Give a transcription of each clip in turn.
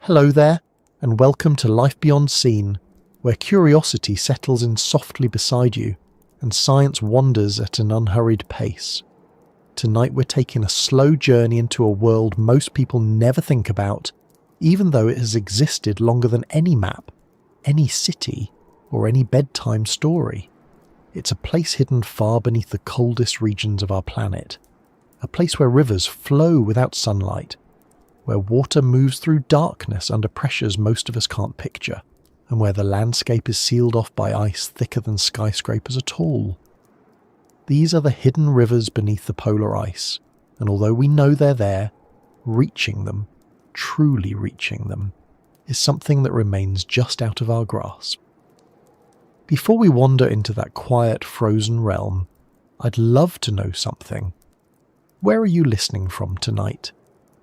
Hello there, and welcome to Life Beyond Seen, where curiosity settles in softly beside you and science wanders at an unhurried pace. Tonight we're taking a slow journey into a world most people never think about, even though it has existed longer than any map, any city, or any bedtime story. It's a place hidden far beneath the coldest regions of our planet, a place where rivers flow without sunlight, where water moves through darkness under pressures most of us can't picture, and where the landscape is sealed off by ice thicker than skyscrapers are tall. These are the hidden rivers beneath the polar ice, and although we know they're there, reaching them, truly reaching them, is something that remains just out of our grasp. Before we wander into that quiet, frozen realm, I'd love to know something. Where are you listening from tonight?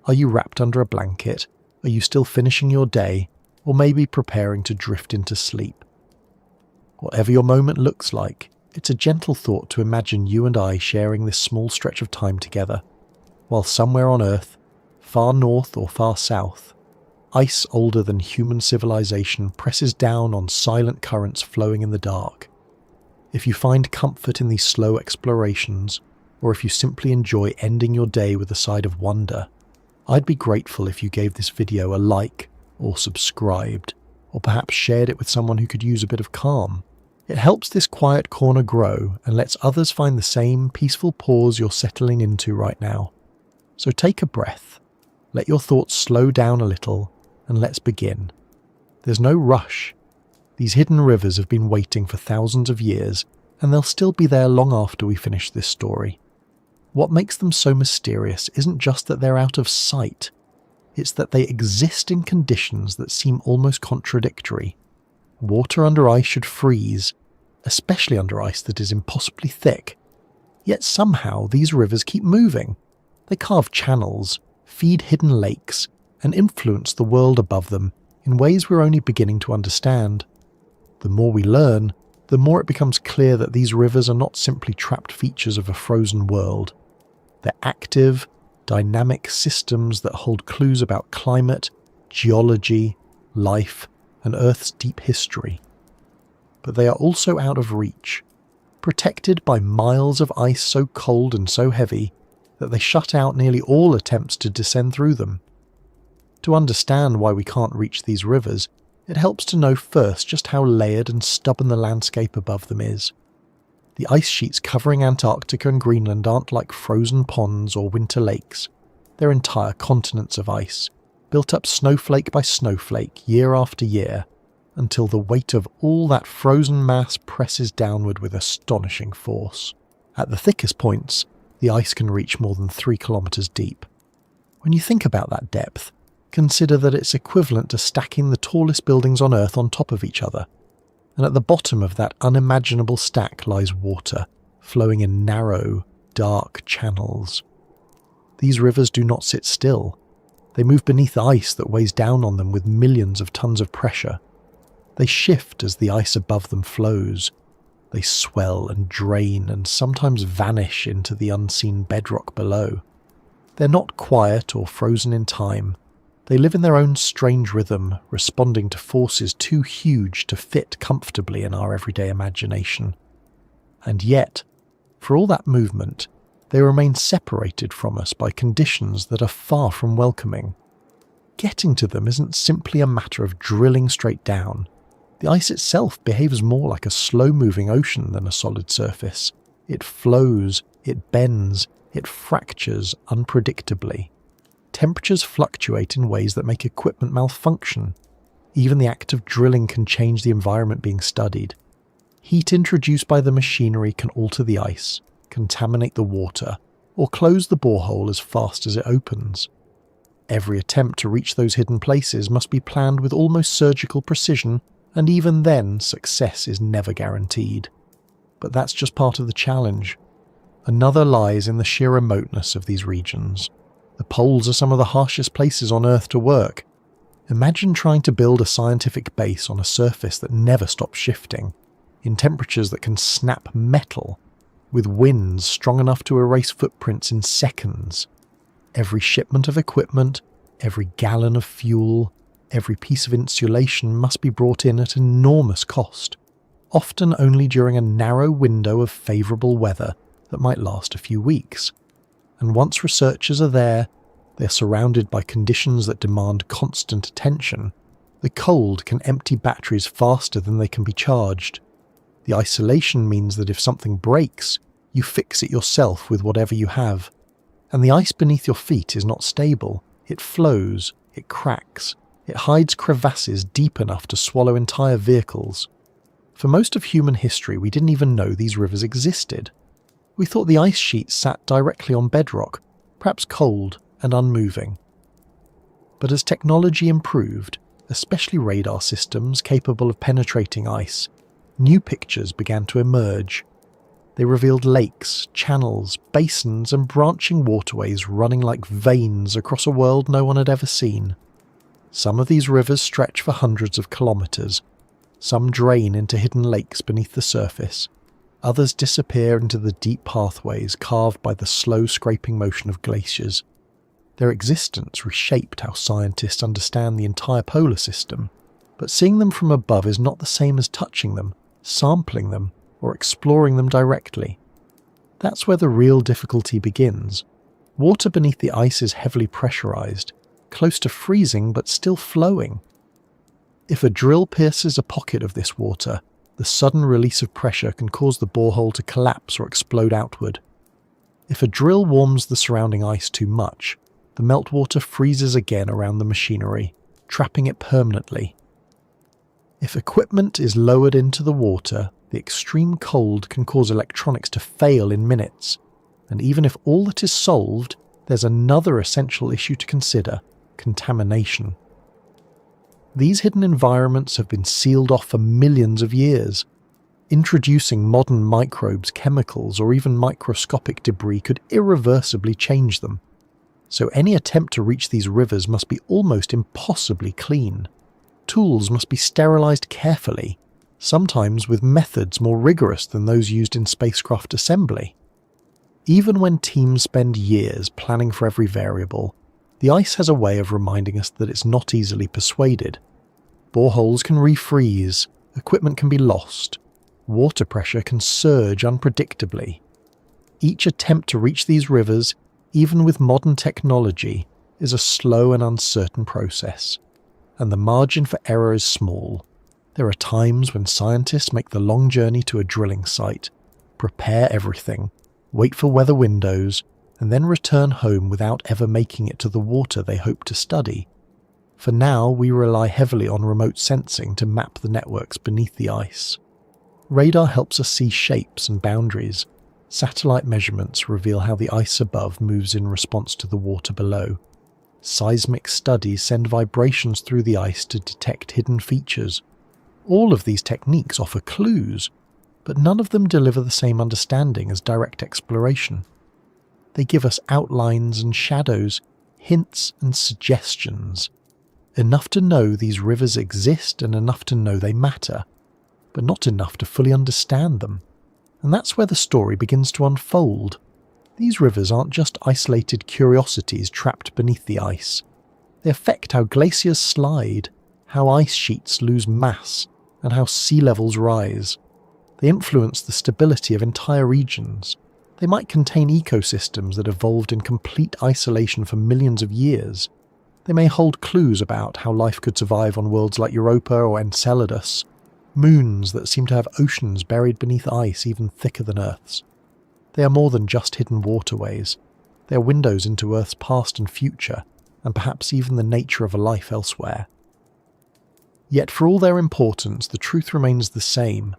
Are you wrapped under a blanket? Are you still finishing your day? Or maybe preparing to drift into sleep? Whatever your moment looks like, it's a gentle thought to imagine you and I sharing this small stretch of time together, while somewhere on Earth, far north or far south, ice older than human civilization presses down on silent currents flowing in the dark. If you find comfort in these slow explorations, or if you simply enjoy ending your day with a side of wonder, I'd be grateful if you gave this video a like, or subscribed, or perhaps shared it with someone who could use a bit of calm. It helps this quiet corner grow and lets others find the same peaceful pause you're settling into right now. So take a breath, let your thoughts slow down a little, and let's begin. There's no rush. These hidden rivers have been waiting for thousands of years, and they'll still be there long after we finish this story. What makes them so mysterious isn't just that they're out of sight, it's that they exist in conditions that seem almost contradictory. Water under ice should freeze, especially under ice that is impossibly thick. Yet somehow these rivers keep moving. They carve channels, feed hidden lakes, and influence the world above them in ways we're only beginning to understand. The more we learn, the more it becomes clear that these rivers are not simply trapped features of a frozen world. They're active, dynamic systems that hold clues about climate, geology, life, and Earth's deep history. But they are also out of reach, protected by miles of ice so cold and so heavy that they shut out nearly all attempts to descend through them. To understand why we can't reach these rivers, it helps to know first just how layered and stubborn the landscape above them is. The ice sheets covering Antarctica and Greenland aren't like frozen ponds or winter lakes. They're entire continents of ice, built up snowflake by snowflake year after year, until the weight of all that frozen mass presses downward with astonishing force. At the thickest points, the ice can reach more than 3 kilometers deep. When you think about that depth, consider that it's equivalent to stacking the tallest buildings on Earth on top of each other. And at the bottom of that unimaginable stack lies water, flowing in narrow, dark channels. These rivers do not sit still. They move beneath ice that weighs down on them with millions of tons of pressure. They shift as the ice above them flows. They swell and drain and sometimes vanish into the unseen bedrock below. They're not quiet or frozen in time. They live in their own strange rhythm, responding to forces too huge to fit comfortably in our everyday imagination. And yet, for all that movement, they remain separated from us by conditions that are far from welcoming. Getting to them isn't simply a matter of drilling straight down. The ice itself behaves more like a slow-moving ocean than a solid surface. It flows, it bends, it fractures unpredictably. Temperatures fluctuate in ways that make equipment malfunction. Even the act of drilling can change the environment being studied. Heat introduced by the machinery can alter the ice, contaminate the water, or close the borehole as fast as it opens. Every attempt to reach those hidden places must be planned with almost surgical precision, and even then, success is never guaranteed. But that's just part of the challenge. Another lies in the sheer remoteness of these regions. The poles are some of the harshest places on Earth to work. Imagine trying to build a scientific base on a surface that never stops shifting, in temperatures that can snap metal, with winds strong enough to erase footprints in seconds. Every shipment of equipment, every gallon of fuel, Every piece of insulation must be brought in at enormous cost, often only during a narrow window of favourable weather that might last a few weeks. And once researchers are there, they're surrounded by conditions that demand constant attention. The cold can empty batteries faster than they can be charged. The isolation means that if something breaks, you fix it yourself with whatever you have. And the ice beneath your feet is not stable. It flows, it cracks, it hides crevasses deep enough to swallow entire vehicles. For most of human history, we didn't even know these rivers existed. We thought the ice sheet sat directly on bedrock, perhaps cold and unmoving. But as technology improved, especially radar systems capable of penetrating ice, new pictures began to emerge. They revealed lakes, channels, basins and branching waterways running like veins across a world no one had ever seen. Some of these rivers stretch for hundreds of kilometres. Some drain into hidden lakes beneath the surface. Others disappear into the deep pathways carved by the slow scraping motion of glaciers. Their existence reshaped how scientists understand the entire polar system, but seeing them from above is not the same as touching them, sampling them, or exploring them directly. That's where the real difficulty begins. Water beneath the ice is heavily pressurized, close to freezing but still flowing. If a drill pierces a pocket of this water, the sudden release of pressure can cause the borehole to collapse or explode outward. If a drill warms the surrounding ice too much, the meltwater freezes again around the machinery, trapping it permanently. If equipment is lowered into the water, the extreme cold can cause electronics to fail in minutes. And even if all that is solved, there's another essential issue to consider: contamination. These hidden environments have been sealed off for millions of years. Introducing modern microbes, chemicals, or even microscopic debris could irreversibly change them. So any attempt to reach these rivers must be almost impossibly clean. Tools must be sterilized carefully, sometimes with methods more rigorous than those used in spacecraft assembly. Even when teams spend years planning for every variable, the ice has a way of reminding us that it's not easily persuaded. Boreholes can refreeze, equipment can be lost, water pressure can surge unpredictably. Each attempt to reach these rivers, even with modern technology, is a slow and uncertain process, and the margin for error is small. There are times when scientists make the long journey to a drilling site, prepare everything, wait for weather windows, and then return home without ever making it to the water they hope to study. For now, we rely heavily on remote sensing to map the networks beneath the ice. Radar helps us see shapes and boundaries. Satellite measurements reveal how the ice above moves in response to the water below. Seismic studies send vibrations through the ice to detect hidden features. All of these techniques offer clues, but none of them deliver the same understanding as direct exploration. They give us outlines and shadows, hints and suggestions. Enough to know these rivers exist and enough to know they matter, but not enough to fully understand them. And that's where the story begins to unfold. These rivers aren't just isolated curiosities trapped beneath the ice. They affect how glaciers slide, how ice sheets lose mass, and how sea levels rise. They influence the stability of entire regions. They might contain ecosystems that evolved in complete isolation for millions of years. They may hold clues about how life could survive on worlds like Europa or Enceladus, moons that seem to have oceans buried beneath ice even thicker than Earth's. They are more than just hidden waterways. They are windows into Earth's past and future, and perhaps even the nature of a life elsewhere. Yet for all their importance, the truth remains the same.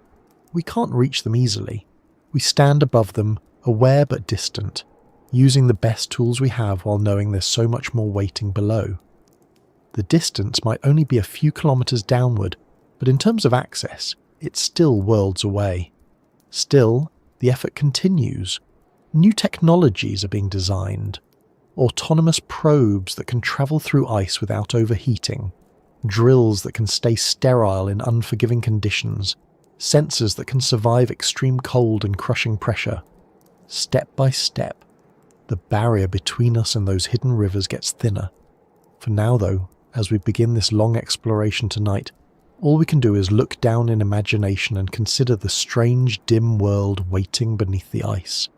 We can't reach them easily. We stand above them, aware but distant, using the best tools we have while knowing there's so much more waiting below. The distance might only be a few kilometres downward, but in terms of access, it's still worlds away. Still, the effort continues. New technologies are being designed. Autonomous probes that can travel through ice without overheating. Drills that can stay sterile in unforgiving conditions. Sensors that can survive extreme cold and crushing pressure. Step by step, the barrier between us and those hidden rivers gets thinner. For now, though, As we begin this long exploration tonight, all we can do is look down in imagination and consider the strange, dim world waiting beneath the ice.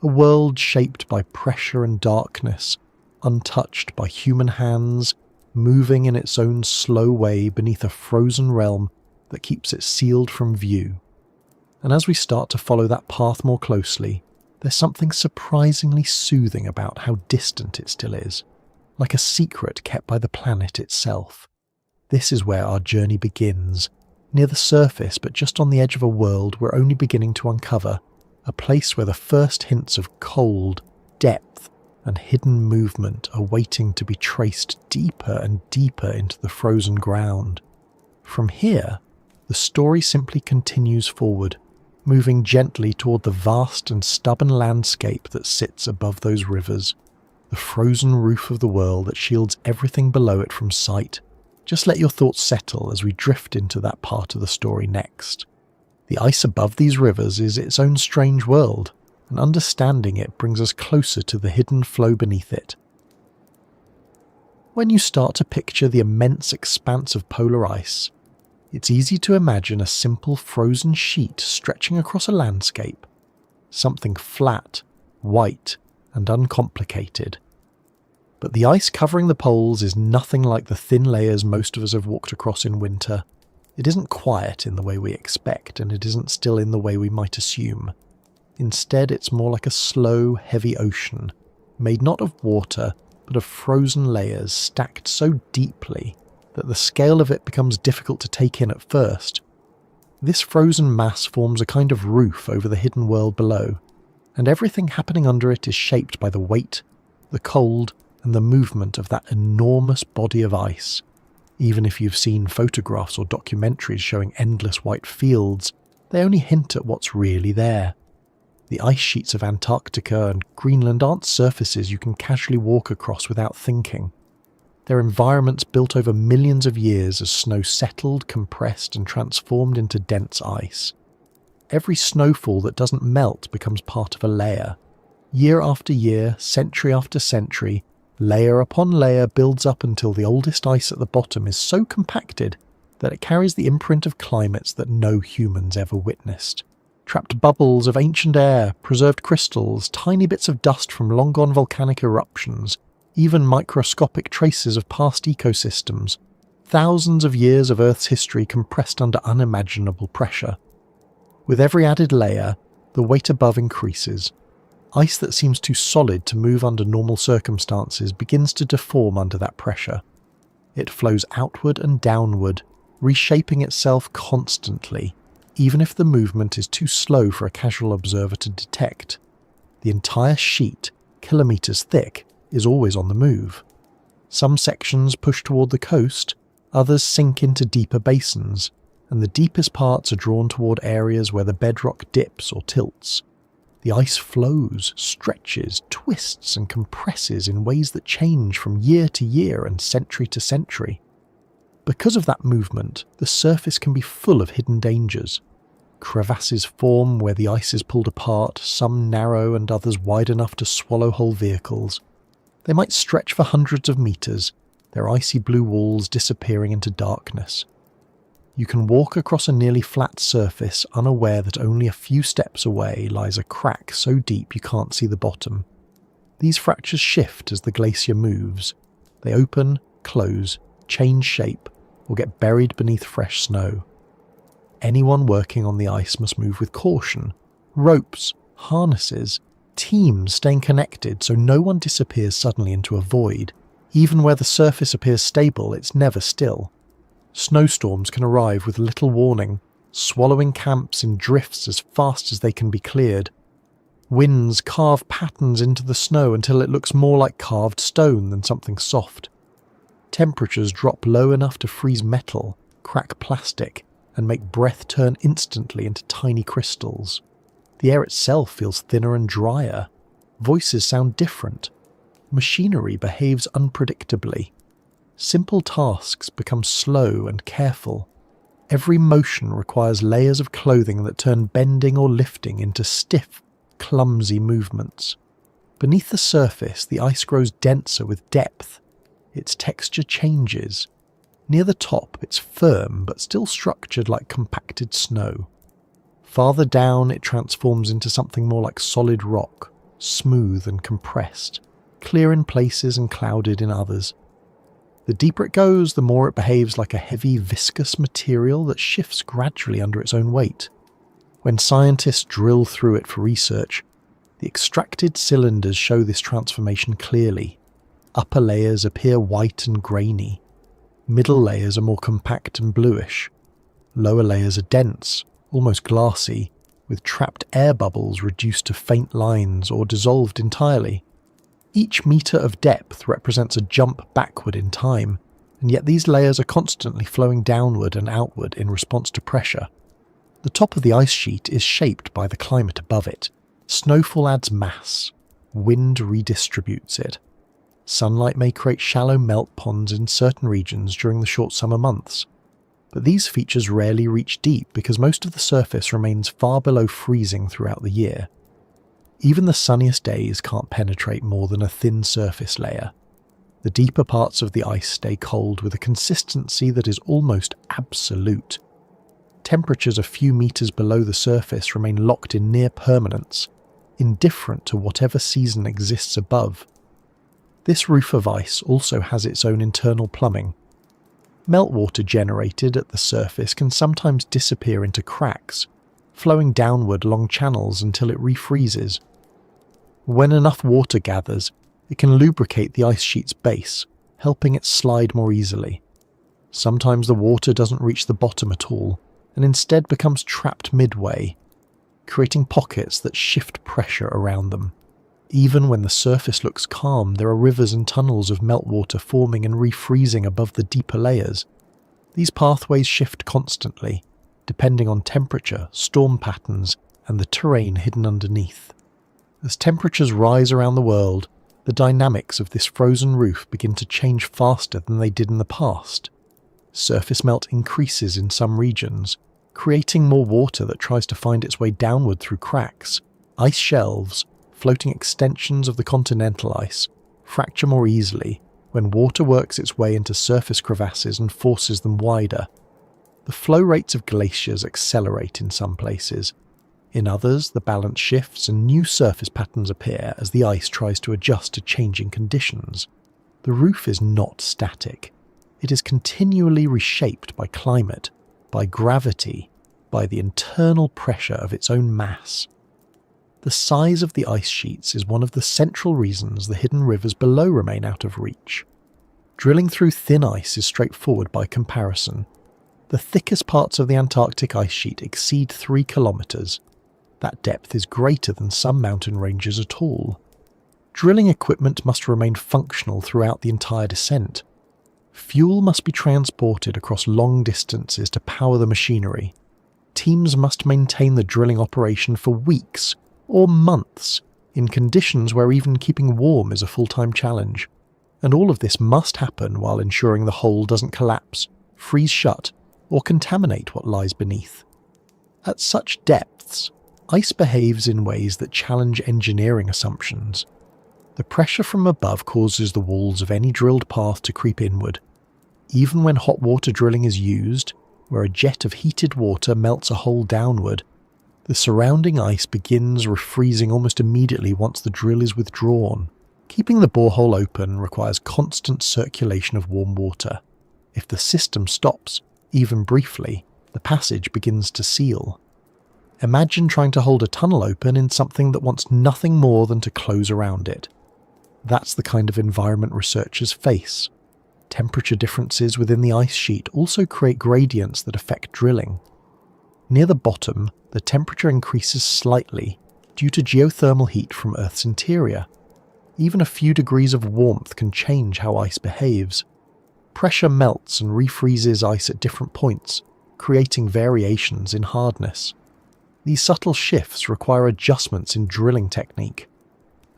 A world shaped by pressure and darkness, untouched by human hands, moving in its own slow way beneath a frozen realm that keeps it sealed from view. And as we start to follow that path more closely, there's something surprisingly soothing about how distant it still is, like a secret kept by the planet itself. This is where our journey begins, near the surface but just on the edge of a world we're only beginning to uncover, a place where the first hints of cold, depth, and hidden movement are waiting to be traced deeper and deeper into the frozen ground. From here, the story simply continues forward, moving gently toward the vast and stubborn landscape that sits above those rivers, the frozen roof of the world that shields everything below it from sight. Just let your thoughts settle as we drift into that part of the story next. The ice above these rivers is its own strange world, and understanding it brings us closer to the hidden flow beneath it. When you start to picture the immense expanse of polar ice, it's easy to imagine a simple frozen sheet stretching across a landscape, something flat, white, and uncomplicated. But the ice covering the poles is nothing like the thin layers most of us have walked across in winter. It isn't quiet in the way we expect, and it isn't still in the way we might assume. Instead, it's more like a slow, heavy ocean, made not of water, but of frozen layers stacked so deeply that the scale of it becomes difficult to take in at first. This frozen mass forms a kind of roof over the hidden world below, and everything happening under it is shaped by the weight, the cold, and the movement of that enormous body of ice. Even if you've seen photographs or documentaries showing endless white fields, they only hint at what's really there. The ice sheets of Antarctica and Greenland aren't surfaces you can casually walk across without thinking. They're environments built over millions of years as snow settled, compressed, and transformed into dense ice. Every snowfall that doesn't melt becomes part of a layer. Year after year, century after century, layer upon layer builds up until the oldest ice at the bottom is so compacted that it carries the imprint of climates that no humans ever witnessed. Trapped bubbles of ancient air, preserved crystals, tiny bits of dust from long-gone volcanic eruptions, even microscopic traces of past ecosystems. Thousands of years of Earth's history compressed under unimaginable pressure. With every added layer, the weight above increases. Ice that seems too solid to move under normal circumstances begins to deform under that pressure. It flows outward and downward, reshaping itself constantly, even if the movement is too slow for a casual observer to detect. The entire sheet, kilometers thick, is always on the move. Some sections push toward the coast, others sink into deeper basins, and the deepest parts are drawn toward areas where the bedrock dips or tilts. The ice flows, stretches, twists, and compresses in ways that change from year to year and century to century. Because of that movement, the surface can be full of hidden dangers. Crevasses form where the ice is pulled apart, some narrow and others wide enough to swallow whole vehicles. They might stretch for hundreds of meters, their icy blue walls disappearing into darkness. You can walk across a nearly flat surface unaware that only a few steps away lies a crack so deep you can't see the bottom. These fractures shift as the glacier moves. They open, close, change shape, or get buried beneath fresh snow. Anyone working on the ice must move with caution. Ropes, harnesses, teams staying connected so no one disappears suddenly into a void. Even where the surface appears stable, it's never still. Snowstorms can arrive with little warning, swallowing camps in drifts as fast as they can be cleared. Winds carve patterns into the snow until it looks more like carved stone than something soft. Temperatures drop low enough to freeze metal, crack plastic, and make breath turn instantly into tiny crystals. The air itself feels thinner and drier. Voices sound different. Machinery behaves unpredictably. Simple tasks become slow and careful. Every motion requires layers of clothing that turn bending or lifting into stiff, clumsy movements. Beneath the surface, the ice grows denser with depth. its texture changes. Near the top, it's firm but still structured like compacted snow. Farther down, it transforms into something more like solid rock, smooth and compressed, clear in places and clouded in others. The deeper it goes, the more it behaves like a heavy, viscous material that shifts gradually under its own weight. When scientists drill through it for research, the extracted cylinders show this transformation clearly. Upper layers appear white and grainy. Middle layers are more compact and bluish. Lower layers are dense, almost glassy, with trapped air bubbles reduced to faint lines or dissolved entirely. Each metre of depth represents a jump backward in time, and yet these layers are constantly flowing downward and outward in response to pressure. The top of the ice sheet is shaped by the climate above it. Snowfall adds mass. Wind redistributes it. Sunlight may create shallow melt ponds in certain regions during the short summer months. But these features rarely reach deep because most of the surface remains far below freezing throughout the year. Even the sunniest days can't penetrate more than a thin surface layer. The deeper parts of the ice stay cold with a consistency that is almost absolute. Temperatures a few meters below the surface remain locked in near permanence, indifferent to whatever season exists above. This roof of ice also has its own internal plumbing. Meltwater generated at the surface can sometimes disappear into cracks, flowing downward along channels until it refreezes. When enough water gathers, it can lubricate the ice sheet's base, helping it slide more easily. Sometimes the water doesn't reach the bottom at all, and instead becomes trapped midway, creating pockets that shift pressure around them. Even when the surface looks calm, there are rivers and tunnels of meltwater forming and refreezing above the deeper layers. These pathways shift constantly, depending on temperature, storm patterns, and the terrain hidden underneath. As temperatures rise around the world, the dynamics of this frozen roof begin to change faster than they did in the past. Surface melt increases in some regions, creating more water that tries to find its way downward through cracks. Ice shelves, floating extensions of the continental ice, fracture more easily when water works its way into surface crevasses and forces them wider. The flow rates of glaciers accelerate in some places. In others, the balance shifts and new surface patterns appear as the ice tries to adjust to changing conditions. The roof is not static. It is continually reshaped by climate, by gravity, by the internal pressure of its own mass. The size of the ice sheets is one of the central reasons the hidden rivers below remain out of reach. Drilling through thin ice is straightforward by comparison. The thickest parts of the Antarctic ice sheet exceed 3 kilometers. That depth is greater than some mountain ranges at all. Drilling equipment must remain functional throughout the entire descent. Fuel must be transported across long distances to power the machinery. Teams must maintain the drilling operation for weeks or months in conditions where even keeping warm is a full-time challenge. And all of this must happen while ensuring the hole doesn't collapse, freeze shut, or contaminate what lies beneath. At such depths, ice behaves in ways that challenge engineering assumptions. The pressure from above causes the walls of any drilled path to creep inward. Even when hot water drilling is used, where a jet of heated water melts a hole downward, the surrounding ice begins refreezing almost immediately once the drill is withdrawn. Keeping the borehole open requires constant circulation of warm water. If the system stops, even briefly, the passage begins to seal. Imagine trying to hold a tunnel open in something that wants nothing more than to close around it. That's the kind of environment researchers face. Temperature differences within the ice sheet also create gradients that affect drilling. Near the bottom, the temperature increases slightly due to geothermal heat from Earth's interior. Even a few degrees of warmth can change how ice behaves. Pressure melts and refreezes ice at different points, creating variations in hardness. These subtle shifts require adjustments in drilling technique.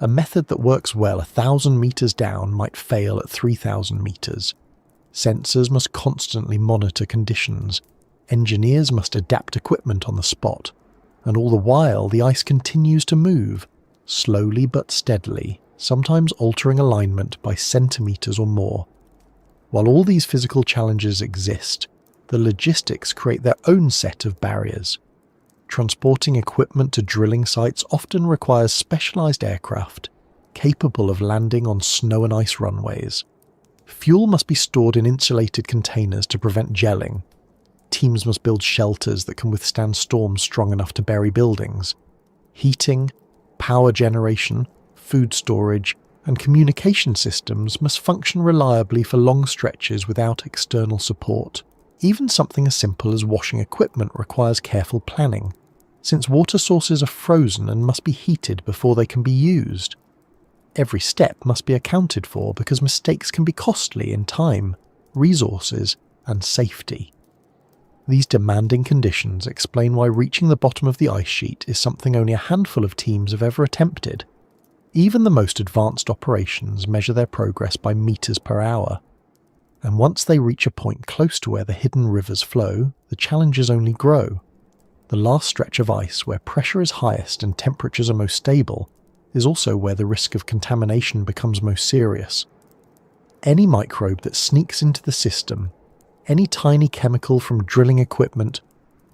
A method that works well 1,000 meters down might fail at 3,000 meters. Sensors must constantly monitor conditions. Engineers must adapt equipment on the spot. And all the while, the ice continues to move, slowly but steadily, sometimes altering alignment by centimeters or more, While all these physical challenges exist, the logistics create their own set of barriers. Transporting equipment to drilling sites often requires specialized aircraft, capable of landing on snow and ice runways. Fuel must be stored in insulated containers to prevent gelling. Teams must build shelters that can withstand storms strong enough to bury buildings. Heating, power generation, food storage, and communication systems must function reliably for long stretches without external support. Even something as simple as washing equipment requires careful planning, since water sources are frozen and must be heated before they can be used. Every step must be accounted for because mistakes can be costly in time, resources, and safety. These demanding conditions explain why reaching the bottom of the ice sheet is something only a handful of teams have ever attempted. Even the most advanced operations measure their progress by meters per hour. And once they reach a point close to where the hidden rivers flow, the challenges only grow. The last stretch of ice, where pressure is highest and temperatures are most stable, is also where the risk of contamination becomes most serious. Any microbe that sneaks into the system, any tiny chemical from drilling equipment,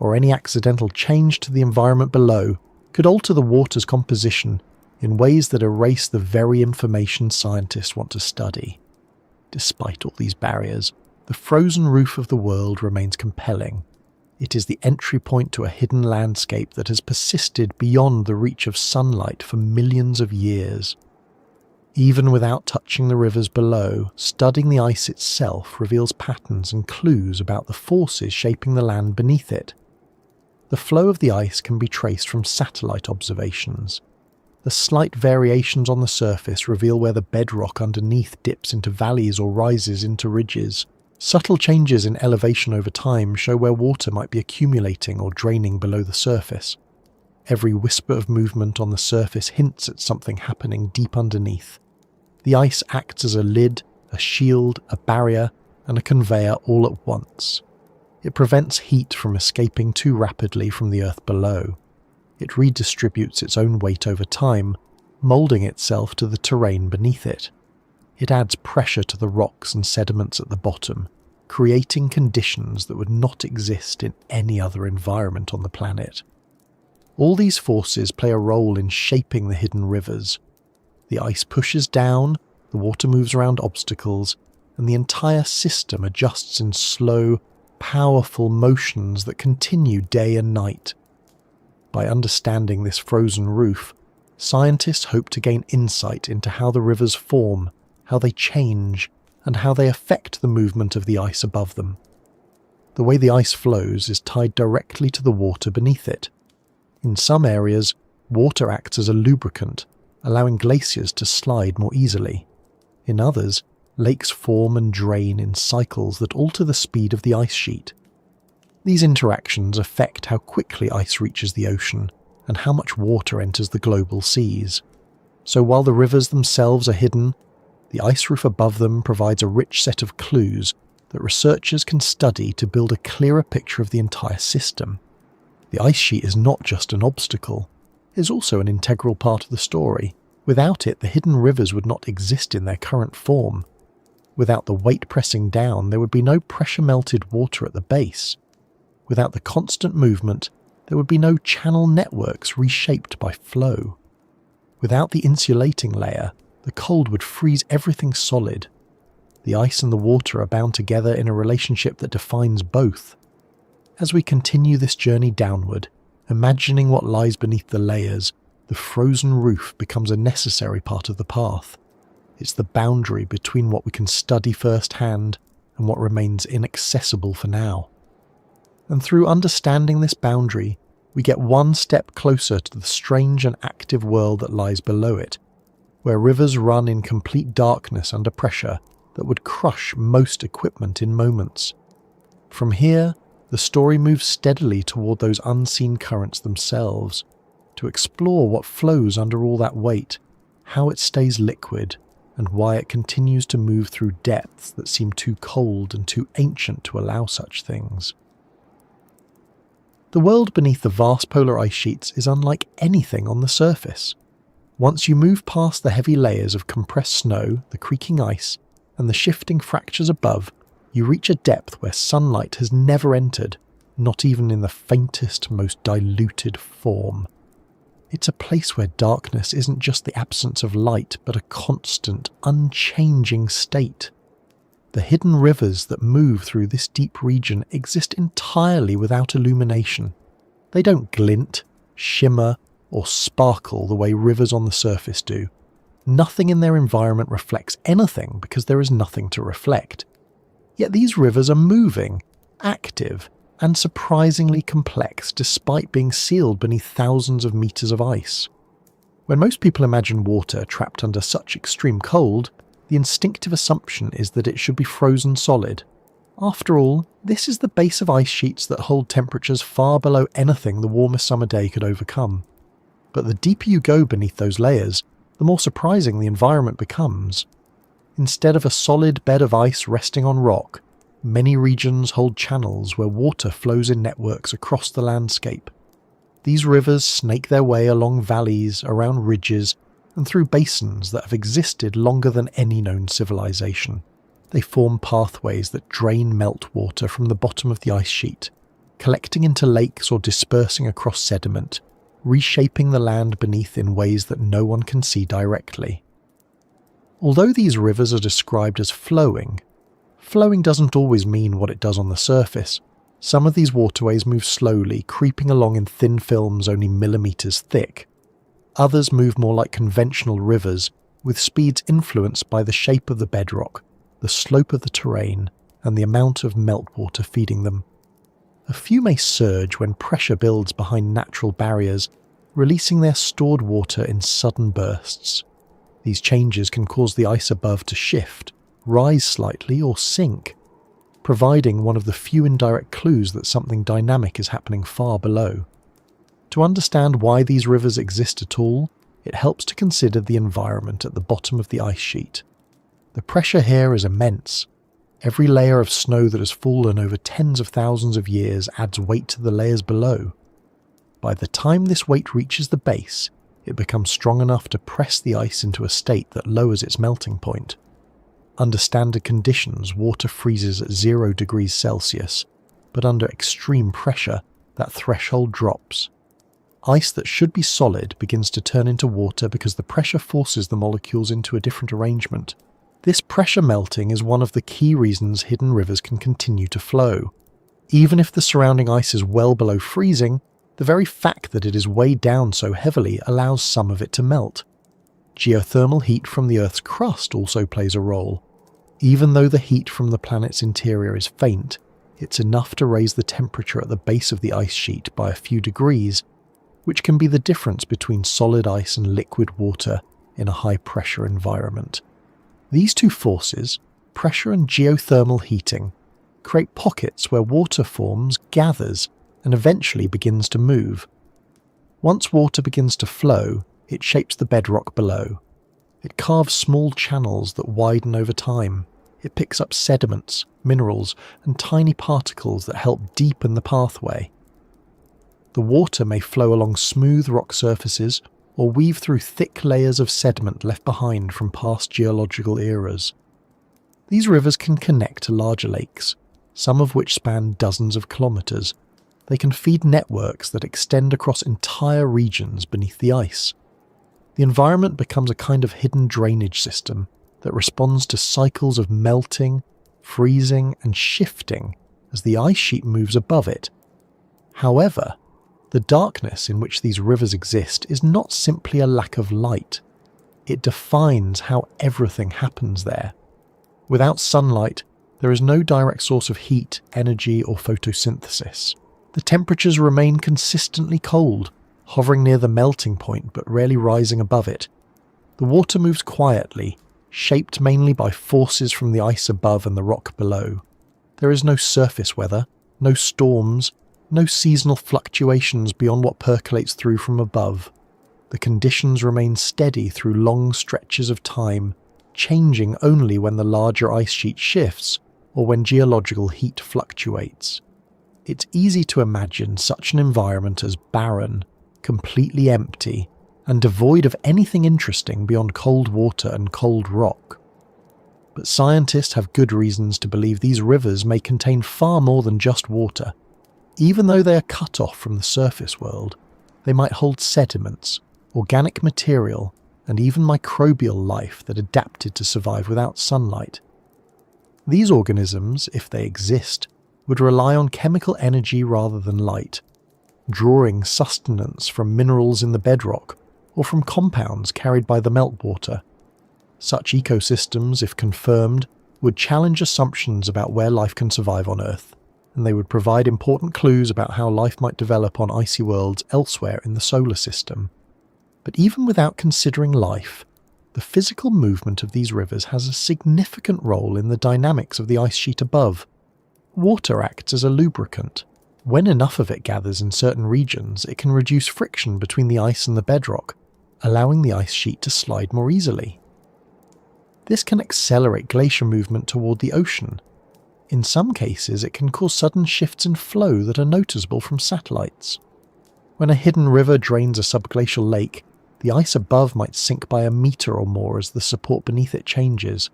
or any accidental change to the environment below could alter the water's composition in ways that erase the very information scientists want to study. Despite all these barriers, the frozen roof of the world remains compelling. It is the entry point to a hidden landscape that has persisted beyond the reach of sunlight for millions of years. Even without touching the rivers below, studying the ice itself reveals patterns and clues about the forces shaping the land beneath it. The flow of the ice can be traced from satellite observations. The slight variations on the surface reveal where the bedrock underneath dips into valleys or rises into ridges. Subtle changes in elevation over time show where water might be accumulating or draining below the surface. Every whisper of movement on the surface hints at something happening deep underneath. The ice acts as a lid, a shield, a barrier, and a conveyor all at once. It prevents heat from escaping too rapidly from the earth below. It redistributes its own weight over time, moulding itself to the terrain beneath it. It adds pressure to the rocks and sediments at the bottom, creating conditions that would not exist in any other environment on the planet. All these forces play a role in shaping the hidden rivers. The ice pushes down, the water moves around obstacles, and the entire system adjusts in slow, powerful motions that continue day and night. By understanding this frozen roof, scientists hope to gain insight into how the rivers form, how they change, and how they affect the movement of the ice above them. The way the ice flows is tied directly to the water beneath it. In some areas, water acts as a lubricant, allowing glaciers to slide more easily. In others, lakes form and drain in cycles that alter the speed of the ice sheet. These interactions affect how quickly ice reaches the ocean and how much water enters the global seas. So while the rivers themselves are hidden, the ice roof above them provides a rich set of clues that researchers can study to build a clearer picture of the entire system. The ice sheet is not just an obstacle, it is also an integral part of the story. Without it, the hidden rivers would not exist in their current form. Without the weight pressing down, there would be no pressure-melted water at the base. Without the constant movement, there would be no channel networks reshaped by flow. Without the insulating layer, the cold would freeze everything solid. The ice and the water are bound together in a relationship that defines both. As we continue this journey downward, imagining what lies beneath the layers, the frozen roof becomes a necessary part of the path. It's the boundary between what we can study firsthand and what remains inaccessible for now. And through understanding this boundary, we get one step closer to the strange and active world that lies below it, where rivers run in complete darkness under pressure that would crush most equipment in moments. From here, the story moves steadily toward those unseen currents themselves, to explore what flows under all that weight, how it stays liquid, and why it continues to move through depths that seem too cold and too ancient to allow such things. The world beneath the vast polar ice sheets is unlike anything on the surface. Once you move past the heavy layers of compressed snow, the creaking ice, and the shifting fractures above, you reach a depth where sunlight has never entered, not even in the faintest, most diluted form. It's a place where darkness isn't just the absence of light, but a constant, unchanging state. The hidden rivers that move through this deep region exist entirely without illumination. They don't glint, shimmer, or sparkle the way rivers on the surface do. Nothing in their environment reflects anything because there is nothing to reflect. Yet these rivers are moving, active, and surprisingly complex despite being sealed beneath thousands of meters of ice. When most people imagine water trapped under such extreme cold, the instinctive assumption is that it should be frozen solid. After all, this is the base of ice sheets that hold temperatures far below anything the warmest summer day could overcome. But the deeper you go beneath those layers, the more surprising the environment becomes. Instead of a solid bed of ice resting on rock, many regions hold channels where water flows in networks across the landscape. These rivers snake their way along valleys, around ridges, and through basins that have existed longer than any known civilization. They form pathways that drain meltwater from the bottom of the ice sheet, collecting into lakes or dispersing across sediment, reshaping the land beneath in ways that no one can see directly. Although these rivers are described as flowing doesn't always mean what it does on the surface. Some of these waterways move slowly, creeping along in thin films only millimeters thick. Others move more like conventional rivers, with speeds influenced by the shape of the bedrock, the slope of the terrain, and the amount of meltwater feeding them. A few may surge when pressure builds behind natural barriers, releasing their stored water in sudden bursts. These changes can cause the ice above to shift, rise slightly, or sink, providing one of the few indirect clues that something dynamic is happening far below. To understand why these rivers exist at all, it helps to consider the environment at the bottom of the ice sheet. The pressure here is immense. Every layer of snow that has fallen over tens of thousands of years adds weight to the layers below. By the time this weight reaches the base, it becomes strong enough to press the ice into a state that lowers its melting point. Under standard conditions, water freezes at 0 degrees Celsius, but under extreme pressure, that threshold drops. Ice that should be solid begins to turn into water because the pressure forces the molecules into a different arrangement. This pressure melting is one of the key reasons hidden rivers can continue to flow. Even if the surrounding ice is well below freezing, the very fact that it is weighed down so heavily allows some of it to melt. Geothermal heat from the Earth's crust also plays a role. Even though the heat from the planet's interior is faint, it's enough to raise the temperature at the base of the ice sheet by a few degrees, which can be the difference between solid ice and liquid water in a high-pressure environment. These two forces, pressure and geothermal heating, create pockets where water forms, gathers, and eventually begins to move. Once water begins to flow, it shapes the bedrock below. It carves small channels that widen over time. It picks up sediments, minerals, and tiny particles that help deepen the pathway. The water may flow along smooth rock surfaces or weave through thick layers of sediment left behind from past geological eras. These rivers can connect to larger lakes, some of which span dozens of kilometers. They can feed networks that extend across entire regions beneath the ice. The environment becomes a kind of hidden drainage system that responds to cycles of melting, freezing, and shifting as the ice sheet moves above it. However, the darkness in which these rivers exist is not simply a lack of light. It defines how everything happens there. Without sunlight, there is no direct source of heat, energy, or photosynthesis. The temperatures remain consistently cold, hovering near the melting point but rarely rising above it. The water moves quietly, shaped mainly by forces from the ice above and the rock below. There is no surface weather, no storms, no seasonal fluctuations beyond what percolates through from above. The conditions remain steady through long stretches of time, changing only when the larger ice sheet shifts or when geological heat fluctuates. It's easy to imagine such an environment as barren, completely empty, and devoid of anything interesting beyond cold water and cold rock. but scientists have good reasons to believe these rivers may contain far more than just water. Even though they are cut off from the surface world, they might hold sediments, organic material, and even microbial life that adapted to survive without sunlight. These organisms, if they exist, would rely on chemical energy rather than light, drawing sustenance from minerals in the bedrock or from compounds carried by the meltwater. Such ecosystems, if confirmed, would challenge assumptions about where life can survive on Earth, and they would provide important clues about how life might develop on icy worlds elsewhere in the solar system. But even without considering life, the physical movement of these rivers has a significant role in the dynamics of the ice sheet above. Water acts as a lubricant. When enough of it gathers in certain regions, it can reduce friction between the ice and the bedrock, allowing the ice sheet to slide more easily. This can accelerate glacier movement toward the ocean. In some cases, it can cause sudden shifts in flow that are noticeable from satellites. When a hidden river drains a subglacial lake, the ice above might sink by a meter or more as the support beneath it changes.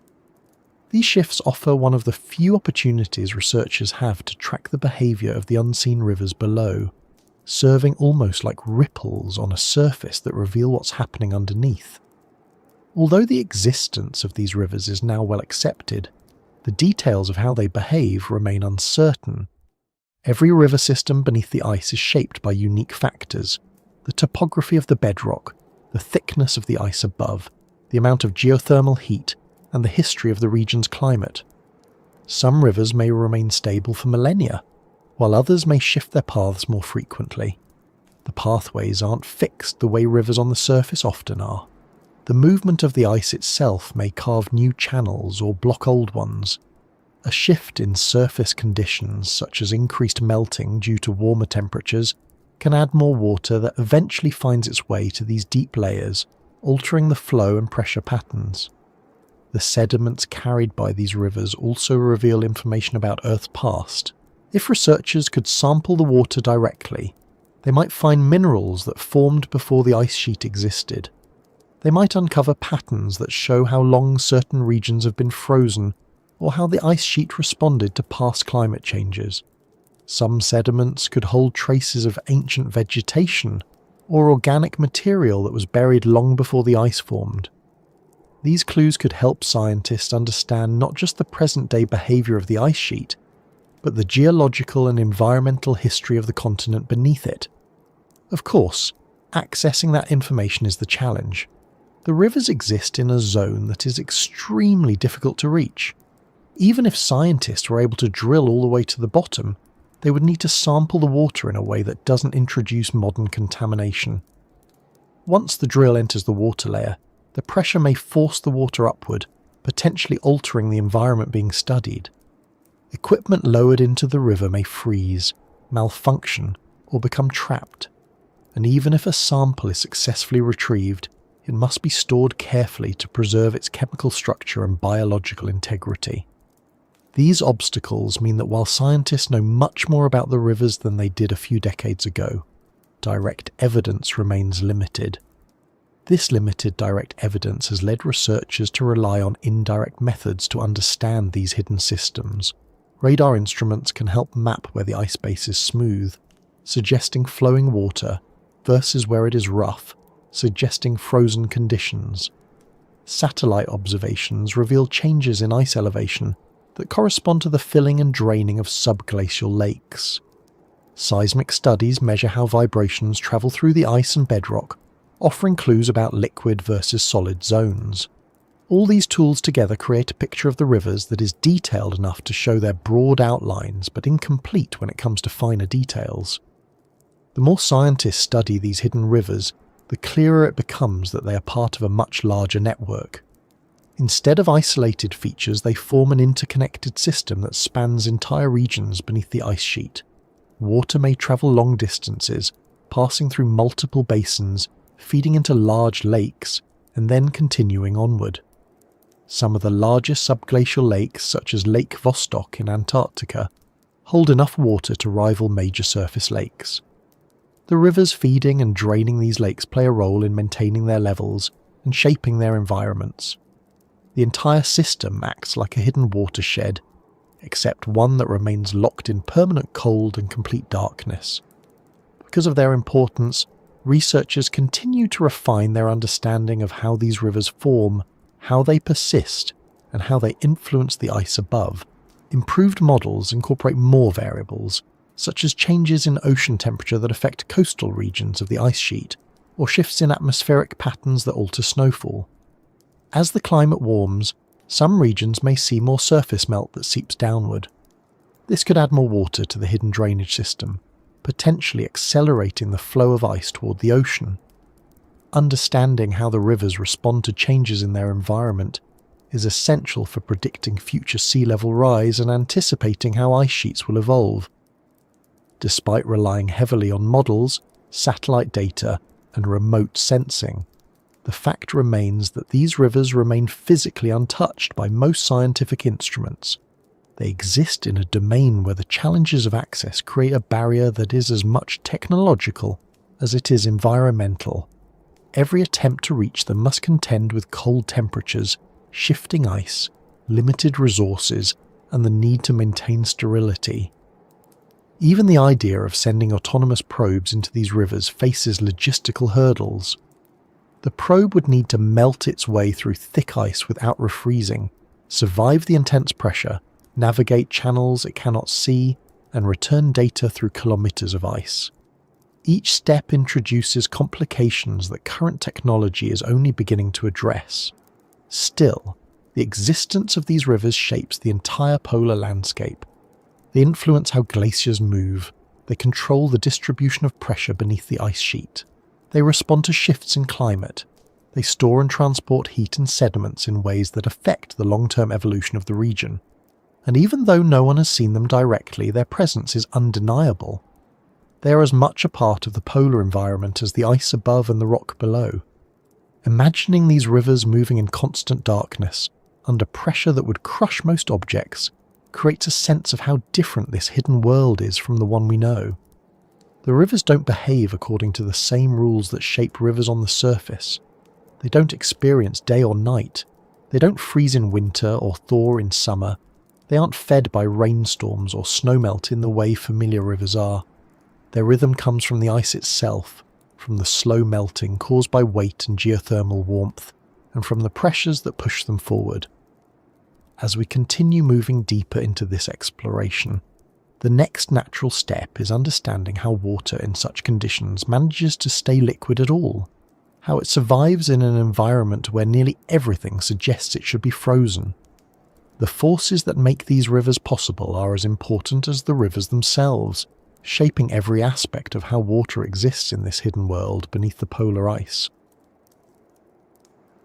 These shifts offer one of the few opportunities researchers have to track the behaviour of the unseen rivers below, serving almost like ripples on a surface that reveal what's happening underneath. Although the existence of these rivers is now well accepted, the details of how they behave remain uncertain. Every river system beneath the ice is shaped by unique factors: the topography of the bedrock, the thickness of the ice above, the amount of geothermal heat, and the history of the region's climate. Some rivers may remain stable for millennia, while others may shift their paths more frequently. The pathways aren't fixed the way rivers on the surface often are. The movement of the ice itself may carve new channels or block old ones. A shift in surface conditions, such as increased melting due to warmer temperatures, can add more water that eventually finds its way to these deep layers, altering the flow and pressure patterns. The sediments carried by these rivers also reveal information about Earth's past. If researchers could sample the water directly, they might find minerals that formed before the ice sheet existed. They might uncover patterns that show how long certain regions have been frozen, or how the ice sheet responded to past climate changes. Some sediments could hold traces of ancient vegetation or organic material that was buried long before the ice formed. These clues could help scientists understand not just the present-day behaviour of the ice sheet, but the geological and environmental history of the continent beneath it. Of course, accessing that information is the challenge. The rivers exist in a zone that is extremely difficult to reach. Even if scientists were able to drill all the way to the bottom, they would need to sample the water in a way that doesn't introduce modern contamination. Once the drill enters the water layer, the pressure may force the water upward, potentially altering the environment being studied. Equipment lowered into the river may freeze, malfunction, or become trapped. And even if a sample is successfully retrieved, it must be stored carefully to preserve its chemical structure and biological integrity. These obstacles mean that while scientists know much more about the rivers than they did a few decades ago, direct evidence remains limited. This limited direct evidence has led researchers to rely on indirect methods to understand these hidden systems. Radar instruments can help map where the ice base is smooth, suggesting flowing water, versus where it is rough, suggesting frozen conditions. Satellite observations reveal changes in ice elevation that correspond to the filling and draining of subglacial lakes. Seismic studies measure how vibrations travel through the ice and bedrock, offering clues about liquid versus solid zones. All these tools together create a picture of the rivers that is detailed enough to show their broad outlines but incomplete when it comes to finer details. The more scientists study these hidden rivers, the clearer it becomes that they are part of a much larger network. Instead of isolated features, they form an interconnected system that spans entire regions beneath the ice sheet. Water may travel long distances, passing through multiple basins, feeding into large lakes, and then continuing onward. Some of the largest subglacial lakes, such as Lake Vostok in Antarctica, hold enough water to rival major surface lakes. The rivers feeding and draining these lakes play a role in maintaining their levels and shaping their environments. The entire system acts like a hidden watershed, except one that remains locked in permanent cold and complete darkness. Because of their importance, researchers continue to refine their understanding of how these rivers form, how they persist, and how they influence the ice above. Improved models incorporate more variables, such as changes in ocean temperature that affect coastal regions of the ice sheet, or shifts in atmospheric patterns that alter snowfall. As the climate warms, some regions may see more surface melt that seeps downward. This could add more water to the hidden drainage system, potentially accelerating the flow of ice toward the ocean. Understanding how the rivers respond to changes in their environment is essential for predicting future sea level rise and anticipating how ice sheets will evolve. Despite relying heavily on models, satellite data, and remote sensing, the fact remains that these rivers remain physically untouched by most scientific instruments. They exist in a domain where the challenges of access create a barrier that is as much technological as it is environmental. Every attempt to reach them must contend with cold temperatures, shifting ice, limited resources, and the need to maintain sterility. Even the idea of sending autonomous probes into these rivers faces logistical hurdles. The probe would need to melt its way through thick ice without refreezing, survive the intense pressure, navigate channels it cannot see, and return data through kilometers of ice. Each step introduces complications that current technology is only beginning to address. Still, the existence of these rivers shapes the entire polar landscape. They influence how glaciers move, they control the distribution of pressure beneath the ice sheet. They respond to shifts in climate. They store and transport heat and sediments in ways that affect the long-term evolution of the region. And even though no one has seen them directly, their presence is undeniable. They are as much a part of the polar environment as the ice above and the rock below. Imagining these rivers moving in constant darkness, under pressure that would crush most objects, creates a sense of how different this hidden world is from the one we know. The rivers don't behave according to the same rules that shape rivers on the surface. They don't experience day or night. They don't freeze in winter or thaw in summer. They aren't fed by rainstorms or snowmelt in the way familiar rivers are. Their rhythm comes from the ice itself, from the slow melting caused by weight and geothermal warmth, and from the pressures that push them forward. As we continue moving deeper into this exploration, the next natural step is understanding how water in such conditions manages to stay liquid at all, how it survives in an environment where nearly everything suggests it should be frozen. The forces that make these rivers possible are as important as the rivers themselves, shaping every aspect of how water exists in this hidden world beneath the polar ice.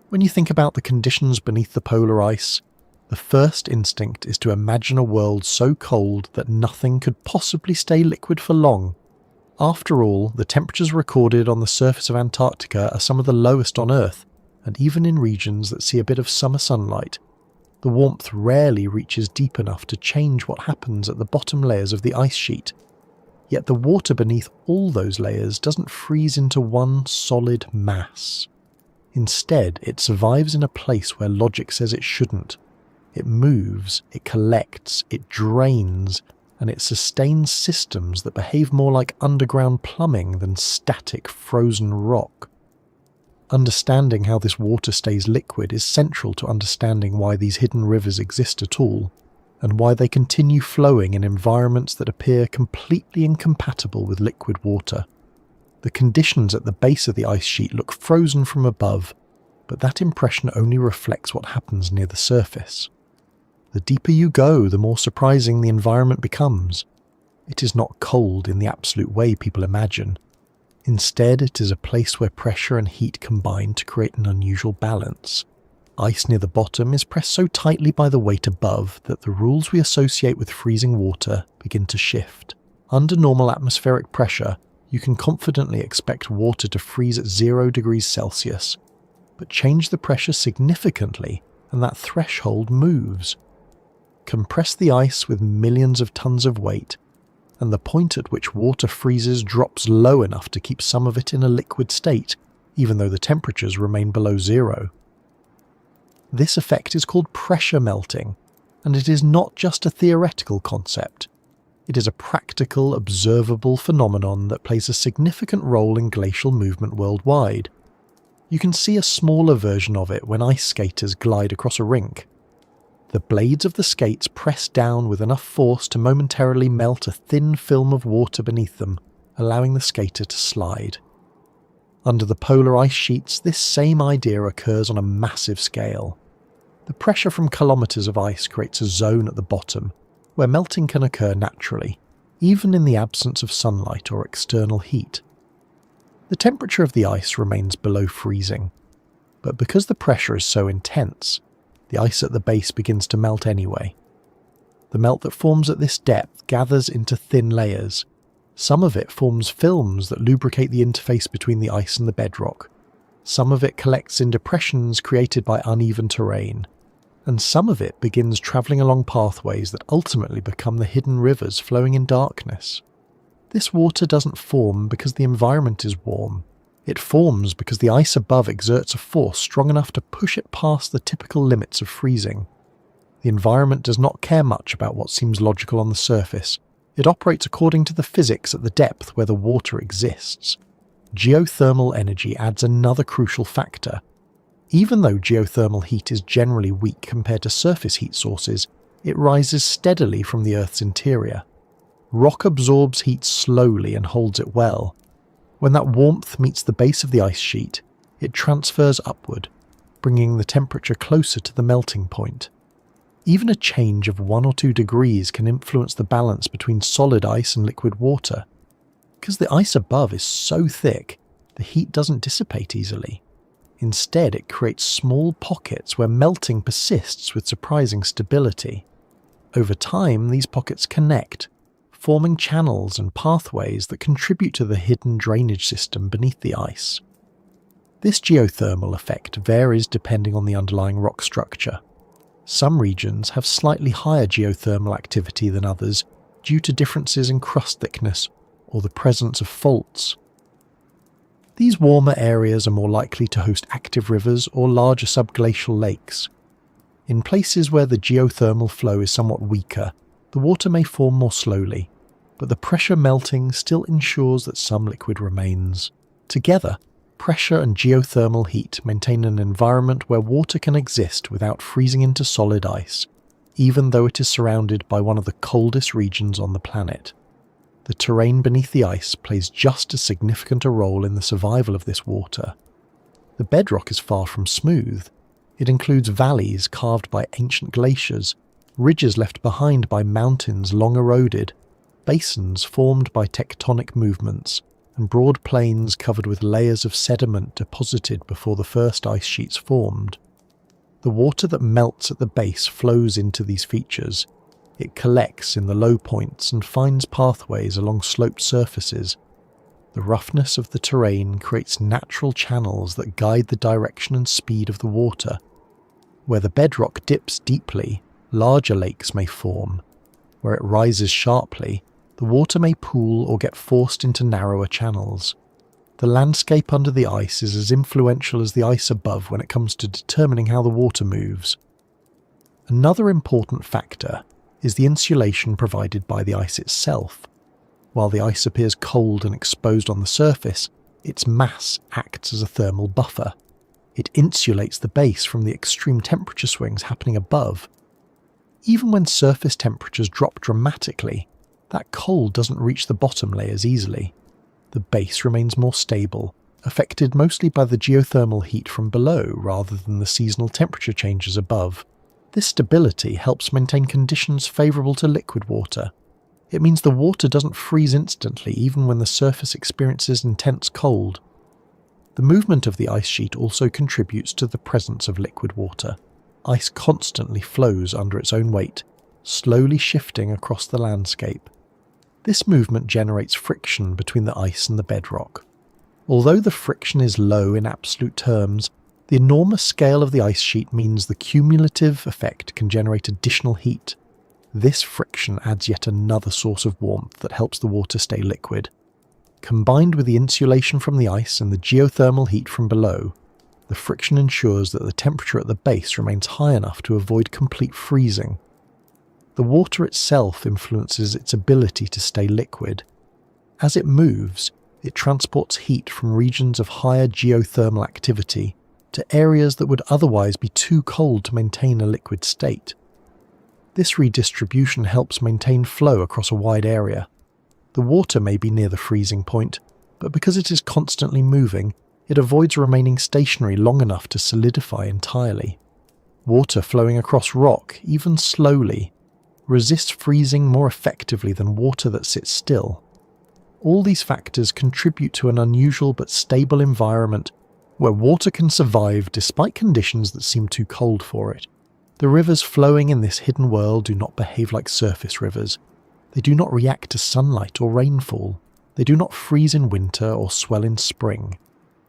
When you think about the conditions beneath the polar ice, the first instinct is to imagine a world so cold that nothing could possibly stay liquid for long. After all, the temperatures recorded on the surface of Antarctica are some of the lowest on Earth, and even in regions that see a bit of summer sunlight, the warmth rarely reaches deep enough to change what happens at the bottom layers of the ice sheet. Yet the water beneath all those layers doesn't freeze into one solid mass. Instead, it survives in a place where logic says it shouldn't. It moves, it collects, it drains, and it sustains systems that behave more like underground plumbing than static frozen rock. Understanding how this water stays liquid is central to understanding why these hidden rivers exist at all, and why they continue flowing in environments that appear completely incompatible with liquid water. The conditions at the base of the ice sheet look frozen from above, but that impression only reflects what happens near the surface. The deeper you go, the more surprising the environment becomes. It is not cold in the absolute way people imagine. Instead, it is a place where pressure and heat combine to create an unusual balance. Ice near the bottom is pressed so tightly by the weight above that the rules we associate with freezing water begin to shift. Under normal atmospheric pressure, you can confidently expect water to freeze at 0 degrees Celsius, but change the pressure significantly and that threshold moves. Compress the ice with millions of tons of weight, and the point at which water freezes drops low enough to keep some of it in a liquid state, even though the temperatures remain below 0. This effect is called pressure melting, and it is not just a theoretical concept. It is a practical, observable phenomenon that plays a significant role in glacial movement worldwide. You can see a smaller version of it when ice skaters glide across a rink. The blades of the skates press down with enough force to momentarily melt a thin film of water beneath them, allowing the skater to slide. Under the polar ice sheets, this same idea occurs on a massive scale. The pressure from kilometres of ice creates a zone at the bottom, where melting can occur naturally, even in the absence of sunlight or external heat. The temperature of the ice remains below freezing, but because the pressure is so intense, the ice at the base begins to melt anyway. The melt that forms at this depth gathers into thin layers. Some of it forms films that lubricate the interface between the ice and the bedrock. Some of it collects in depressions created by uneven terrain, and some of it begins travelling along pathways that ultimately become the hidden rivers flowing in darkness. This water doesn't form because the environment is warm. It forms because the ice above exerts a force strong enough to push it past the typical limits of freezing. The environment does not care much about what seems logical on the surface. It operates according to the physics at the depth where the water exists. Geothermal energy adds another crucial factor. Even though geothermal heat is generally weak compared to surface heat sources, it rises steadily from the Earth's interior. Rock absorbs heat slowly and holds it well. When that warmth meets the base of the ice sheet, it transfers upward, bringing the temperature closer to the melting point. Even a change of 1 or 2 degrees can influence the balance between solid ice and liquid water. Because the ice above is so thick, the heat doesn't dissipate easily. Instead, it creates small pockets where melting persists with surprising stability. Over time, these pockets connect, forming channels and pathways that contribute to the hidden drainage system beneath the ice. This geothermal effect varies depending on the underlying rock structure. Some regions have slightly higher geothermal activity than others due to differences in crust thickness or the presence of faults. These warmer areas are more likely to host active rivers or larger subglacial lakes. In places where the geothermal flow is somewhat weaker, the water may form more slowly, but the pressure melting still ensures that some liquid remains. Together, pressure and geothermal heat maintain an environment where water can exist without freezing into solid ice, even though it is surrounded by one of the coldest regions on the planet. The terrain beneath the ice plays just as significant a role in the survival of this water. The bedrock is far from smooth. It includes valleys carved by ancient glaciers, ridges left behind by mountains long eroded, basins formed by tectonic movements, and broad plains covered with layers of sediment deposited before the first ice sheets formed. The water that melts at the base flows into these features. It collects in the low points and finds pathways along sloped surfaces. The roughness of the terrain creates natural channels that guide the direction and speed of the water. Where the bedrock dips deeply, larger lakes may form. Where it rises sharply, the water may pool or get forced into narrower channels. The landscape under the ice is as influential as the ice above when it comes to determining how the water moves. Another important factor is the insulation provided by the ice itself. While the ice appears cold and exposed on the surface, its mass acts as a thermal buffer. It insulates the base from the extreme temperature swings happening above. Even when surface temperatures drop dramatically, that cold doesn't reach the bottom layers easily. The base remains more stable, affected mostly by the geothermal heat from below rather than the seasonal temperature changes above. This stability helps maintain conditions favourable to liquid water. It means the water doesn't freeze instantly even when the surface experiences intense cold. The movement of the ice sheet also contributes to the presence of liquid water. Ice constantly flows under its own weight, slowly shifting across the landscape. This movement generates friction between the ice and the bedrock. Although the friction is low in absolute terms, the enormous scale of the ice sheet means the cumulative effect can generate additional heat. This friction adds yet another source of warmth that helps the water stay liquid. Combined with the insulation from the ice and the geothermal heat from below, the friction ensures that the temperature at the base remains high enough to avoid complete freezing. The water itself influences its ability to stay liquid. As it moves, it transports heat from regions of higher geothermal activity to areas that would otherwise be too cold to maintain a liquid state. This redistribution helps maintain flow across a wide area. The water may be near the freezing point, but because it is constantly moving, it avoids remaining stationary long enough to solidify entirely. Water flowing across rock, even slowly, resists freezing more effectively than water that sits still. All these factors contribute to an unusual but stable environment where water can survive despite conditions that seem too cold for it. The rivers flowing in this hidden world do not behave like surface rivers. They do not react to sunlight or rainfall. They do not freeze in winter or swell in spring.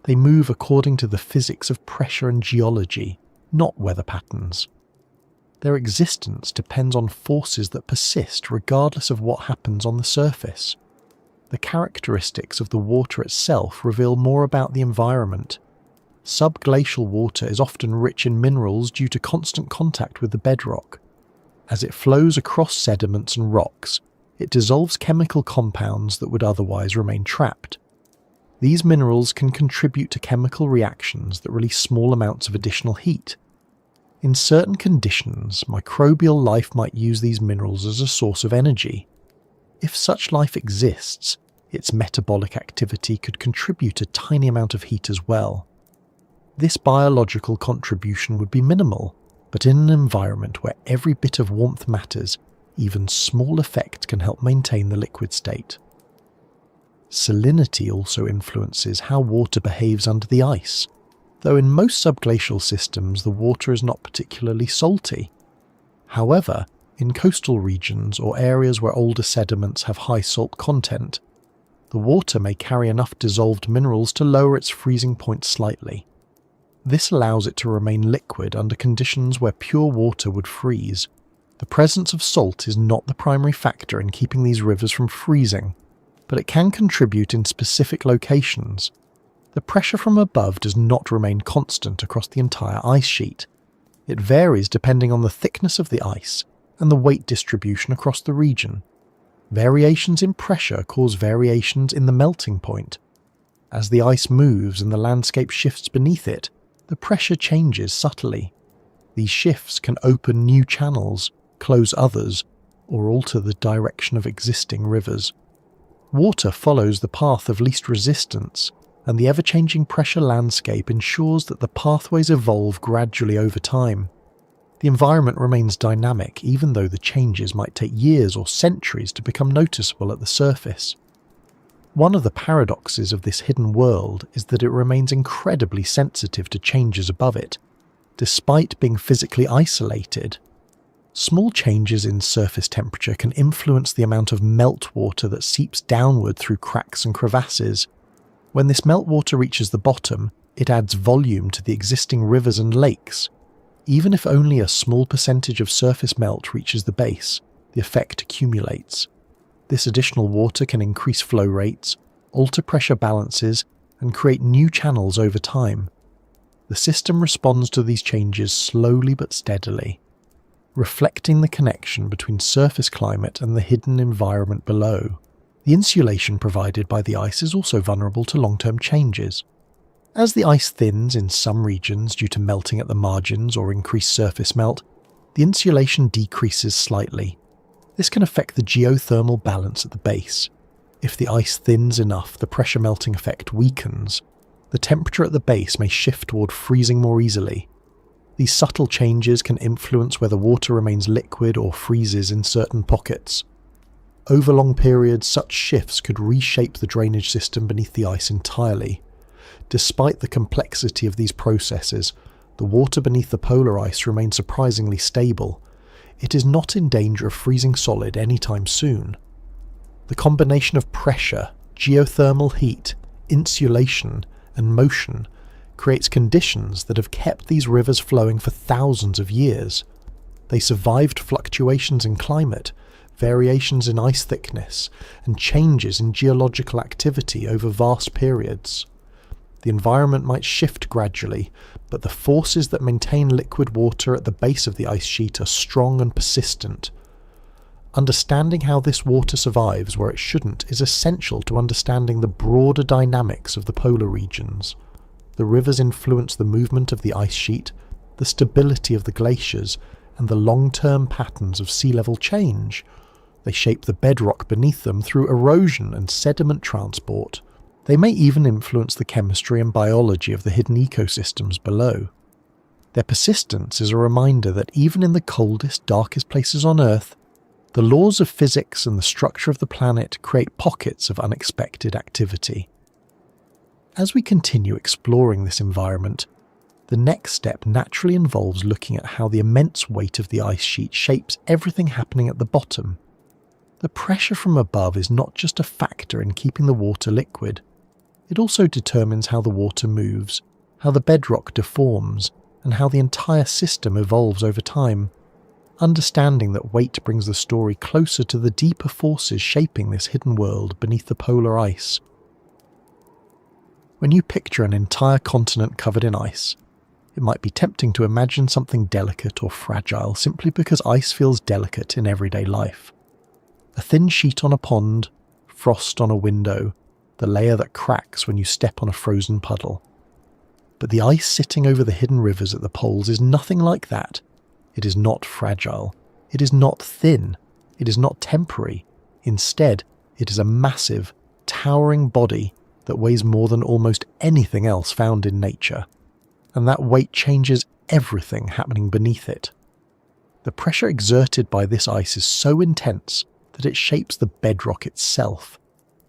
They move according to the physics of pressure and geology, not weather patterns. Their existence depends on forces that persist regardless of what happens on the surface. The characteristics of the water itself reveal more about the environment. Subglacial water is often rich in minerals due to constant contact with the bedrock. As it flows across sediments and rocks, it dissolves chemical compounds that would otherwise remain trapped. These minerals can contribute to chemical reactions that release small amounts of additional heat. In certain conditions, microbial life might use these minerals as a source of energy. If such life exists, its metabolic activity could contribute a tiny amount of heat as well. This biological contribution would be minimal, but in an environment where every bit of warmth matters, even small effect can help maintain the liquid state. Salinity also influences how water behaves under the ice, though in most subglacial systems the water is not particularly salty. However, in coastal regions or areas where older sediments have high salt content, the water may carry enough dissolved minerals to lower its freezing point slightly. This allows it to remain liquid under conditions where pure water would freeze. The presence of salt is not the primary factor in keeping these rivers from freezing, but it can contribute in specific locations. The pressure from above does not remain constant across the entire ice sheet. It varies depending on the thickness of the ice and the weight distribution across the region. Variations in pressure cause variations in the melting point. As the ice moves and the landscape shifts beneath it, the pressure changes subtly. These shifts can open new channels, close others, or alter the direction of existing rivers. Water follows the path of least resistance, and the ever-changing pressure landscape ensures that the pathways evolve gradually over time. The environment remains dynamic even though the changes might take years or centuries to become noticeable at the surface. One of the paradoxes of this hidden world is that it remains incredibly sensitive to changes above it, despite being physically isolated. Small changes in surface temperature can influence the amount of meltwater that seeps downward through cracks and crevasses. When this meltwater reaches the bottom, it adds volume to the existing rivers and lakes. Even if only a small percentage of surface melt reaches the base, the effect accumulates. This additional water can increase flow rates, alter pressure balances, and create new channels over time. The system responds to these changes slowly but steadily, reflecting the connection between surface climate and the hidden environment below. The insulation provided by the ice is also vulnerable to long-term changes. As the ice thins in some regions due to melting at the margins or increased surface melt, the insulation decreases slightly. This can affect the geothermal balance at the base. If the ice thins enough, the pressure melting effect weakens. The temperature at the base may shift toward freezing more easily. These subtle changes can influence whether water remains liquid or freezes in certain pockets. Over long periods, such shifts could reshape the drainage system beneath the ice entirely. Despite the complexity of these processes, the water beneath the polar ice remains surprisingly stable. It is not in danger of freezing solid anytime soon. The combination of pressure, geothermal heat, insulation, and motion creates conditions that have kept these rivers flowing for thousands of years. They survived fluctuations in climate, variations in ice thickness, and changes in geological activity over vast periods. The environment might shift gradually, but the forces that maintain liquid water at the base of the ice sheet are strong and persistent. Understanding how this water survives where it shouldn't is essential to understanding the broader dynamics of the polar regions. The rivers influence the movement of the ice sheet, the stability of the glaciers, and the long-term patterns of sea level change. They shape the bedrock beneath them through erosion and sediment transport. They may even influence the chemistry and biology of the hidden ecosystems below. Their persistence is a reminder that even in the coldest, darkest places on Earth, the laws of physics and the structure of the planet create pockets of unexpected activity. As we continue exploring this environment, the next step naturally involves looking at how the immense weight of the ice sheet shapes everything happening at the bottom. The pressure from above is not just a factor in keeping the water liquid. It also determines how the water moves, how the bedrock deforms, and how the entire system evolves over time. Understanding that weight brings the story closer to the deeper forces shaping this hidden world beneath the polar ice. When you picture an entire continent covered in ice, it might be tempting to imagine something delicate or fragile simply because ice feels delicate in everyday life. A thin sheet on a pond, frost on a window, the layer that cracks when you step on a frozen puddle. But the ice sitting over the hidden rivers at the poles is nothing like that. It is not fragile. It is not thin. It is not temporary. Instead, it is a massive, towering body that weighs more than almost anything else found in nature. And that weight changes everything happening beneath it. The pressure exerted by this ice is so intense that it shapes the bedrock itself.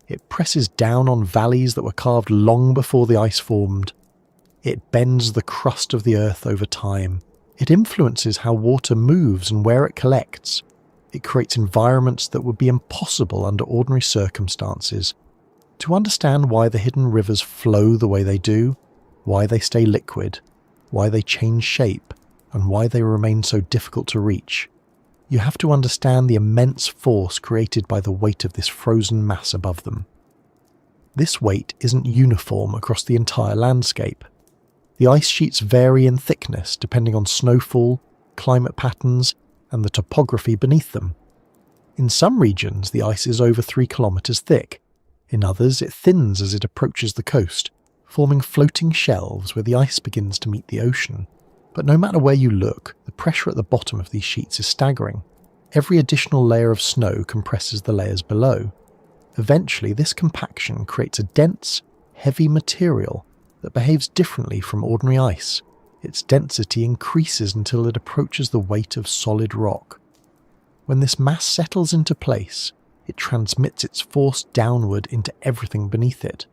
It presses down on valleys that were carved long before the ice formed. It bends the crust of the earth over time. It influences how water moves and where it collects. It creates environments that would be impossible under ordinary circumstances. To understand why the hidden rivers flow the way they do, why they stay liquid, why they change shape, and why they remain so difficult to reach, you have to understand the immense force created by the weight of this frozen mass above them. This weight isn't uniform across the entire landscape. The ice sheets vary in thickness depending on snowfall, climate patterns, and the topography beneath them. In some regions, the ice is over 3 kilometers thick. In others, it thins as it approaches the coast, forming floating shelves where the ice begins to meet the ocean. But no matter where you look, the pressure at the bottom of these sheets is staggering. Every additional layer of snow compresses the layers below. Eventually, this compaction creates a dense, heavy material that behaves differently from ordinary ice. Its density increases until it approaches the weight of solid rock. When this mass settles into place, it transmits its force downward into everything beneath it.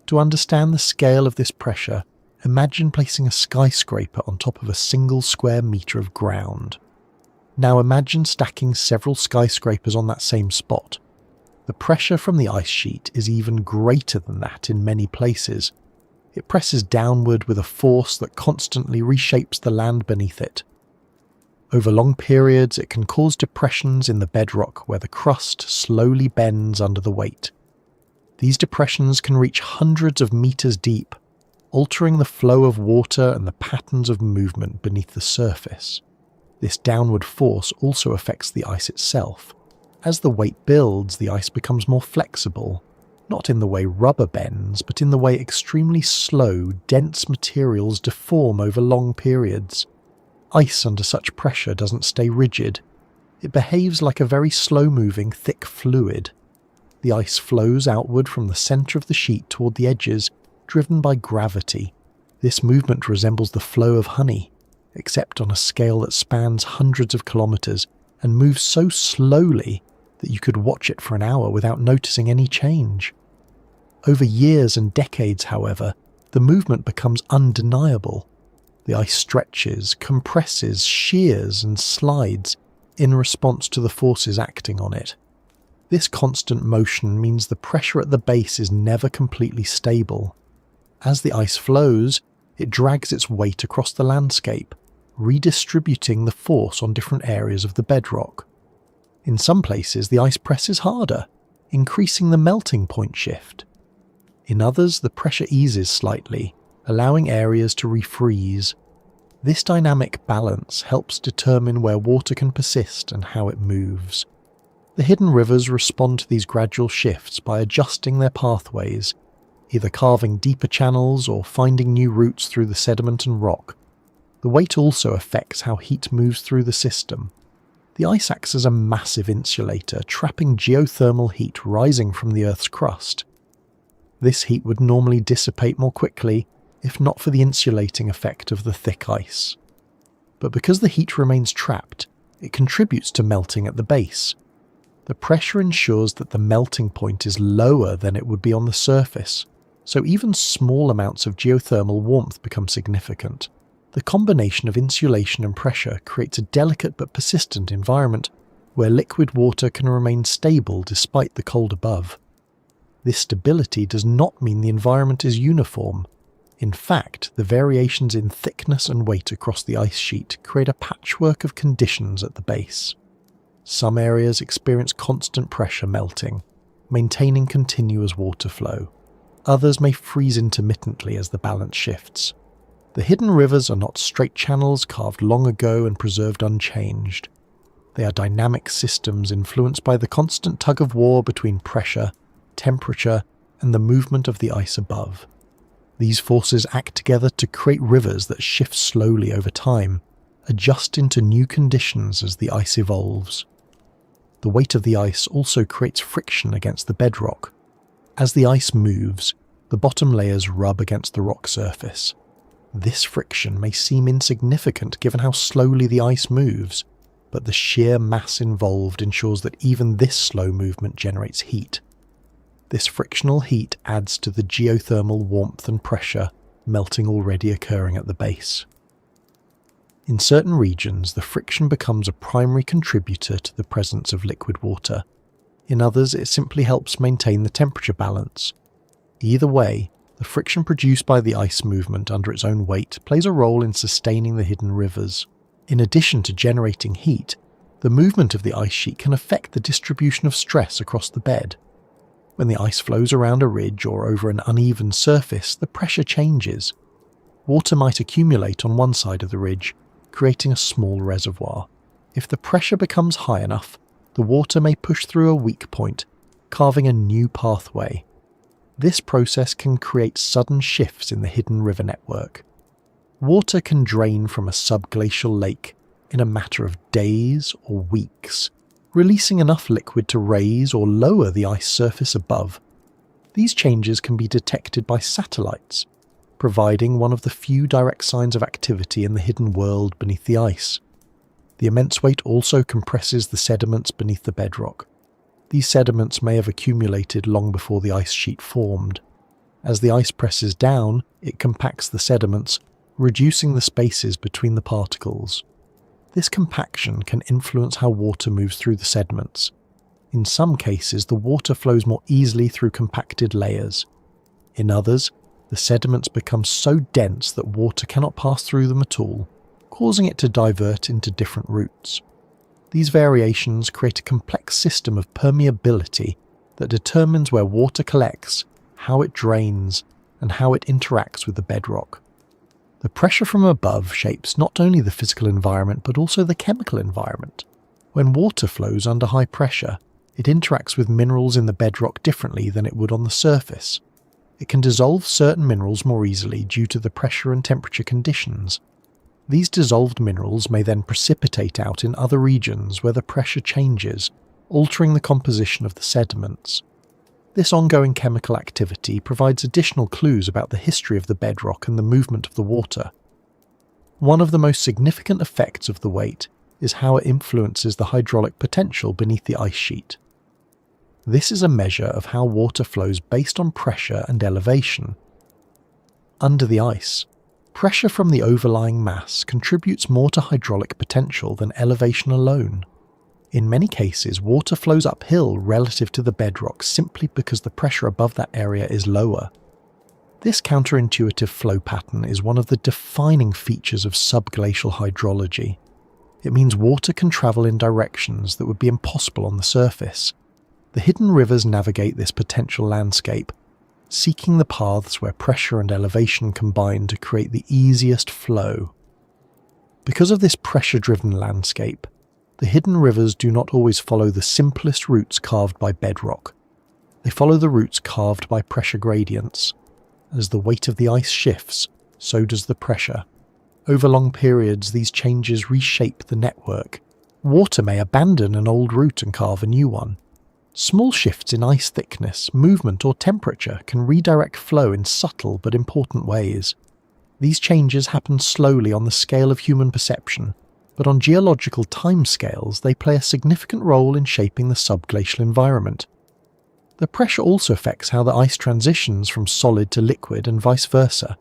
To understand the scale of this pressure, imagine placing a skyscraper on top of a single square meter of ground. Now imagine stacking several skyscrapers on that same spot. The pressure from the ice sheet is even greater than that in many places. It presses downward with a force that constantly reshapes the land beneath it. Over long periods, it can cause depressions in the bedrock where the crust slowly bends under the weight. These depressions can reach hundreds of meters deep, altering the flow of water and the patterns of movement beneath the surface. This downward force also affects the ice itself. As the weight builds, the ice becomes more flexible, not in the way rubber bends, but in the way extremely slow, dense materials deform over long periods. Ice under such pressure doesn't stay rigid. It behaves like a very slow-moving, thick fluid. The ice flows outward from the centre of the sheet toward the edges, driven by gravity. This movement resembles the flow of honey, except on a scale that spans hundreds of kilometres and moves so slowly that you could watch it for an hour without noticing any change. Over years and decades, however, the movement becomes undeniable. The ice stretches, compresses, shears, and slides in response to the forces acting on it. This constant motion means the pressure at the base is never completely stable. As the ice flows, it drags its weight across the landscape, redistributing the force on different areas of the bedrock. In some places, the ice presses harder, increasing the melting point shift. In others, the pressure eases slightly, allowing areas to refreeze. This dynamic balance helps determine where water can persist and how it moves. The hidden rivers respond to these gradual shifts by adjusting their pathways, either carving deeper channels or finding new routes through the sediment and rock. The weight also affects how heat moves through the system. The ice acts as a massive insulator, trapping geothermal heat rising from the Earth's crust. This heat would normally dissipate more quickly if not for the insulating effect of the thick ice. But because the heat remains trapped, it contributes to melting at the base. The pressure ensures that the melting point is lower than it would be on the surface, so even small amounts of geothermal warmth become significant. The combination of insulation and pressure creates a delicate but persistent environment where liquid water can remain stable despite the cold above. This stability does not mean the environment is uniform. In fact, the variations in thickness and weight across the ice sheet create a patchwork of conditions at the base. Some areas experience constant pressure melting, maintaining continuous water flow. Others may freeze intermittently as the balance shifts. The hidden rivers are not straight channels carved long ago and preserved unchanged. They are dynamic systems influenced by the constant tug-of-war between pressure, temperature, and the movement of the ice above. These forces act together to create rivers that shift slowly over time, adjusting to new conditions as the ice evolves. The weight of the ice also creates friction against the bedrock. As the ice moves, the bottom layers rub against the rock surface. This friction may seem insignificant given how slowly the ice moves, but the sheer mass involved ensures that even this slow movement generates heat. This frictional heat adds to the geothermal warmth and pressure melting already occurring at the base. In certain regions, the friction becomes a primary contributor to the presence of liquid water. In others, it simply helps maintain the temperature balance. Either way, the friction produced by the ice movement under its own weight plays a role in sustaining the hidden rivers. In addition to generating heat, the movement of the ice sheet can affect the distribution of stress across the bed. When the ice flows around a ridge or over an uneven surface, the pressure changes. Water might accumulate on one side of the ridge, creating a small reservoir. If the pressure becomes high enough, the water may push through a weak point, carving a new pathway. This process can create sudden shifts in the hidden river network. Water can drain from a subglacial lake in a matter of days or weeks, releasing enough liquid to raise or lower the ice surface above. These changes can be detected by satellites, providing one of the few direct signs of activity in the hidden world beneath the ice. The immense weight also compresses the sediments beneath the bedrock. These sediments may have accumulated long before the ice sheet formed. As the ice presses down, it compacts the sediments, reducing the spaces between the particles. This compaction can influence how water moves through the sediments. In some cases, the water flows more easily through compacted layers. In others, the sediments become so dense that water cannot pass through them at all, causing it to divert into different routes. These variations create a complex system of permeability that determines where water collects, how it drains, and how it interacts with the bedrock. The pressure from above shapes not only the physical environment but also the chemical environment. When water flows under high pressure, it interacts with minerals in the bedrock differently than it would on the surface. It can dissolve certain minerals more easily due to the pressure and temperature conditions. These dissolved minerals may then precipitate out in other regions where the pressure changes, altering the composition of the sediments. This ongoing chemical activity provides additional clues about the history of the bedrock and the movement of the water. One of the most significant effects of the weight is how it influences the hydraulic potential beneath the ice sheet. This is a measure of how water flows based on pressure and elevation. Under the ice, pressure from the overlying mass contributes more to hydraulic potential than elevation alone. In many cases, water flows uphill relative to the bedrock simply because the pressure above that area is lower. This counterintuitive flow pattern is one of the defining features of subglacial hydrology. It means water can travel in directions that would be impossible on the surface. The hidden rivers navigate this potential landscape, seeking the paths where pressure and elevation combine to create the easiest flow. Because of this pressure-driven landscape, the hidden rivers do not always follow the simplest routes carved by bedrock. They follow the routes carved by pressure gradients. As the weight of the ice shifts, so does the pressure. Over long periods, these changes reshape the network. Water may abandon an old route and carve a new one. Small shifts in ice thickness, movement, or temperature can redirect flow in subtle but important ways. These changes happen slowly on the scale of human perception, but on geological timescales they play a significant role in shaping the subglacial environment. The pressure also affects how the ice transitions from solid to liquid and vice versa.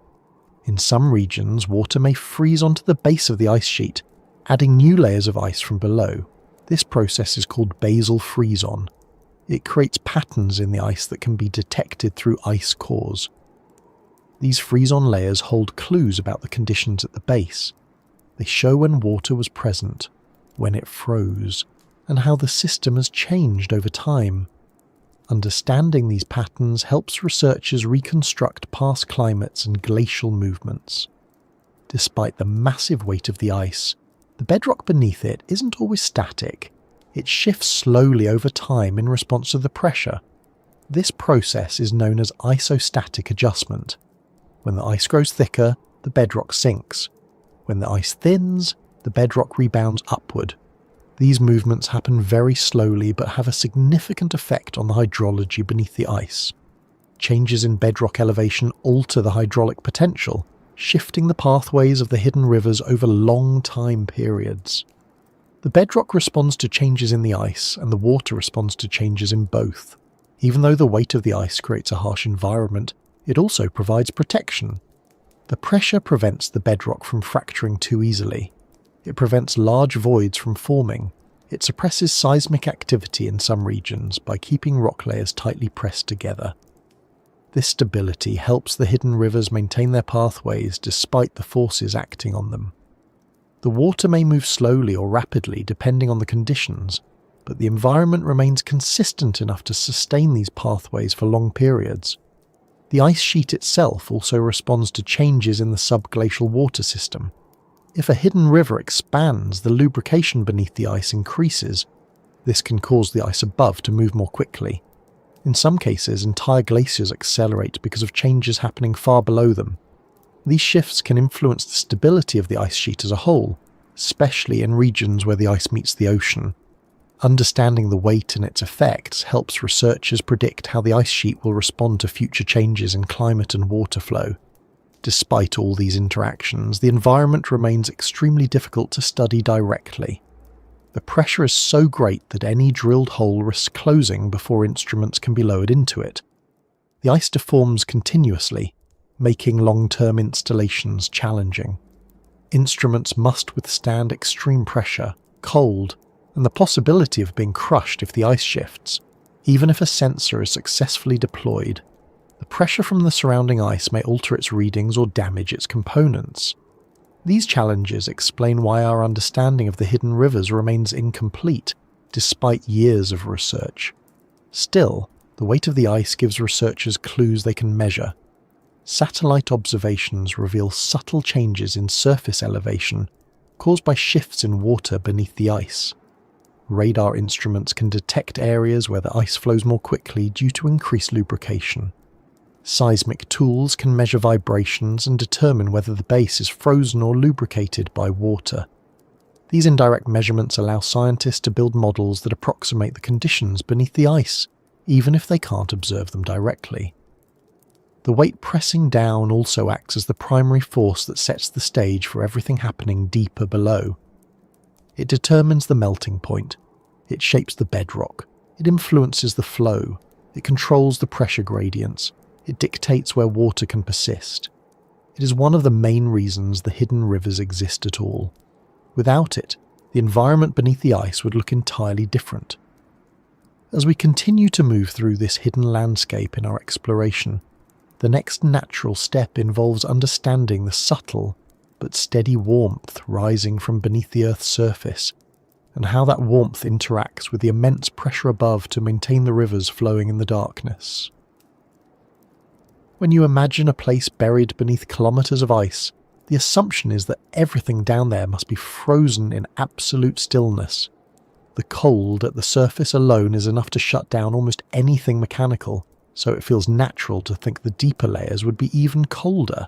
In some regions, water may freeze onto the base of the ice sheet, adding new layers of ice from below. This process is called basal freeze-on. It creates patterns in the ice that can be detected through ice cores. These freeze-on layers hold clues about the conditions at the base. They show when water was present, when it froze, and how the system has changed over time. Understanding these patterns helps researchers reconstruct past climates and glacial movements. Despite the massive weight of the ice, the bedrock beneath it isn't always static. It shifts slowly over time in response to the pressure. This process is known as isostatic adjustment. When the ice grows thicker, the bedrock sinks. When the ice thins, the bedrock rebounds upward. These movements happen very slowly but have a significant effect on the hydrology beneath the ice. Changes in bedrock elevation alter the hydraulic potential, shifting the pathways of the hidden rivers over long time periods. The bedrock responds to changes in the ice, and the water responds to changes in both. Even though the weight of the ice creates a harsh environment, it also provides protection. The pressure prevents the bedrock from fracturing too easily. It prevents large voids from forming. It suppresses seismic activity in some regions by keeping rock layers tightly pressed together. This stability helps the hidden rivers maintain their pathways despite the forces acting on them. The water may move slowly or rapidly depending on the conditions, but the environment remains consistent enough to sustain these pathways for long periods. The ice sheet itself also responds to changes in the subglacial water system. If a hidden river expands, the lubrication beneath the ice increases. This can cause the ice above to move more quickly. In some cases, entire glaciers accelerate because of changes happening far below them. These shifts can influence the stability of the ice sheet as a whole, especially in regions where the ice meets the ocean. Understanding the weight and its effects helps researchers predict how the ice sheet will respond to future changes in climate and water flow. Despite all these interactions, the environment remains extremely difficult to study directly. The pressure is so great that any drilled hole risks closing before instruments can be lowered into it. The ice deforms continuously, making long-term installations challenging. Instruments must withstand extreme pressure, cold, and the possibility of being crushed if the ice shifts. Even if a sensor is successfully deployed, the pressure from the surrounding ice may alter its readings or damage its components. These challenges explain why our understanding of the hidden rivers remains incomplete, despite years of research. Still, the weight of the ice gives researchers clues they can measure. Satellite observations reveal subtle changes in surface elevation caused by shifts in water beneath the ice. Radar instruments can detect areas where the ice flows more quickly due to increased lubrication. Seismic tools can measure vibrations and determine whether the base is frozen or lubricated by water. These indirect measurements allow scientists to build models that approximate the conditions beneath the ice, even if they can't observe them directly. The weight pressing down also acts as the primary force that sets the stage for everything happening deeper below. It determines the melting point. It shapes the bedrock. It influences the flow. It controls the pressure gradients. It dictates where water can persist. It is one of the main reasons the hidden rivers exist at all. Without it, the environment beneath the ice would look entirely different. As we continue to move through this hidden landscape in our exploration, the next natural step involves understanding the subtle but steady warmth rising from beneath the Earth's surface, and how that warmth interacts with the immense pressure above to maintain the rivers flowing in the darkness. When you imagine a place buried beneath kilometres of ice, the assumption is that everything down there must be frozen in absolute stillness. The cold at the surface alone is enough to shut down almost anything mechanical, so it feels natural to think the deeper layers would be even colder.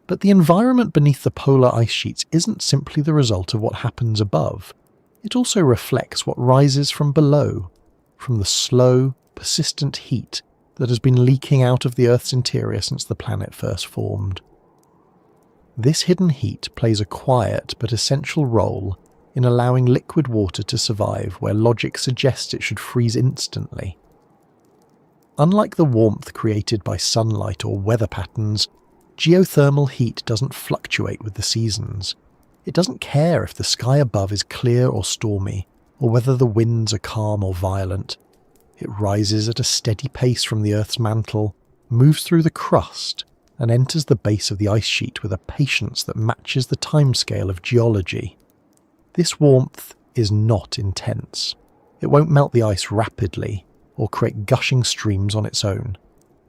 But the environment beneath the polar ice sheets isn't simply the result of what happens above. It also reflects what rises from below, from the slow, persistent heat that has been leaking out of the Earth's interior since the planet first formed. This hidden heat plays a quiet but essential role in allowing liquid water to survive where logic suggests it should freeze instantly. Unlike the warmth created by sunlight or weather patterns, geothermal heat doesn't fluctuate with the seasons. It doesn't care if the sky above is clear or stormy, or whether the winds are calm or violent. It rises at a steady pace from the Earth's mantle, moves through the crust, and enters the base of the ice sheet with a patience that matches the timescale of geology. This warmth is not intense. It won't melt the ice rapidly or create gushing streams on its own.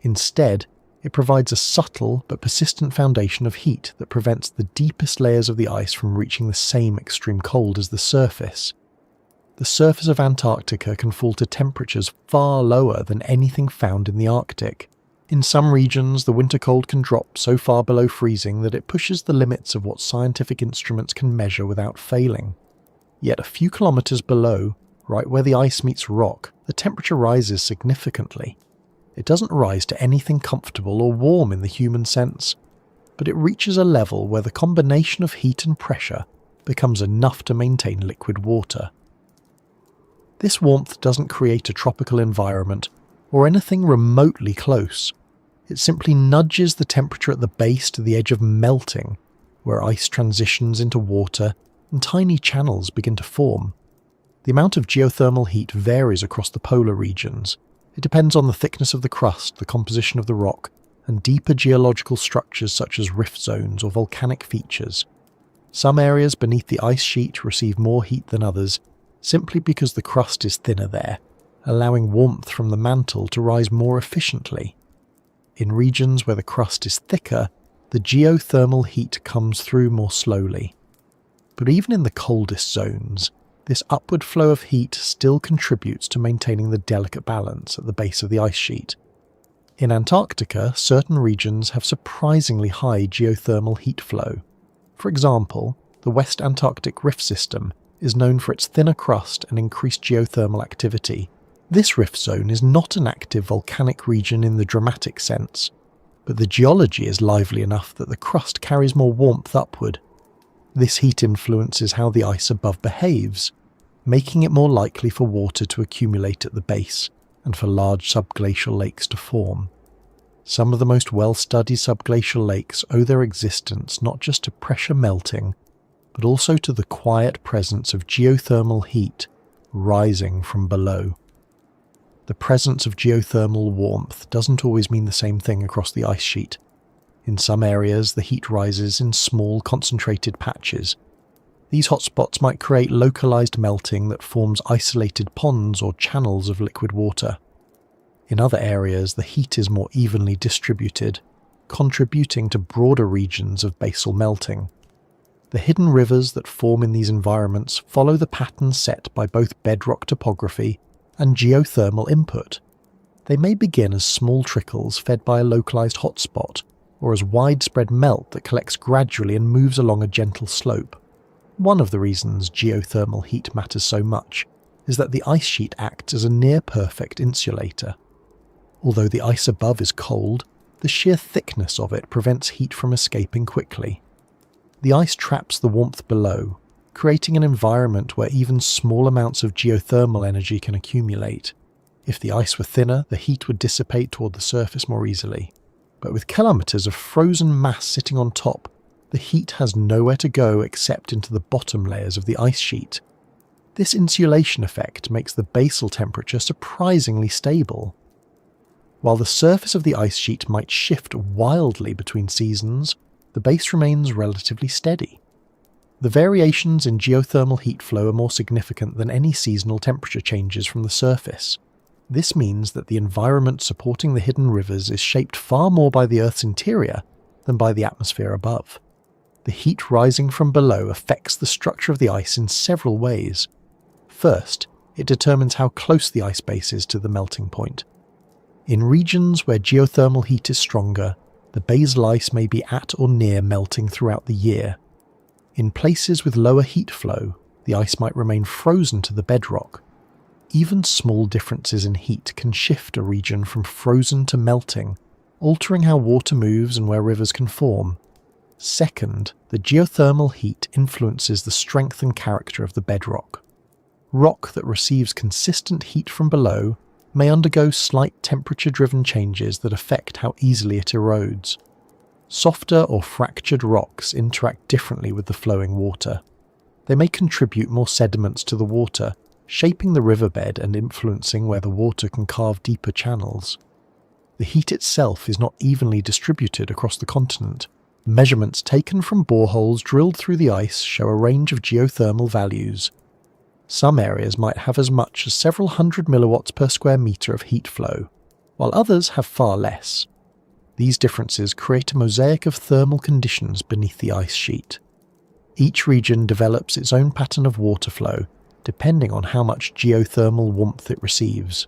Instead, it provides a subtle but persistent foundation of heat that prevents the deepest layers of the ice from reaching the same extreme cold as the surface. The surface of Antarctica can fall to temperatures far lower than anything found in the Arctic. In some regions, the winter cold can drop so far below freezing that it pushes the limits of what scientific instruments can measure without failing. Yet a few kilometres below, right where the ice meets rock, the temperature rises significantly. It doesn't rise to anything comfortable or warm in the human sense, but it reaches a level where the combination of heat and pressure becomes enough to maintain liquid water. This warmth doesn't create a tropical environment or anything remotely close. It simply nudges the temperature at the base to the edge of melting, where ice transitions into water and tiny channels begin to form. The amount of geothermal heat varies across the polar regions. It depends on the thickness of the crust, the composition of the rock, and deeper geological structures such as rift zones or volcanic features. Some areas beneath the ice sheet receive more heat than others, simply because the crust is thinner there, allowing warmth from the mantle to rise more efficiently. In regions where the crust is thicker, the geothermal heat comes through more slowly. But even in the coldest zones, this upward flow of heat still contributes to maintaining the delicate balance at the base of the ice sheet. In Antarctica, certain regions have surprisingly high geothermal heat flow. For example, the West Antarctic Rift System is known for its thinner crust and increased geothermal activity. This rift zone is not an active volcanic region in the dramatic sense, but the geology is lively enough that the crust carries more warmth upward. This heat influences how the ice above behaves, making it more likely for water to accumulate at the base and for large subglacial lakes to form. Some of the most well-studied subglacial lakes owe their existence not just to pressure melting, but also to the quiet presence of geothermal heat rising from below. The presence of geothermal warmth doesn't always mean the same thing across the ice sheet. In some areas, the heat rises in small, concentrated patches. These hotspots might create localized melting that forms isolated ponds or channels of liquid water. In other areas, the heat is more evenly distributed, contributing to broader regions of basal melting. The hidden rivers that form in these environments follow the patterns set by both bedrock topography and geothermal input. They may begin as small trickles fed by a localized hotspot, or as widespread melt that collects gradually and moves along a gentle slope. One of the reasons geothermal heat matters so much is that the ice sheet acts as a near-perfect insulator. Although the ice above is cold, the sheer thickness of it prevents heat from escaping quickly. The ice traps the warmth below, creating an environment where even small amounts of geothermal energy can accumulate. If the ice were thinner, the heat would dissipate toward the surface more easily. But with kilometers of frozen mass sitting on top, the heat has nowhere to go except into the bottom layers of the ice sheet. This insulation effect makes the basal temperature surprisingly stable. While the surface of the ice sheet might shift wildly between seasons, the base remains relatively steady. The variations in geothermal heat flow are more significant than any seasonal temperature changes from the surface. This means that the environment supporting the hidden rivers is shaped far more by the Earth's interior than by the atmosphere above. The heat rising from below affects the structure of the ice in several ways. First, it determines how close the ice base is to the melting point. In regions where geothermal heat is stronger, the basal ice may be at or near melting throughout the year. In places with lower heat flow, the ice might remain frozen to the bedrock. Even small differences in heat can shift a region from frozen to melting, altering how water moves and where rivers can form. Second, the geothermal heat influences the strength and character of the bedrock. Rock that receives consistent heat from below may undergo slight temperature-driven changes that affect how easily it erodes. Softer or fractured rocks interact differently with the flowing water. They may contribute more sediments to the water, shaping the riverbed and influencing where the water can carve deeper channels. The heat itself is not evenly distributed across the continent. Measurements taken from boreholes drilled through the ice show a range of geothermal values. Some areas might have as much as several hundred milliwatts per square metre of heat flow, while others have far less. These differences create a mosaic of thermal conditions beneath the ice sheet. Each region develops its own pattern of water flow, depending on how much geothermal warmth it receives.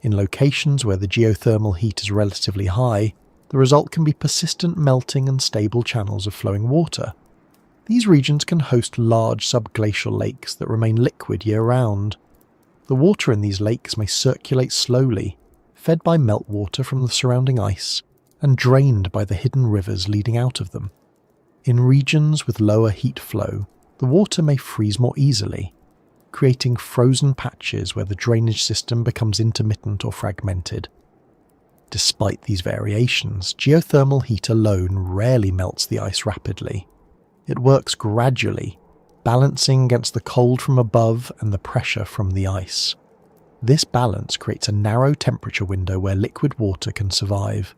In locations where the geothermal heat is relatively high, the result can be persistent melting and stable channels of flowing water. These regions can host large subglacial lakes that remain liquid year-round. The water in these lakes may circulate slowly, fed by meltwater from the surrounding ice, and drained by the hidden rivers leading out of them. In regions with lower heat flow, the water may freeze more easily, creating frozen patches where the drainage system becomes intermittent or fragmented. Despite these variations, geothermal heat alone rarely melts the ice rapidly. It works gradually, balancing against the cold from above and the pressure from the ice. This balance creates a narrow temperature window where liquid water can survive.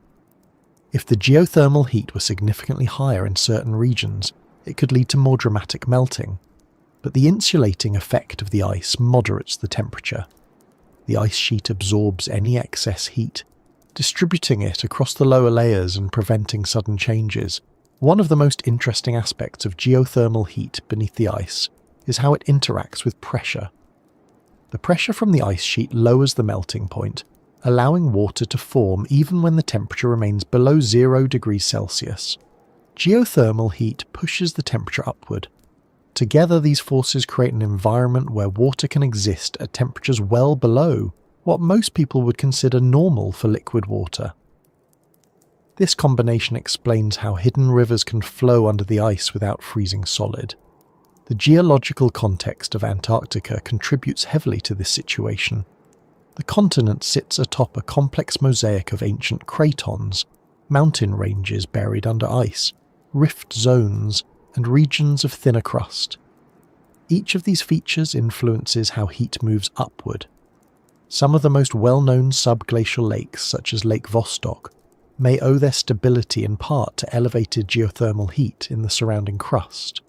If the geothermal heat were significantly higher in certain regions, it could lead to more dramatic melting, but the insulating effect of the ice moderates the temperature. The ice sheet absorbs any excess heat, distributing it across the lower layers and preventing sudden changes. One of the most interesting aspects of geothermal heat beneath the ice is how it interacts with pressure. The pressure from the ice sheet lowers the melting point, allowing water to form even when the temperature remains below 0 degrees Celsius. Geothermal heat pushes the temperature upward. Together, these forces create an environment where water can exist at temperatures well below what most people would consider normal for liquid water. This combination explains how hidden rivers can flow under the ice without freezing solid. The geological context of Antarctica contributes heavily to this situation. The continent sits atop a complex mosaic of ancient cratons, mountain ranges buried under ice, rift zones, and regions of thinner crust. Each of these features influences how heat moves upward. Some of the most well-known subglacial lakes, such as Lake Vostok, may owe their stability in part to elevated geothermal heat in the surrounding crust.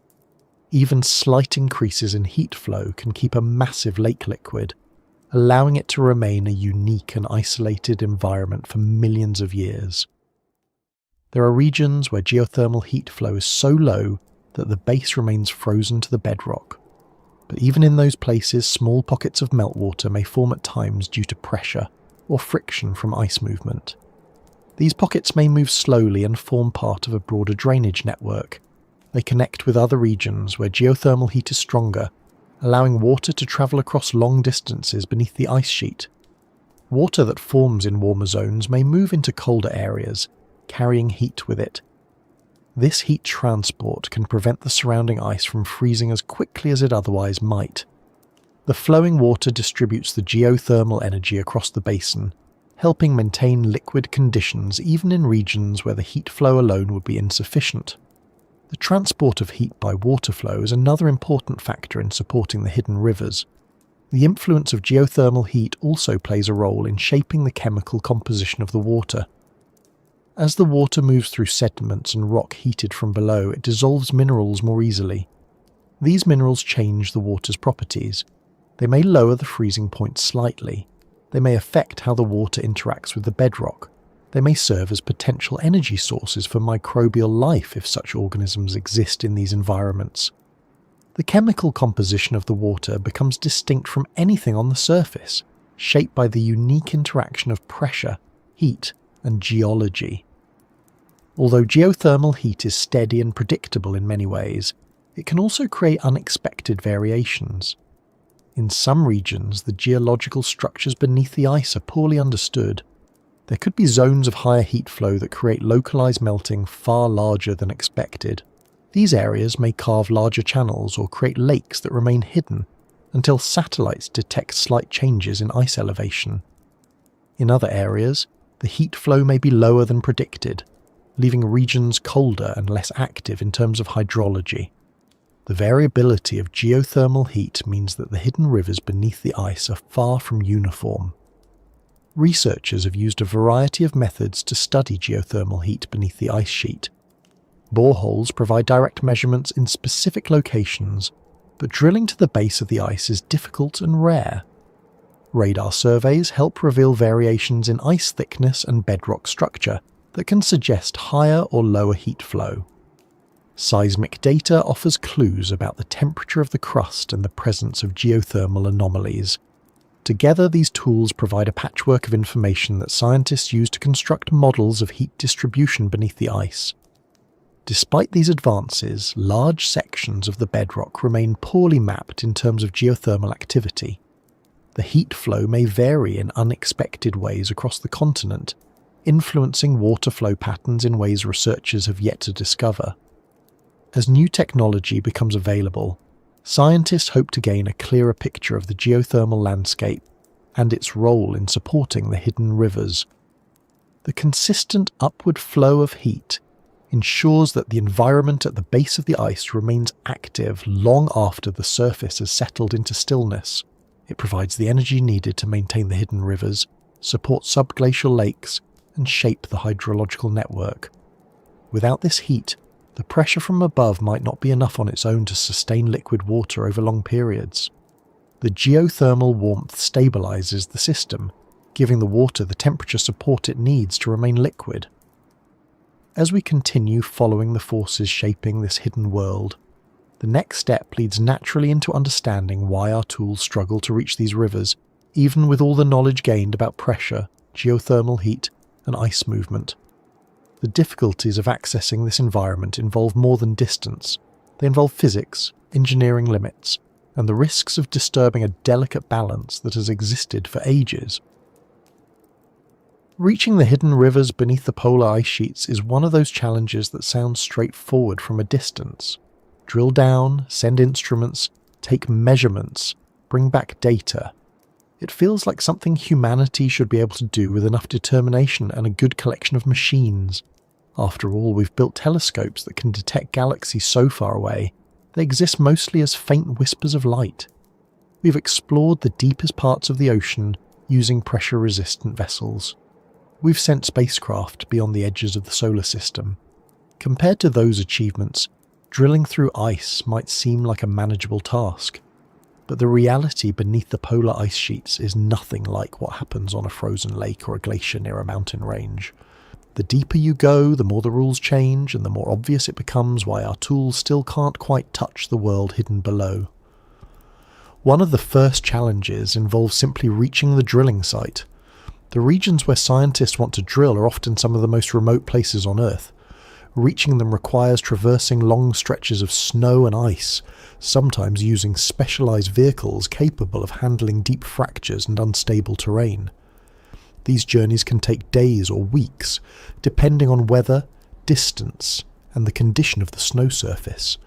Even slight increases in heat flow can keep a massive lake liquid, allowing it to remain a unique and isolated environment for millions of years. There are regions where geothermal heat flow is so low that the base remains frozen to the bedrock. But even in those places, small pockets of meltwater may form at times due to pressure or friction from ice movement. These pockets may move slowly and form part of a broader drainage network. They connect with other regions where geothermal heat is stronger, allowing water to travel across long distances beneath the ice sheet. Water that forms in warmer zones may move into colder areas, carrying heat with it. This heat transport can prevent the surrounding ice from freezing as quickly as it otherwise might. The flowing water distributes the geothermal energy across the basin, helping maintain liquid conditions even in regions where the heat flow alone would be insufficient. The transport of heat by water flow is another important factor in supporting the hidden rivers. The influence of geothermal heat also plays a role in shaping the chemical composition of the water. As the water moves through sediments and rock heated from below, it dissolves minerals more easily. These minerals change the water's properties. They may lower the freezing point slightly, They may affect how the water interacts with the bedrock. They may serve as potential energy sources for microbial life if such organisms exist in these environments. The chemical composition of the water becomes distinct from anything on the surface, shaped by the unique interaction of pressure, heat, and geology. Although geothermal heat is steady and predictable in many ways, it can also create unexpected variations. In some regions, the geological structures beneath the ice are poorly understood. There could be zones of higher heat flow that create localized melting far larger than expected. These areas may carve larger channels or create lakes that remain hidden until satellites detect slight changes in ice elevation. In other areas, the heat flow may be lower than predicted, leaving regions colder and less active in terms of hydrology. The variability of geothermal heat means that the hidden rivers beneath the ice are far from uniform. Researchers have used a variety of methods to study geothermal heat beneath the ice sheet. Boreholes provide direct measurements in specific locations, but drilling to the base of the ice is difficult and rare. Radar surveys help reveal variations in ice thickness and bedrock structure that can suggest higher or lower heat flow. Seismic data offers clues about the temperature of the crust and the presence of geothermal anomalies. Together, these tools provide a patchwork of information that scientists use to construct models of heat distribution beneath the ice. Despite these advances, large sections of the bedrock remain poorly mapped in terms of geothermal activity. The heat flow may vary in unexpected ways across the continent, influencing water flow patterns in ways researchers have yet to discover. As new technology becomes available, scientists hope to gain a clearer picture of the geothermal landscape and its role in supporting the hidden rivers. The consistent upward flow of heat ensures that the environment at the base of the ice remains active long after the surface has settled into stillness. It provides the energy needed to maintain the hidden rivers, support subglacial lakes, and shape the hydrological network. Without this heat, the pressure from above might not be enough on its own to sustain liquid water over long periods. The geothermal warmth stabilizes the system, giving the water the temperature support it needs to remain liquid. As we continue following the forces shaping this hidden world, the next step leads naturally into understanding why our tools struggle to reach these rivers, even with all the knowledge gained about pressure, geothermal heat, and ice movement. The difficulties of accessing this environment involve more than distance. They involve physics, engineering limits, and the risks of disturbing a delicate balance that has existed for ages. Reaching the hidden rivers beneath the polar ice sheets is one of those challenges that sounds straightforward from a distance. Drill down, send instruments, take measurements, bring back data. It feels like something humanity should be able to do with enough determination and a good collection of machines. After all, we've built telescopes that can detect galaxies so far away, they exist mostly as faint whispers of light. We've explored the deepest parts of the ocean using pressure-resistant vessels. We've sent spacecraft beyond the edges of the solar system. Compared to those achievements, drilling through ice might seem like a manageable task. But the reality beneath the polar ice sheets is nothing like what happens on a frozen lake or a glacier near a mountain range. The deeper you go, the more the rules change, and the more obvious it becomes why our tools still can't quite touch the world hidden below. One of the first challenges involves simply reaching the drilling site. The regions where scientists want to drill are often some of the most remote places on Earth. Reaching them requires traversing long stretches of snow and ice, sometimes using specialized vehicles capable of handling deep fractures and unstable terrain. These journeys can take days or weeks, depending on weather, distance, and the condition of the snow surface.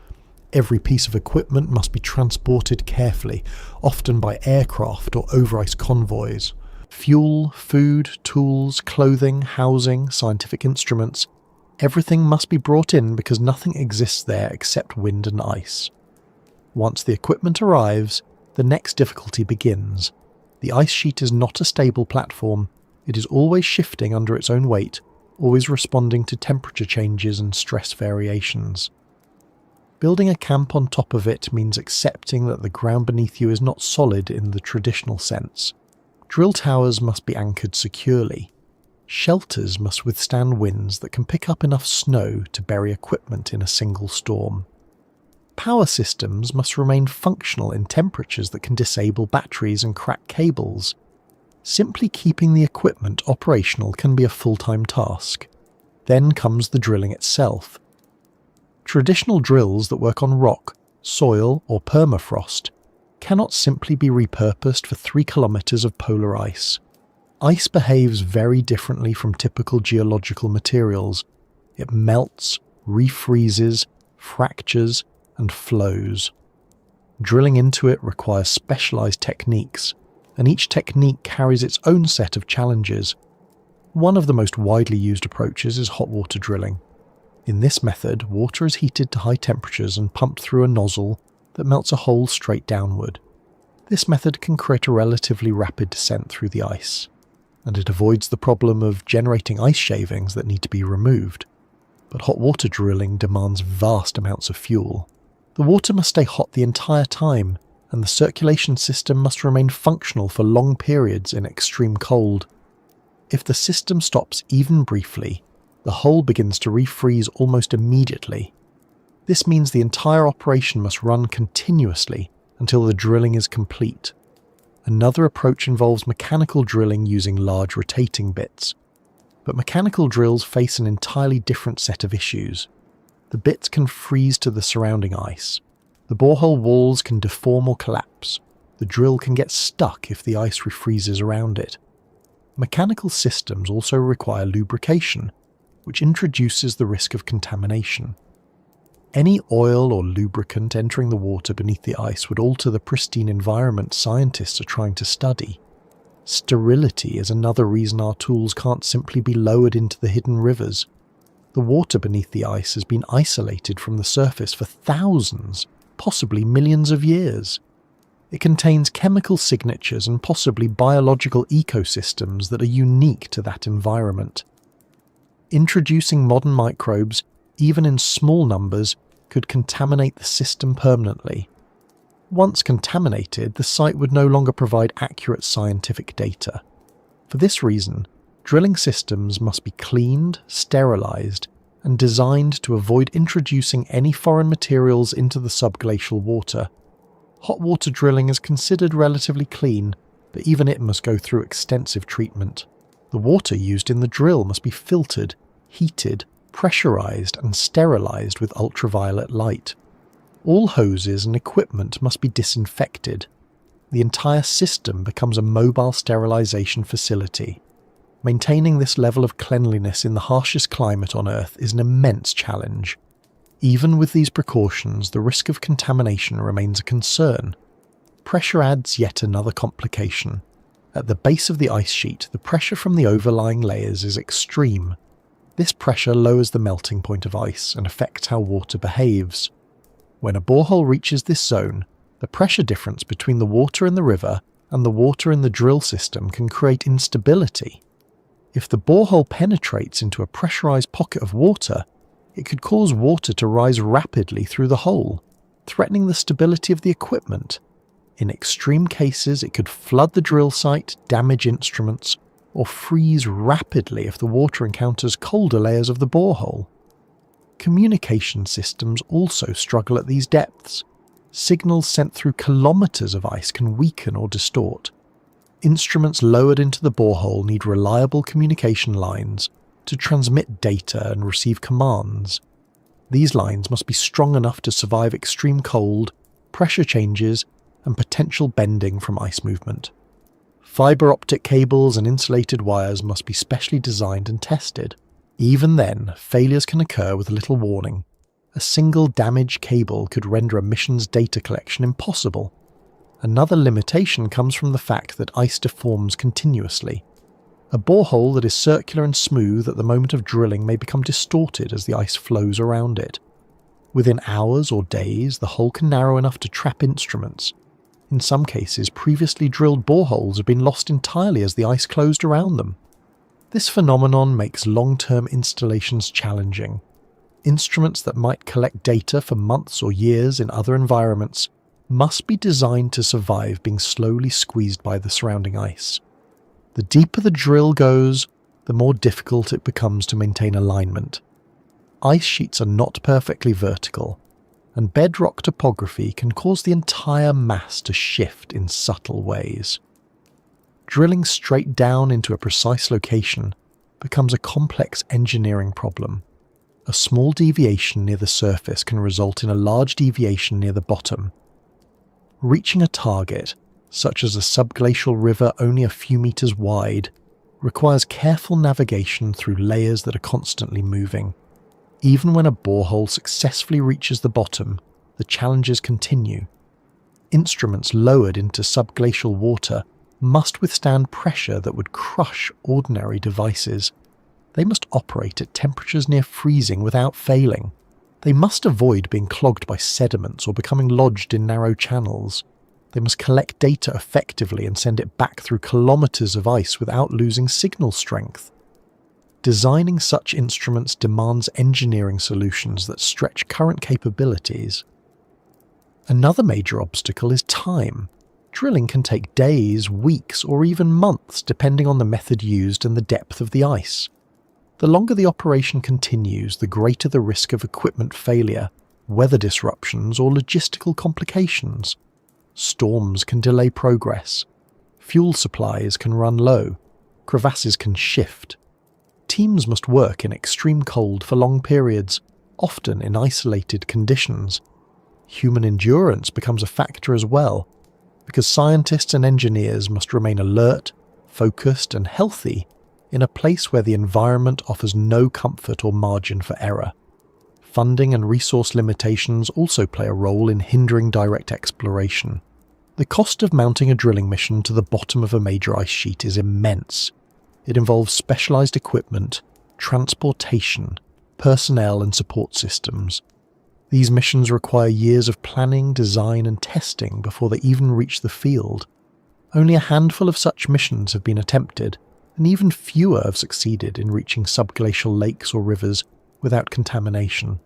Every piece of equipment must be transported carefully, often by aircraft or over-ice convoys. Fuel, food, tools, clothing, housing, scientific instruments, everything must be brought in because nothing exists there except wind and ice. Once the equipment arrives, the next difficulty begins. The ice sheet is not a stable platform. It is always shifting under its own weight, always responding to temperature changes and stress variations. Building a camp on top of it means accepting that the ground beneath you is not solid in the traditional sense. Drill towers must be anchored securely. Shelters must withstand winds that can pick up enough snow to bury equipment in a single storm. Power systems must remain functional in temperatures that can disable batteries and crack cables. Simply keeping the equipment operational can be a full-time task. Then comes the drilling itself. Traditional drills that work on rock, soil, or permafrost cannot simply be repurposed for 3 kilometers of polar ice. Ice behaves very differently from typical geological materials. It melts, refreezes, fractures, and flows. Drilling into it requires specialized techniques, and each technique carries its own set of challenges. One of the most widely used approaches is hot water drilling. In this method, water is heated to high temperatures and pumped through a nozzle that melts a hole straight downward. This method can create a relatively rapid descent through the ice, and it avoids the problem of generating ice shavings that need to be removed. But hot water drilling demands vast amounts of fuel. The water must stay hot the entire time, and the circulation system must remain functional for long periods in extreme cold. If the system stops even briefly, the hole begins to refreeze almost immediately. This means the entire operation must run continuously until the drilling is complete. Another approach involves mechanical drilling using large rotating bits. But mechanical drills face an entirely different set of issues. The bits can freeze to the surrounding ice. The borehole walls can deform or collapse. The drill can get stuck if the ice refreezes around it. Mechanical systems also require lubrication, which introduces the risk of contamination. Any oil or lubricant entering the water beneath the ice would alter the pristine environment scientists are trying to study. Sterility is another reason our tools can't simply be lowered into the hidden rivers. The water beneath the ice has been isolated from the surface for thousands, possibly millions of years. It contains chemical signatures and possibly biological ecosystems that are unique to that environment. Introducing modern microbes, even in small numbers, could contaminate the system permanently. Once contaminated, the site would no longer provide accurate scientific data. For this reason, drilling systems must be cleaned, sterilized, and designed to avoid introducing any foreign materials into the subglacial water. Hot water drilling is considered relatively clean, but even it must go through extensive treatment. The water used in the drill must be filtered, heated, pressurized, and sterilized with ultraviolet light. All hoses and equipment must be disinfected. The entire system becomes a mobile sterilization facility. Maintaining this level of cleanliness in the harshest climate on Earth is an immense challenge. Even with these precautions, the risk of contamination remains a concern. Pressure adds yet another complication. At the base of the ice sheet, the pressure from the overlying layers is extreme. This pressure lowers the melting point of ice and affects how water behaves. When a borehole reaches this zone, the pressure difference between the water in the river and the water in the drill system can create instability. If the borehole penetrates into a pressurized pocket of water, it could cause water to rise rapidly through the hole, threatening the stability of the equipment. In extreme cases, it could flood the drill site, damage instruments, or freeze rapidly if the water encounters colder layers of the borehole. Communication systems also struggle at these depths. Signals sent through kilometers of ice can weaken or distort. Instruments lowered into the borehole need reliable communication lines to transmit data and receive commands. These lines must be strong enough to survive extreme cold, pressure changes, and potential bending from ice movement. Fiber optic cables and insulated wires must be specially designed and tested. Even then, failures can occur with little warning. A single damaged cable could render a mission's data collection impossible. Another limitation comes from the fact that ice deforms continuously. A borehole that is circular and smooth at the moment of drilling may become distorted as the ice flows around it. Within hours or days, the hole can narrow enough to trap instruments. In some cases, previously drilled boreholes have been lost entirely as the ice closed around them. This phenomenon makes long-term installations challenging. Instruments that might collect data for months or years in other environments must be designed to survive being slowly squeezed by the surrounding ice. The deeper the drill goes, the more difficult it becomes to maintain alignment. Ice sheets are not perfectly vertical, and bedrock topography can cause the entire mass to shift in subtle ways. Drilling straight down into a precise location becomes a complex engineering problem. A small deviation near the surface can result in a large deviation near the bottom. Reaching a target, such as a subglacial river only a few meters wide, requires careful navigation through layers that are constantly moving. Even when a borehole successfully reaches the bottom, the challenges continue. Instruments lowered into subglacial water must withstand pressure that would crush ordinary devices. They must operate at temperatures near freezing without failing. They must avoid being clogged by sediments or becoming lodged in narrow channels. They must collect data effectively and send it back through kilometers of ice without losing signal strength. Designing such instruments demands engineering solutions that stretch current capabilities. Another major obstacle is time. Drilling can take days, weeks, or even months depending on the method used and the depth of the ice. The longer the operation continues, the greater the risk of equipment failure, weather disruptions, or logistical complications. Storms can delay progress. Fuel supplies can run low. Crevasses can shift. Teams must work in extreme cold for long periods, often in isolated conditions. Human endurance becomes a factor as well, because scientists and engineers must remain alert, focused, and healthy in a place where the environment offers no comfort or margin for error. Funding and resource limitations also play a role in hindering direct exploration. The cost of mounting a drilling mission to the bottom of a major ice sheet is immense. It involves specialized equipment, transportation, personnel, and support systems. These missions require years of planning, design, and testing before they even reach the field. Only a handful of such missions have been attempted, and even fewer have succeeded in reaching subglacial lakes or rivers without contamination.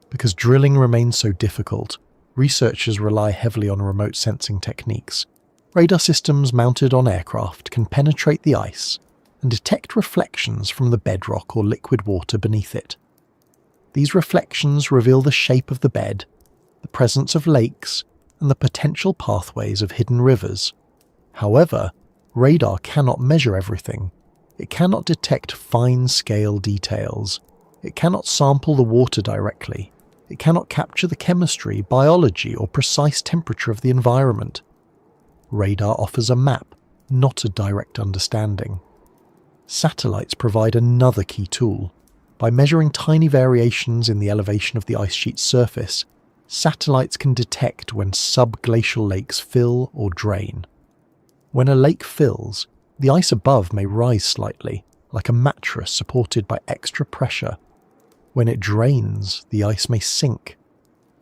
Because drilling remains so difficult, researchers rely heavily on remote sensing techniques. Radar systems mounted on aircraft can penetrate the ice and detect reflections from the bedrock or liquid water beneath it. These reflections reveal the shape of the bed, the presence of lakes, and the potential pathways of hidden rivers. However, radar cannot measure everything. It cannot detect fine-scale details. It cannot sample the water directly. It cannot capture the chemistry, biology, or precise temperature of the environment. Radar offers a map, not a direct understanding. Satellites provide another key tool. By measuring tiny variations in the elevation of the ice sheet's surface, satellites can detect when subglacial lakes fill or drain. When a lake fills, the ice above may rise slightly, like a mattress supported by extra pressure. When it drains, the ice may sink.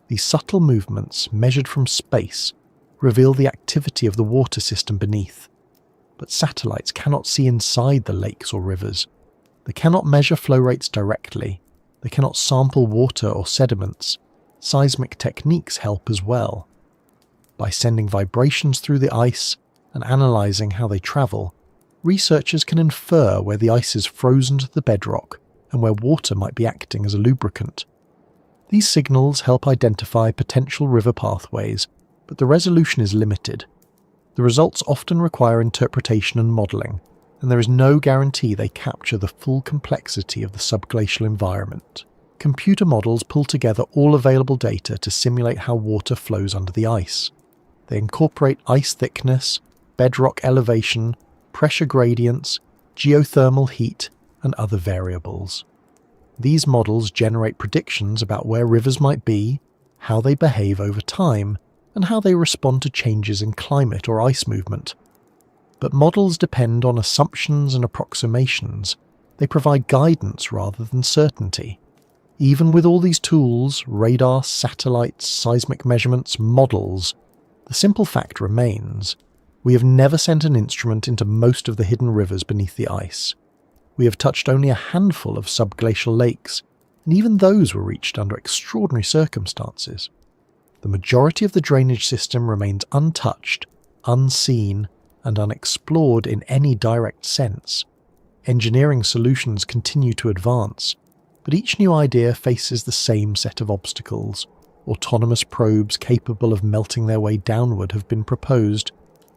These subtle movements, measured from space, reveal the activity of the water system beneath. But satellites cannot see inside the lakes or rivers. They cannot measure flow rates directly. They cannot sample water or sediments. Seismic techniques help as well. By sending vibrations through the ice and analysing how they travel, researchers can infer where the ice is frozen to the bedrock and where water might be acting as a lubricant. These signals help identify potential river pathways, but the resolution is limited. The results often require interpretation and modelling, and there is no guarantee they capture the full complexity of the subglacial environment. Computer models pull together all available data to simulate how water flows under the ice. They incorporate ice thickness, bedrock elevation, pressure gradients, geothermal heat, and other variables. These models generate predictions about where rivers might be, how they behave over time, and how they respond to changes in climate or ice movement. But models depend on assumptions and approximations. They provide guidance rather than certainty. Even with all these tools, radar, satellites, seismic measurements, models, the simple fact remains: we have never sent an instrument into most of the hidden rivers beneath the ice. We have touched only a handful of subglacial lakes, and even those were reached under extraordinary circumstances. The majority of the drainage system remains untouched, unseen, and unexplored in any direct sense. Engineering solutions continue to advance, but each new idea faces the same set of obstacles. Autonomous probes capable of melting their way downward have been proposed.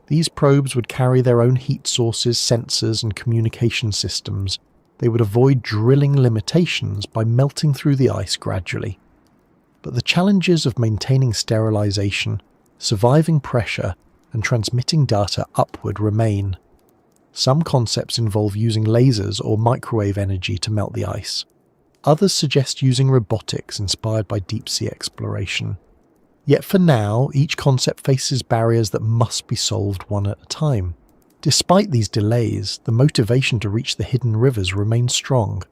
These probes would carry their own heat sources, sensors, and communication systems. They would avoid drilling limitations by melting through the ice gradually. But the challenges of maintaining sterilization, surviving pressure, and transmitting data upward remain. Some concepts involve using lasers or microwave energy to melt the ice. Others suggest using robotics inspired by deep-sea exploration. Yet for now, each concept faces barriers that must be solved one at a time. Despite these delays, the motivation to reach the hidden rivers remains strong.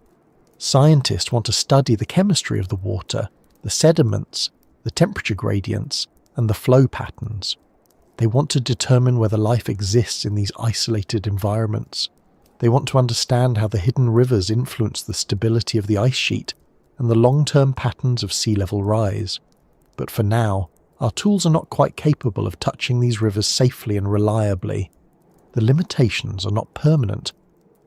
Scientists want to study the chemistry of the water, the sediments, the temperature gradients, and the flow patterns. They want to determine whether life exists in these isolated environments. They want to understand how the hidden rivers influence the stability of the ice sheet and the long-term patterns of sea level rise. But for now, our tools are not quite capable of touching these rivers safely and reliably. The limitations are not permanent.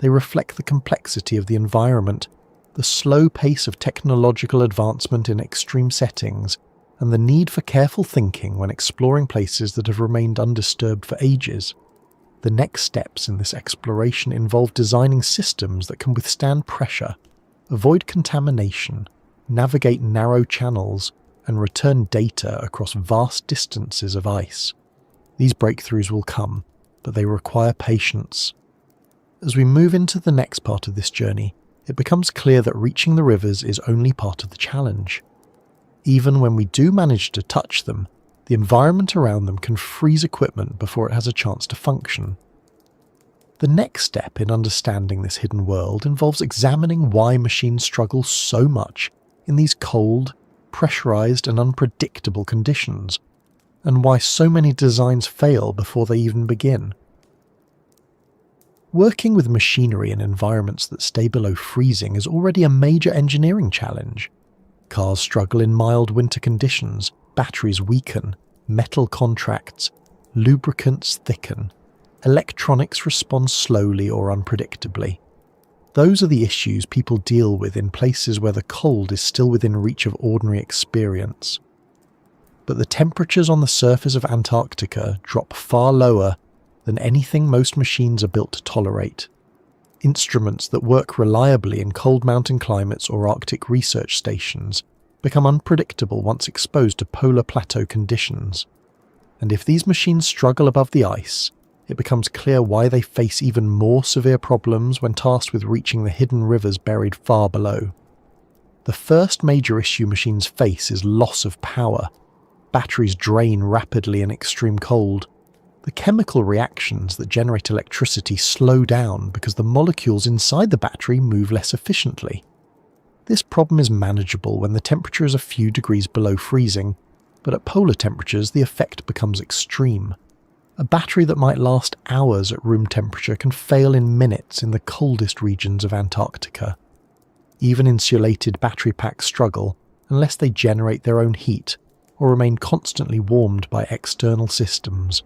They reflect the complexity of the environment, the slow pace of technological advancement in extreme settings, and the need for careful thinking when exploring places that have remained undisturbed for ages. The next steps in this exploration involve designing systems that can withstand pressure, avoid contamination, navigate narrow channels, and return data across vast distances of ice. These breakthroughs will come, but they require patience. As we move into the next part of this journey, it becomes clear that reaching the rivers is only part of the challenge. Even when we do manage to touch them, the environment around them can freeze equipment before it has a chance to function. The next step in understanding this hidden world involves examining why machines struggle so much in these cold, pressurized, and unpredictable conditions, and why so many designs fail before they even begin. Working with machinery in environments that stay below freezing is already a major engineering challenge. Cars struggle in mild winter conditions, batteries weaken, metal contracts, lubricants thicken, electronics respond slowly or unpredictably. Those are the issues people deal with in places where the cold is still within reach of ordinary experience. But the temperatures on the surface of Antarctica drop far lower than anything most machines are built to tolerate. Instruments that work reliably in cold mountain climates or Arctic research stations become unpredictable once exposed to polar plateau conditions. And if these machines struggle above the ice, it becomes clear why they face even more severe problems when tasked with reaching the hidden rivers buried far below. The first major issue machines face is loss of power. Batteries drain rapidly in extreme cold. The chemical reactions that generate electricity slow down because the molecules inside the battery move less efficiently. This problem is manageable when the temperature is a few degrees below freezing, but at polar temperatures the effect becomes extreme. A battery that might last hours at room temperature can fail in minutes in the coldest regions of Antarctica. Even insulated battery packs struggle unless they generate their own heat or remain constantly warmed by external systems.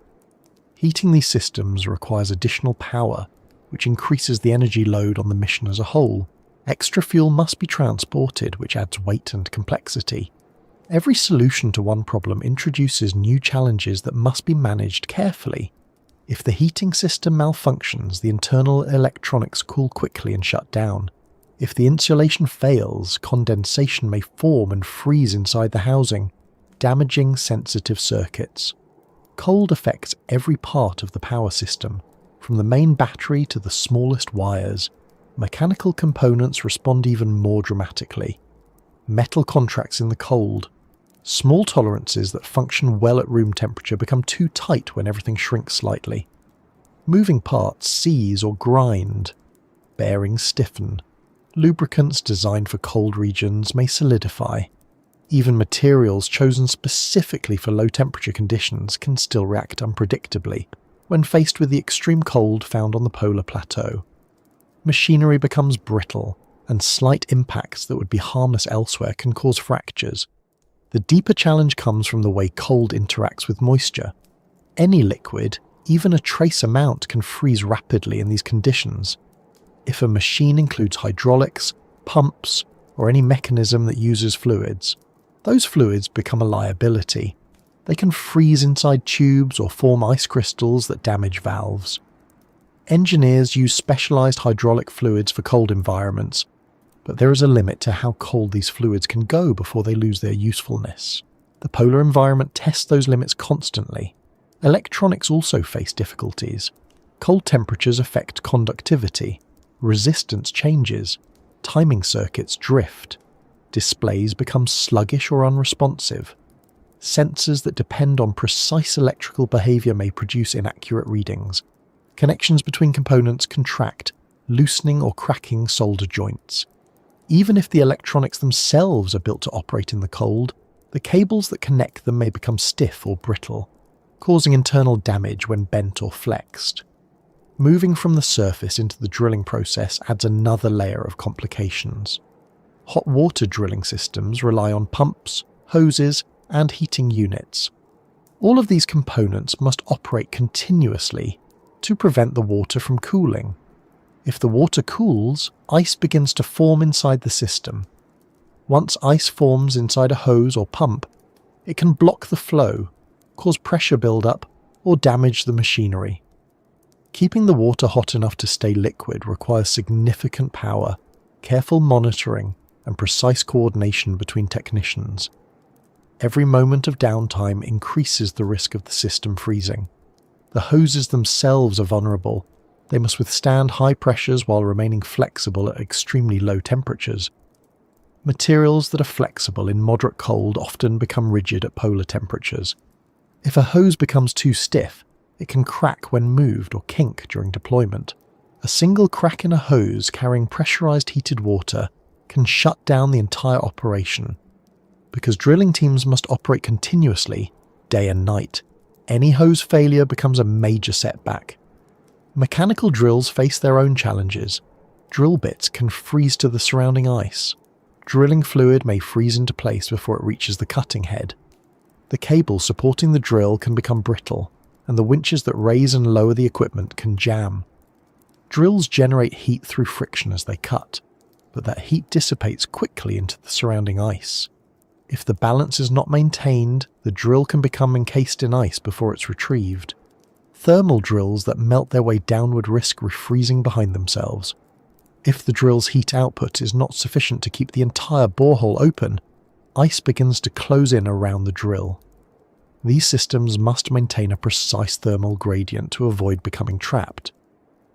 Heating these systems requires additional power, which increases the energy load on the mission as a whole. Extra fuel must be transported, which adds weight and complexity. Every solution to one problem introduces new challenges that must be managed carefully. If the heating system malfunctions, the internal electronics cool quickly and shut down. If the insulation fails, condensation may form and freeze inside the housing, damaging sensitive circuits. Cold affects every part of the power system, from the main battery to the smallest wires. Mechanical components respond even more dramatically. Metal contracts in the cold. Small tolerances that function well at room temperature become too tight when everything shrinks slightly. Moving parts seize or grind. Bearings stiffen. Lubricants designed for cold regions may solidify. Even materials chosen specifically for low-temperature conditions can still react unpredictably when faced with the extreme cold found on the polar plateau. Machinery becomes brittle, and slight impacts that would be harmless elsewhere can cause fractures. The deeper challenge comes from the way cold interacts with moisture. Any liquid, Even a trace amount can freeze rapidly in these conditions. If a machine includes hydraulics, pumps, or any mechanism that uses fluids, those fluids become a liability. They can freeze inside tubes or form ice crystals that damage valves. Engineers use specialized hydraulic fluids for cold environments, but there is a limit to how cold these fluids can go before they lose their usefulness. The polar environment tests those limits constantly. Electronics also face difficulties. Cold temperatures affect conductivity, resistance changes, timing circuits drift, displays become sluggish or unresponsive. Sensors that depend on precise electrical behavior may produce inaccurate readings. Connections between components contract, loosening or cracking solder joints. Even if the electronics themselves are built to operate in the cold, the cables that connect them may become stiff or brittle, causing internal damage when bent or flexed. Moving from the surface into the drilling process adds another layer of complications. Hot water drilling systems rely on pumps, hoses, and heating units. All of these components must operate continuously to prevent the water from cooling. If the water cools, ice begins to form inside the system. Once ice forms inside a hose or pump, it can block the flow, cause pressure buildup, or damage the machinery. Keeping the water hot enough to stay liquid requires significant power, careful monitoring, and precise coordination between technicians. Every moment of downtime increases the risk of the system freezing. The hoses themselves are vulnerable. They must withstand high pressures while remaining flexible at extremely low temperatures. Materials that are flexible in moderate cold often become rigid at polar temperatures. If a hose becomes too stiff, it can crack when moved or kink during deployment. A single crack in a hose carrying pressurized heated water can shut down the entire operation. Because drilling teams must operate continuously, day and night, any hose failure becomes a major setback. Mechanical drills face their own challenges. Drill bits can freeze to the surrounding ice. Drilling fluid may freeze into place before it reaches the cutting head. The cable supporting the drill can become brittle, and the winches that raise and lower the equipment can jam. Drills generate heat through friction as they cut, but that heat dissipates quickly into the surrounding ice. If the balance is not maintained, the drill can become encased in ice before it's retrieved. Thermal drills that melt their way downward risk refreezing behind themselves. If the drill's heat output is not sufficient to keep the entire borehole open, ice begins to close in around the drill. These systems must maintain a precise thermal gradient to avoid becoming trapped.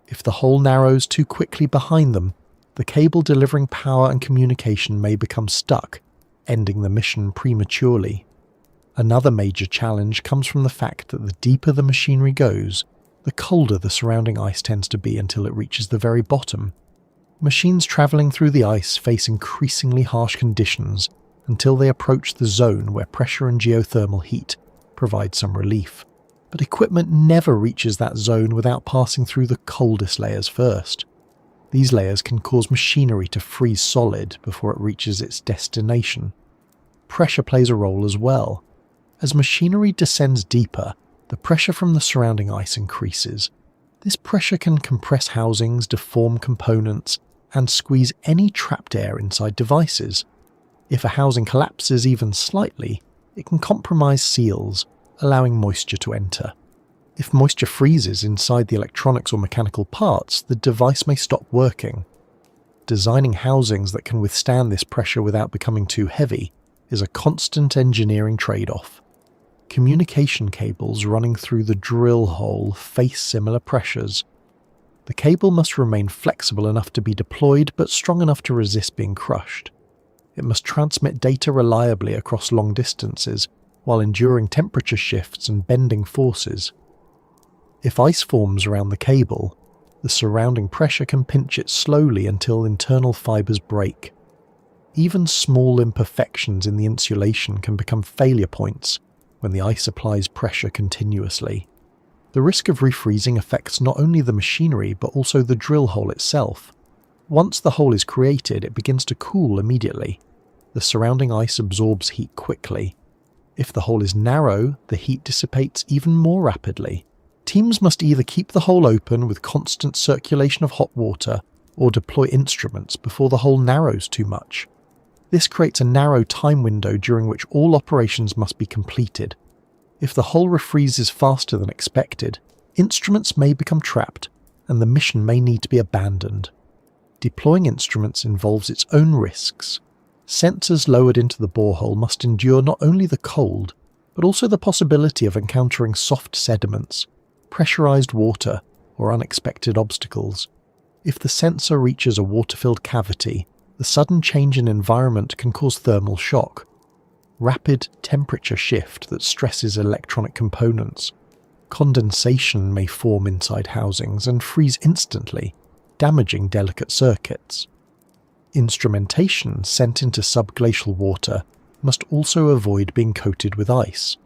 If the hole narrows too quickly behind them, the cable delivering power and communication may become stuck, ending the mission prematurely. Another major challenge comes from the fact that the deeper the machinery goes, the colder the surrounding ice tends to be until it reaches the very bottom. Machines travelling through the ice face increasingly harsh conditions until they approach the zone where pressure and geothermal heat provide some relief. But equipment never reaches that zone without passing through the coldest layers first. These layers can cause machinery to freeze solid before it reaches its destination. Pressure plays a role as well. As machinery descends deeper, the pressure from the surrounding ice increases. This pressure can compress housings, deform components, and squeeze any trapped air inside devices. If a housing collapses even slightly, it can compromise seals, allowing moisture to enter. If moisture freezes inside the electronics or mechanical parts, the device may stop working. Designing housings that can withstand this pressure without becoming too heavy is a constant engineering trade-off. Communication cables running through the drill hole face similar pressures. The cable must remain flexible enough to be deployed but strong enough to resist being crushed. It must transmit data reliably across long distances while enduring temperature shifts and bending forces. If ice forms around the cable, the surrounding pressure can pinch it slowly until internal fibers break. Even small imperfections in the insulation can become failure points when the ice applies pressure continuously. The risk of refreezing affects not only the machinery but also the drill hole itself. Once the hole is created, it begins to cool immediately. The surrounding ice absorbs heat quickly. If the hole is narrow, the heat dissipates even more rapidly. Teams must either keep the hole open with constant circulation of hot water or deploy instruments before the hole narrows too much. This creates a narrow time window during which all operations must be completed. If the hole refreezes faster than expected, instruments may become trapped and the mission may need to be abandoned. Deploying instruments involves its own risks. Sensors lowered into the borehole must endure not only the cold, but also the possibility of encountering soft sediments, pressurized water, or unexpected obstacles. If the sensor reaches a water-filled cavity, the sudden change in environment can cause thermal shock, rapid temperature shift that stresses electronic components. Condensation may form inside housings and freeze instantly, damaging delicate circuits. Instrumentation sent into subglacial water must also avoid being coated with ice.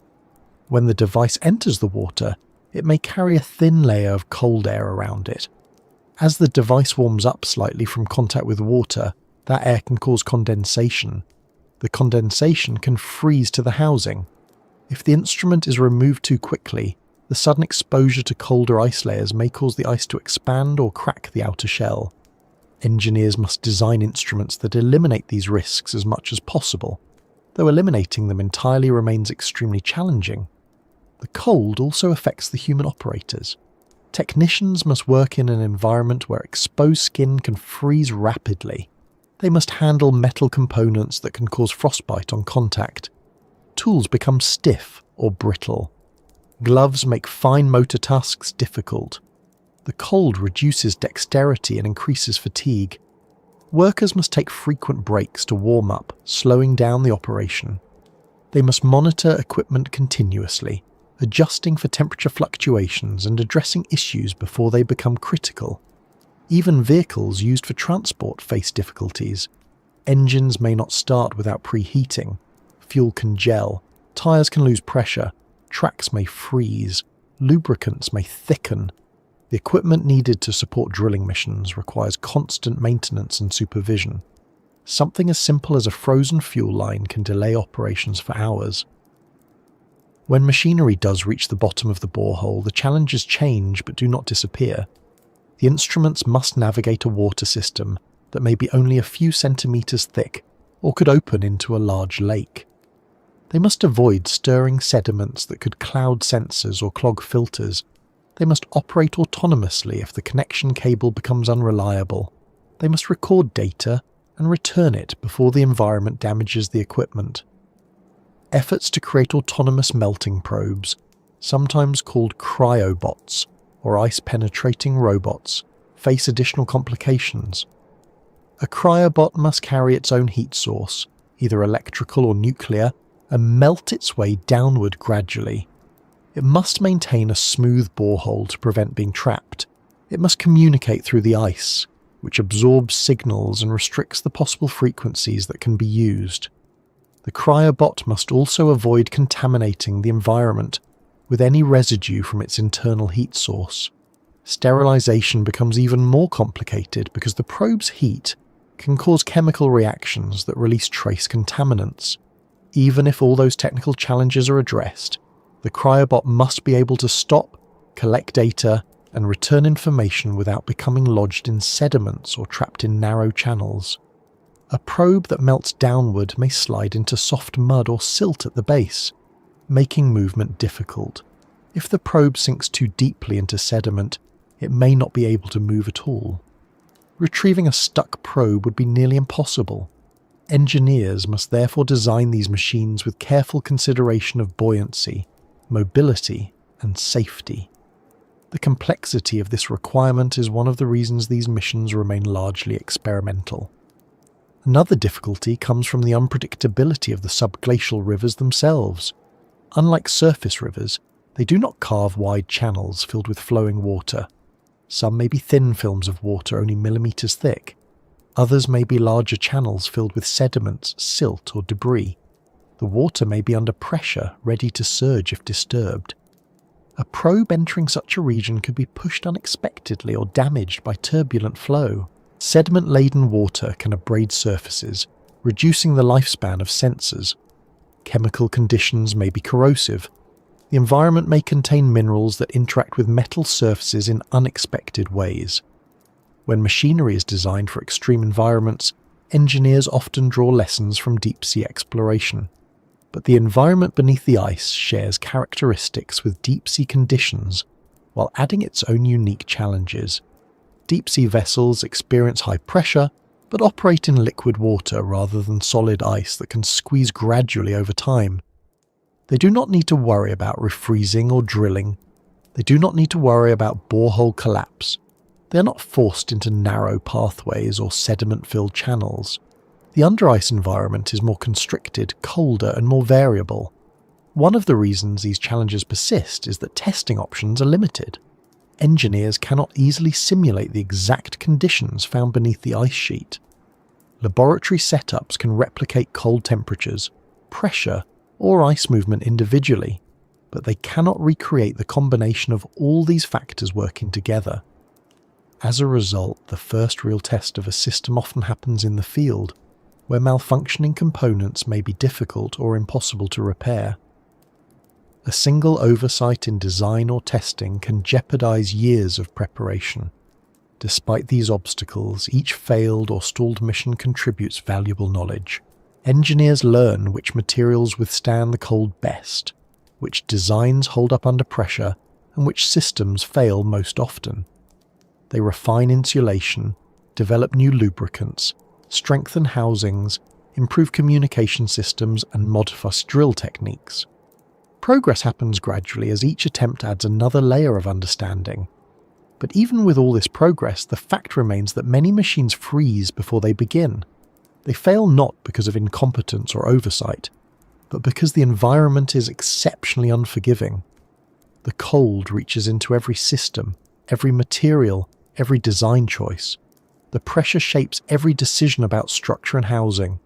When the device enters the water, it may carry a thin layer of cold air around it. As the device warms up slightly from contact with water, that air can cause condensation. The condensation can freeze to the housing. If the instrument is removed too quickly, the sudden exposure to colder ice layers may cause the ice to expand or crack the outer shell. Engineers must design instruments that eliminate these risks as much as possible, though eliminating them entirely remains extremely challenging. The cold also affects the human operators. Technicians must work in an environment where exposed skin can freeze rapidly. They must handle metal components that can cause frostbite on contact. Tools become stiff or brittle. Gloves make fine motor tasks difficult. The cold reduces dexterity and increases fatigue. Workers must take frequent breaks to warm up, slowing down the operation. They must monitor equipment continuously, adjusting for temperature fluctuations and addressing issues before they become critical. Even vehicles used for transport face difficulties. Engines may not start without preheating. Fuel can gel. Tyres can lose pressure. Tracks may freeze. Lubricants may thicken. The equipment needed to support drilling missions requires constant maintenance and supervision. Something as simple as a frozen fuel line can delay operations for hours. When machinery does reach the bottom of the borehole, the challenges change but do not disappear. The instruments must navigate a water system that may be only a few centimetres thick or could open into a large lake. They must avoid stirring sediments that could cloud sensors or clog filters. They must operate autonomously if the connection cable becomes unreliable. They must record data and return it before the environment damages the equipment. Efforts to create autonomous melting probes, sometimes called cryobots or ice-penetrating robots, face additional complications. A cryobot must carry its own heat source, either electrical or nuclear, and melt its way downward gradually. It must maintain a smooth borehole to prevent being trapped. It must communicate through the ice, which absorbs signals and restricts the possible frequencies that can be used. The cryobot must also avoid contaminating the environment with any residue from its internal heat source. Sterilization becomes even more complicated because the probe's heat can cause chemical reactions that release trace contaminants. Even if all those technical challenges are addressed, the cryobot must be able to stop, collect data, and return information without becoming lodged in sediments or trapped in narrow channels. A probe that melts downward may slide into soft mud or silt at the base, making movement difficult. If the probe sinks too deeply into sediment, it may not be able to move at all. Retrieving a stuck probe would be nearly impossible. Engineers must therefore design these machines with careful consideration of buoyancy, mobility, and safety. The complexity of this requirement is one of the reasons these missions remain largely experimental. Another difficulty comes from the unpredictability of the subglacial rivers themselves. Unlike surface rivers, they do not carve wide channels filled with flowing water. Some may be thin films of water only millimeters thick. Others may be larger channels filled with sediments, silt, or debris. The water may be under pressure, ready to surge if disturbed. A probe entering such a region could be pushed unexpectedly or damaged by turbulent flow. Sediment-laden water can abrade surfaces, reducing the lifespan of sensors. Chemical conditions may be corrosive. The environment may contain minerals that interact with metal surfaces in unexpected ways. When machinery is designed for extreme environments, engineers often draw lessons from deep-sea exploration. But the environment beneath the ice shares characteristics with deep-sea conditions while adding its own unique challenges. Deep-sea vessels experience high pressure but operate in liquid water rather than solid ice that can squeeze gradually over time. They do not need to worry about refreezing or drilling. They do not need to worry about borehole collapse. They are not forced into narrow pathways or sediment-filled channels. The under-ice environment is more constricted, colder, and more variable. One of the reasons these challenges persist is that testing options are limited. Engineers cannot easily simulate the exact conditions found beneath the ice sheet. Laboratory setups can replicate cold temperatures, pressure, or ice movement individually, but they cannot recreate the combination of all these factors working together. As a result, the first real test of a system often happens in the field, where malfunctioning components may be difficult or impossible to repair. A single oversight in design or testing can jeopardize years of preparation. Despite these obstacles, each failed or stalled mission contributes valuable knowledge. Engineers learn which materials withstand the cold best, which designs hold up under pressure, and which systems fail most often. They refine insulation, develop new lubricants, strengthen housings, improve communication systems, and modify drill techniques. Progress happens gradually as each attempt adds another layer of understanding. But even with all this progress, the fact remains that many machines freeze before they begin. They fail not because of incompetence or oversight, but because the environment is exceptionally unforgiving. The cold reaches into every system, every material, every design choice. The pressure shapes every decision about structure and housing.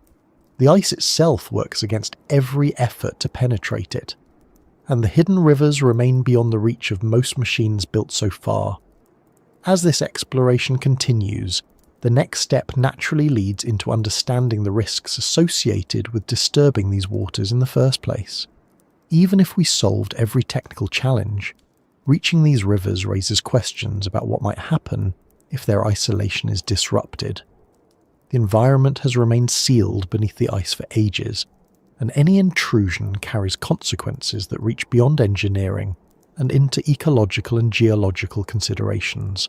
The ice itself works against every effort to penetrate it. And the hidden rivers remain beyond the reach of most machines built so far. As this exploration continues, the next step naturally leads into understanding the risks associated with disturbing these waters in the first place. Even if we solved every technical challenge, reaching these rivers raises questions about what might happen if their isolation is disrupted. The environment has remained sealed beneath the ice for ages, and any intrusion carries consequences that reach beyond engineering and into ecological and geological considerations.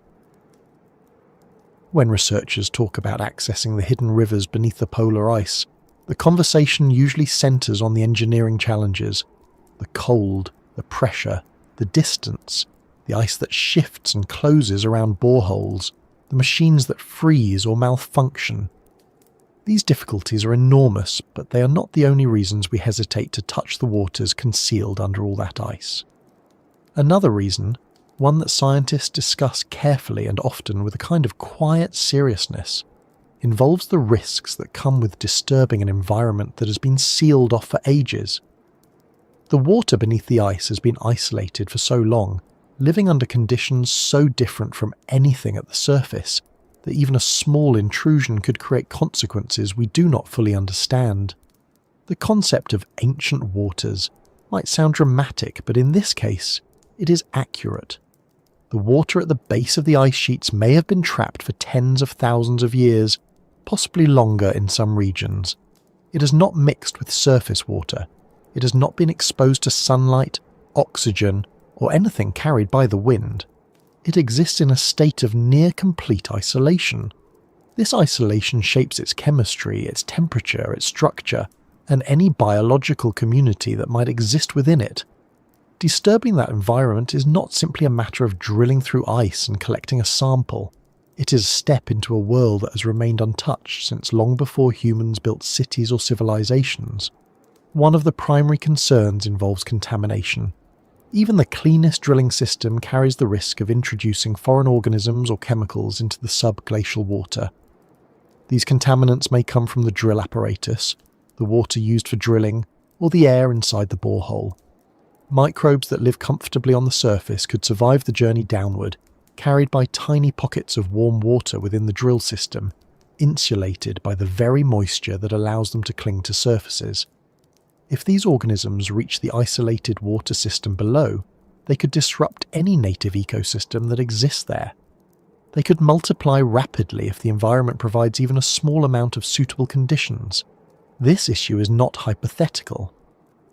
When researchers talk about accessing the hidden rivers beneath the polar ice, the conversation usually centers on the engineering challenges: the cold, the pressure, the distance, the ice that shifts and closes around boreholes, the machines that freeze or malfunction. These difficulties are enormous, but they are not the only reasons we hesitate to touch the waters concealed under all that ice. Another reason, one that scientists discuss carefully and often with a kind of quiet seriousness, involves the risks that come with disturbing an environment that has been sealed off for ages. The water beneath the ice has been isolated for so long, living under conditions so different from anything at the surface, that even a small intrusion could create consequences we do not fully understand. The concept of ancient waters might sound dramatic, but in this case, it is accurate. The water at the base of the ice sheets may have been trapped for tens of thousands of years, possibly longer in some regions. It has not mixed with surface water. It has not been exposed to sunlight, oxygen, or anything carried by the wind. It exists in a state of near-complete isolation. This isolation shapes its chemistry, its temperature, its structure, and any biological community that might exist within it. Disturbing that environment is not simply a matter of drilling through ice and collecting a sample. It is a step into a world that has remained untouched since long before humans built cities or civilizations. One of the primary concerns involves contamination. Even the cleanest drilling system carries the risk of introducing foreign organisms or chemicals into the subglacial water. These contaminants may come from the drill apparatus, the water used for drilling, or the air inside the borehole. Microbes that live comfortably on the surface could survive the journey downward, carried by tiny pockets of warm water within the drill system, insulated by the very moisture that allows them to cling to surfaces. If these organisms reach the isolated water system below, they could disrupt any native ecosystem that exists there. They could multiply rapidly if the environment provides even a small amount of suitable conditions. This issue is not hypothetical.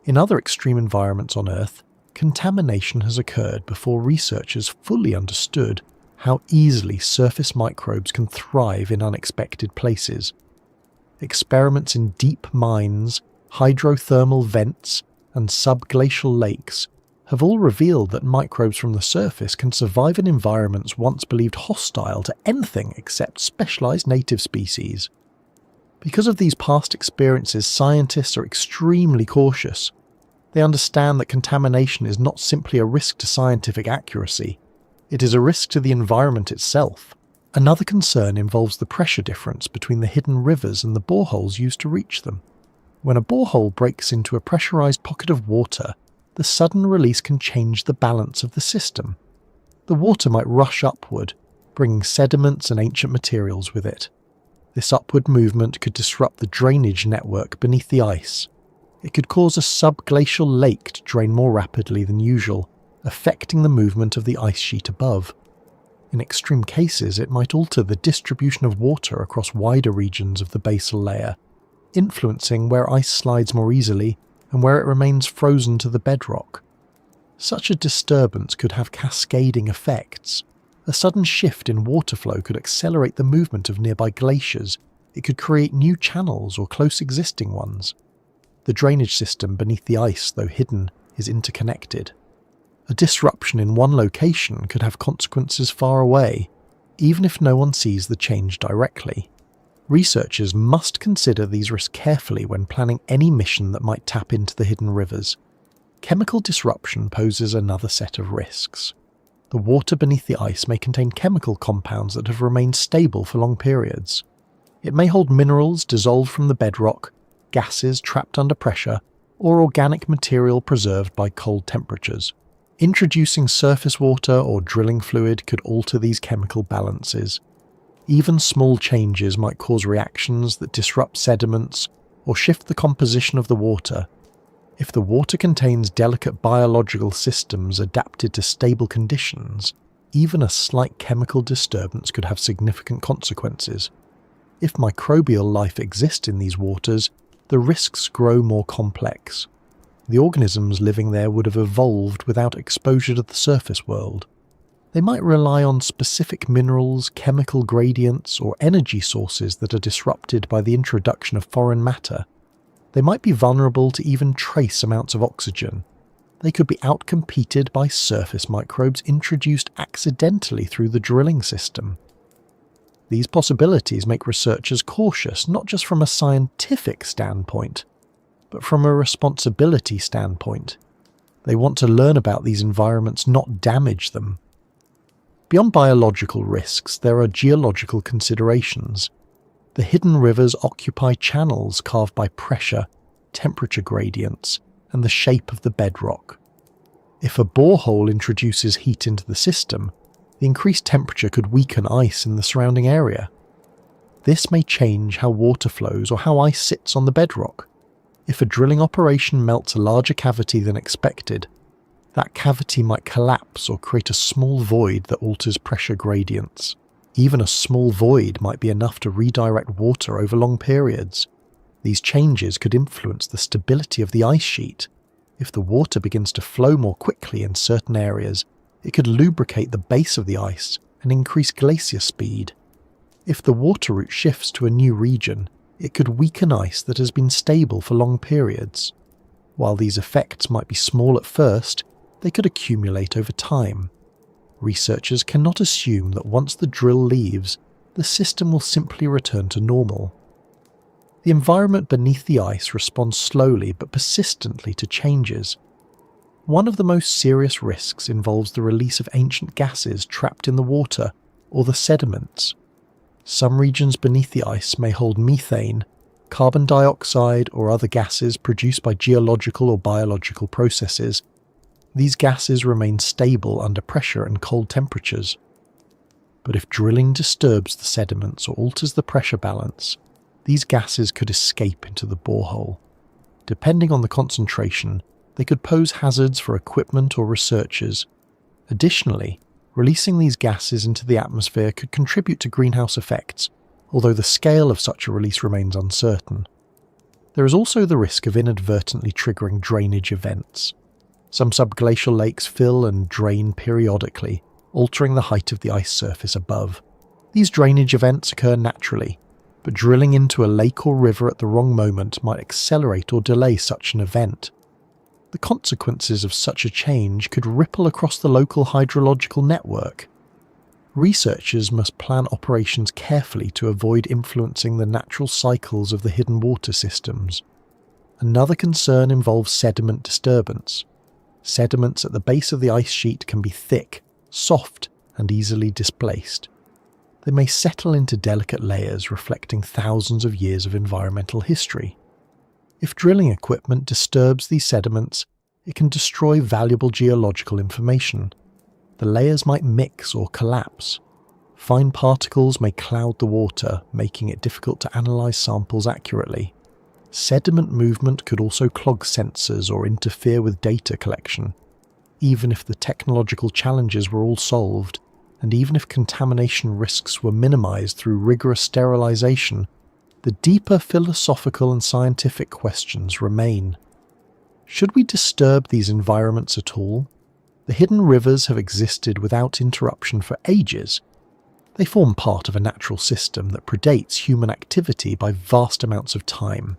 In other extreme environments on Earth, contamination has occurred before researchers fully understood how easily surface microbes can thrive in unexpected places. Experiments in deep mines, hydrothermal vents, and subglacial lakes have all revealed that microbes from the surface can survive in environments once believed hostile to anything except specialized native species. Because of these past experiences, scientists are extremely cautious. They understand that contamination is not simply a risk to scientific accuracy, it is a risk to the environment itself. Another concern involves the pressure difference between the hidden rivers and the boreholes used to reach them. When a borehole breaks into a pressurized pocket of water, the sudden release can change the balance of the system. The water might rush upward, bringing sediments and ancient materials with it. This upward movement could disrupt the drainage network beneath the ice. It could cause a subglacial lake to drain more rapidly than usual, affecting the movement of the ice sheet above. In extreme cases, it might alter the distribution of water across wider regions of the basal layer, influencing where ice slides more easily and where it remains frozen to the bedrock. Such a disturbance could have cascading effects. A sudden shift in water flow could accelerate the movement of nearby glaciers. It could create new channels or close existing ones. The drainage system beneath the ice, though hidden, is interconnected. A disruption in one location could have consequences far away, even if no one sees the change directly. Researchers must consider these risks carefully when planning any mission that might tap into the hidden rivers. Chemical disruption poses another set of risks. The water beneath the ice may contain chemical compounds that have remained stable for long periods. It may hold minerals dissolved from the bedrock, gases trapped under pressure, or organic material preserved by cold temperatures. Introducing surface water or drilling fluid could alter these chemical balances. Even small changes might cause reactions that disrupt sediments or shift the composition of the water. If the water contains delicate biological systems adapted to stable conditions, even a slight chemical disturbance could have significant consequences. If microbial life exists in these waters, the risks grow more complex. The organisms living there would have evolved without exposure to the surface world. They might rely on specific minerals, chemical gradients, or energy sources that are disrupted by the introduction of foreign matter. They might be vulnerable to even trace amounts of oxygen. They could be outcompeted by surface microbes introduced accidentally through the drilling system. These possibilities make researchers cautious not just from a scientific standpoint, but from a responsibility standpoint. They want to learn about these environments, not damage them. Beyond biological risks, there are geological considerations. The hidden rivers occupy channels carved by pressure, temperature gradients, and the shape of the bedrock. If a borehole introduces heat into the system, the increased temperature could weaken ice in the surrounding area. This may change how water flows or how ice sits on the bedrock. If a drilling operation melts a larger cavity than expected, that cavity might collapse or create a small void that alters pressure gradients. Even a small void might be enough to redirect water over long periods. These changes could influence the stability of the ice sheet. If the water begins to flow more quickly in certain areas, it could lubricate the base of the ice and increase glacier speed. If the water route shifts to a new region, it could weaken ice that has been stable for long periods. While these effects might be small at first, they could accumulate over time. Researchers cannot assume that once the drill leaves, the system will simply return to normal. The environment beneath the ice responds slowly but persistently to changes. One of the most serious risks involves the release of ancient gases trapped in the water or the sediments. Some regions beneath the ice may hold methane, carbon dioxide, or other gases produced by geological or biological processes. These gases remain stable under pressure and cold temperatures. But if drilling disturbs the sediments or alters the pressure balance, these gases could escape into the borehole. Depending on the concentration, they could pose hazards for equipment or researchers. Additionally, releasing these gases into the atmosphere could contribute to greenhouse effects, although the scale of such a release remains uncertain. There is also the risk of inadvertently triggering drainage events. Some subglacial lakes fill and drain periodically, altering the height of the ice surface above. These drainage events occur naturally, but drilling into a lake or river at the wrong moment might accelerate or delay such an event. The consequences of such a change could ripple across the local hydrological network. Researchers must plan operations carefully to avoid influencing the natural cycles of the hidden water systems. Another concern involves sediment disturbance. Sediments at the base of the ice sheet can be thick, soft, and easily displaced. They may settle into delicate layers reflecting thousands of years of environmental history. If drilling equipment disturbs these sediments, it can destroy valuable geological information. The layers might mix or collapse. Fine particles may cloud the water, making it difficult to analyze samples accurately. Sediment movement could also clog sensors or interfere with data collection. Even if the technological challenges were all solved, and even if contamination risks were minimized through rigorous sterilization, the deeper philosophical and scientific questions remain. Should we disturb these environments at all? The hidden rivers have existed without interruption for ages. They form part of a natural system that predates human activity by vast amounts of time.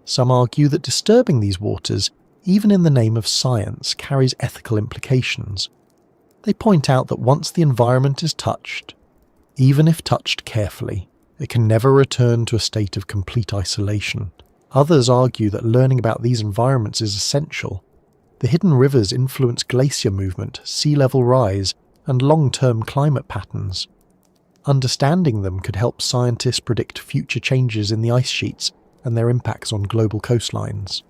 Some argue that disturbing these waters, even in the name of science, carries ethical implications. They point out that once the environment is touched, even if touched carefully, it can never return to a state of complete isolation. Others argue that learning about these environments is essential. The hidden rivers influence glacier movement, sea level rise, and long-term climate patterns. Understanding them could help scientists predict future changes in the ice sheets and their impacts on global coastlines.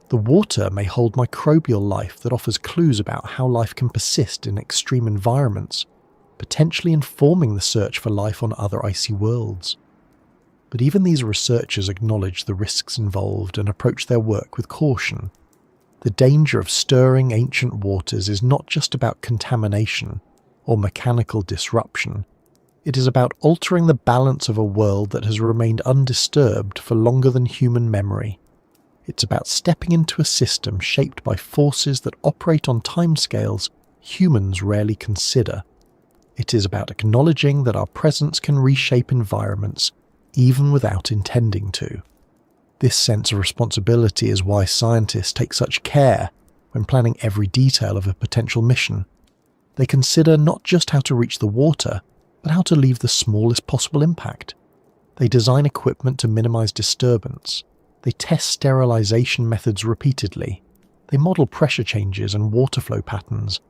The water may hold microbial life that offers clues about how life can persist in extreme environments, potentially informing the search for life on other icy worlds. But even these researchers acknowledge the risks involved and approach their work with caution. The danger of stirring ancient waters is not just about contamination or mechanical disruption. It is about altering the balance of a world that has remained undisturbed for longer than human memory. It's about stepping into a system shaped by forces that operate on timescales humans rarely consider. It is about acknowledging that our presence can reshape environments, even without intending to. This sense of responsibility is why scientists take such care when planning every detail of a potential mission. They consider not just how to reach the water, but how to leave the smallest possible impact. They design equipment to minimize disturbance. They test sterilization methods repeatedly. They model pressure changes and water flow patterns.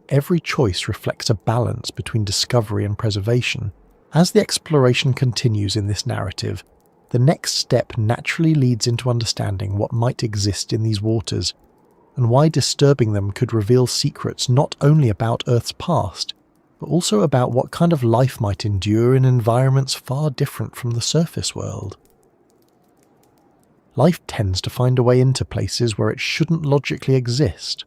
Every choice reflects a balance between discovery and preservation. As the exploration continues in this narrative, the next step naturally leads into understanding what might exist in these waters, and why disturbing them could reveal secrets not only about Earth's past, but also about what kind of life might endure in environments far different from the surface world. Life tends to find a way into places where it shouldn't logically exist.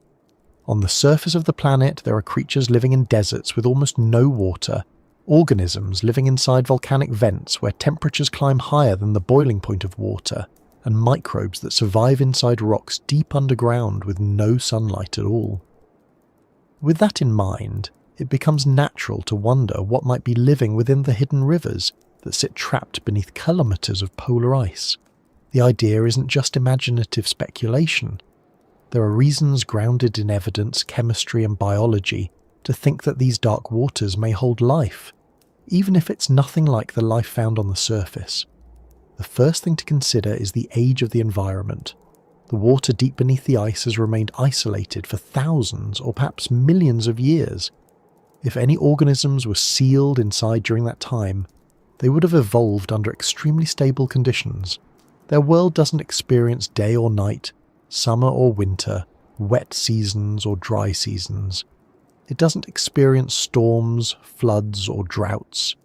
On the surface of the planet, there are creatures living in deserts with almost no water, organisms living inside volcanic vents where temperatures climb higher than the boiling point of water, and microbes that survive inside rocks deep underground with no sunlight at all. With that in mind, it becomes natural to wonder what might be living within the hidden rivers that sit trapped beneath kilometers of polar ice. The idea isn't just imaginative speculation. There are reasons grounded in evidence, chemistry, and biology to think that these dark waters may hold life, even if it's nothing like the life found on the surface. The first thing to consider is the age of the environment. The water deep beneath the ice has remained isolated for thousands or perhaps millions of years. If any organisms were sealed inside during that time, they would have evolved under extremely stable conditions. Their world doesn't experience day or night, summer or winter, wet seasons or dry seasons. It doesn't experience storms, floods, or droughts.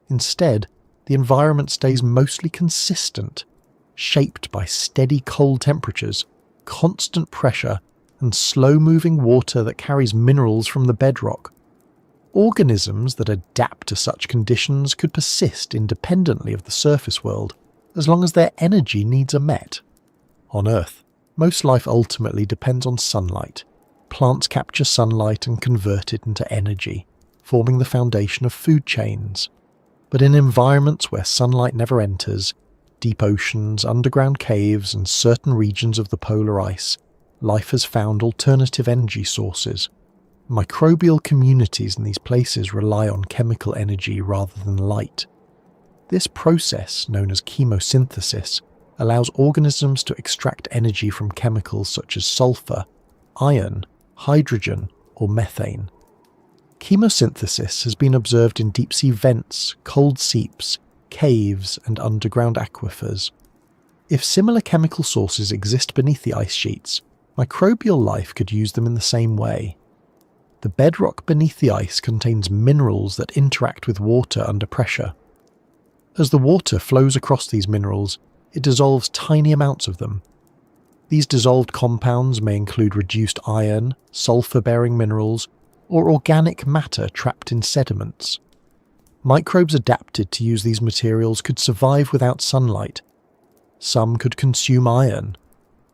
Instead, the environment stays mostly consistent. shaped by steady cold temperatures, constant pressure, and slow-moving water that carries minerals from the bedrock. Organisms that adapt to such conditions could persist independently of the surface world, as long as their energy needs are met. On Earth, most life ultimately depends on sunlight. Plants capture sunlight and convert it into energy, forming the foundation of food chains. But in environments where sunlight never enters, deep oceans, underground caves, and certain regions of the polar ice, life has found alternative energy sources. Microbial communities in these places rely on chemical energy rather than light. This process, known as chemosynthesis, allows organisms to extract energy from chemicals such as sulfur, iron, hydrogen, or methane. Chemosynthesis has been observed in deep-sea vents, cold seeps, caves, and underground aquifers. If similar chemical sources exist beneath the ice sheets, microbial life could use them in the same way. The bedrock beneath the ice contains minerals that interact with water under pressure. As the water flows across these minerals, it dissolves tiny amounts of them. These dissolved compounds may include reduced iron, sulfur-bearing minerals, or organic matter trapped in sediments. Microbes adapted to use these materials could survive without sunlight. Some could consume iron.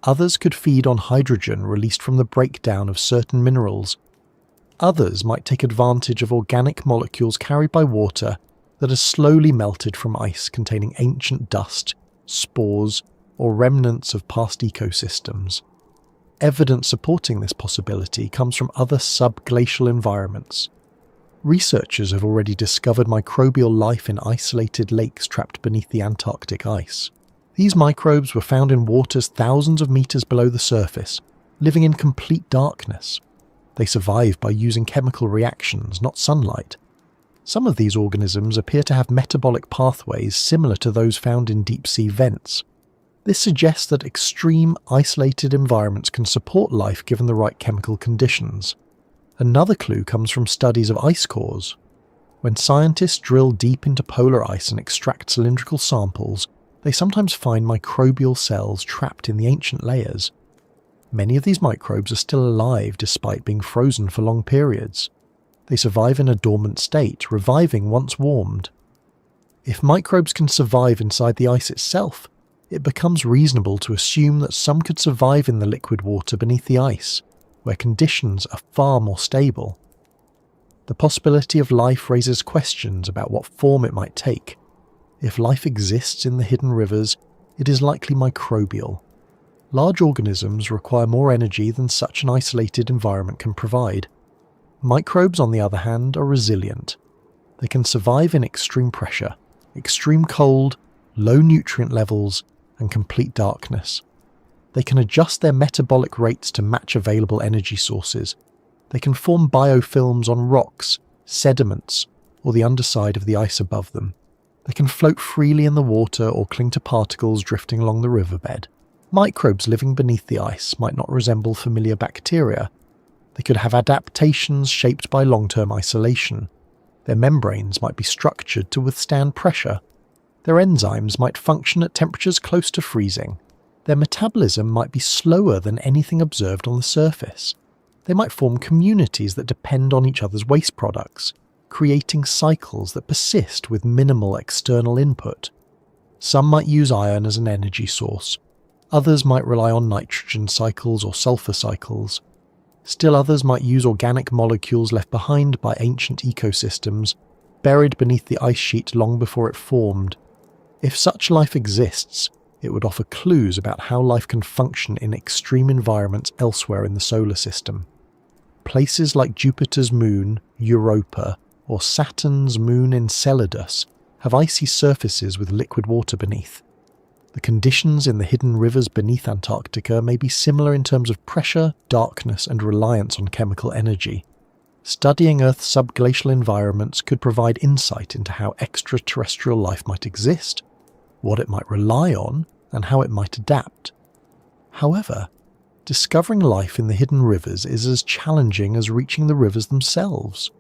Others could feed on hydrogen released from the breakdown of certain minerals. Others might take advantage of organic molecules carried by water that has slowly melted from ice containing ancient dust, spores, or remnants of past ecosystems. Evidence supporting this possibility comes from other subglacial environments. Researchers have already discovered microbial life in isolated lakes trapped beneath the Antarctic ice. These microbes were found in waters thousands of meters below the surface, living in complete darkness. They survive by using chemical reactions, not sunlight. Some of these organisms appear to have metabolic pathways similar to those found in deep-sea vents. This suggests that extreme, isolated environments can support life given the right chemical conditions. Another clue comes from studies of ice cores. When scientists drill deep into polar ice and extract cylindrical samples, they sometimes find microbial cells trapped in the ancient layers. Many of these microbes are still alive despite being frozen for long periods. They survive in a dormant state, reviving once warmed. If microbes can survive inside the ice itself, it becomes reasonable to assume that some could survive in the liquid water beneath the ice, where conditions are far more stable. The possibility of life raises questions about what form it might take. If life exists in the hidden rivers, it is likely microbial. Large organisms require more energy than such an isolated environment can provide. Microbes, on the other hand, are resilient. They can survive in extreme pressure, extreme cold, low nutrient levels, and complete darkness. They can adjust their metabolic rates to match available energy sources. They can form biofilms on rocks, sediments, or the underside of the ice above them. They can float freely in the water or cling to particles drifting along the riverbed. Microbes living beneath the ice might not resemble familiar bacteria. They could have adaptations shaped by long-term isolation. Their membranes might be structured to withstand pressure. Their enzymes might function at temperatures close to freezing. Their metabolism might be slower than anything observed on the surface. They might form communities that depend on each other's waste products, creating cycles that persist with minimal external input. Some might use iron as an energy source. Others might rely on nitrogen cycles or sulfur cycles. Still others might use organic molecules left behind by ancient ecosystems, buried beneath the ice sheet long before it formed. If such life exists, it would offer clues about how life can function in extreme environments elsewhere in the solar system. Places like Jupiter's moon, Europa, or Saturn's moon Enceladus have icy surfaces with liquid water beneath. The conditions in the hidden rivers beneath Antarctica may be similar in terms of pressure, darkness, and reliance on chemical energy. Studying Earth's subglacial environments could provide insight into how extraterrestrial life might exist, what it might rely on, and how it might adapt. However, discovering life in the hidden rivers is as challenging as reaching the rivers themselves.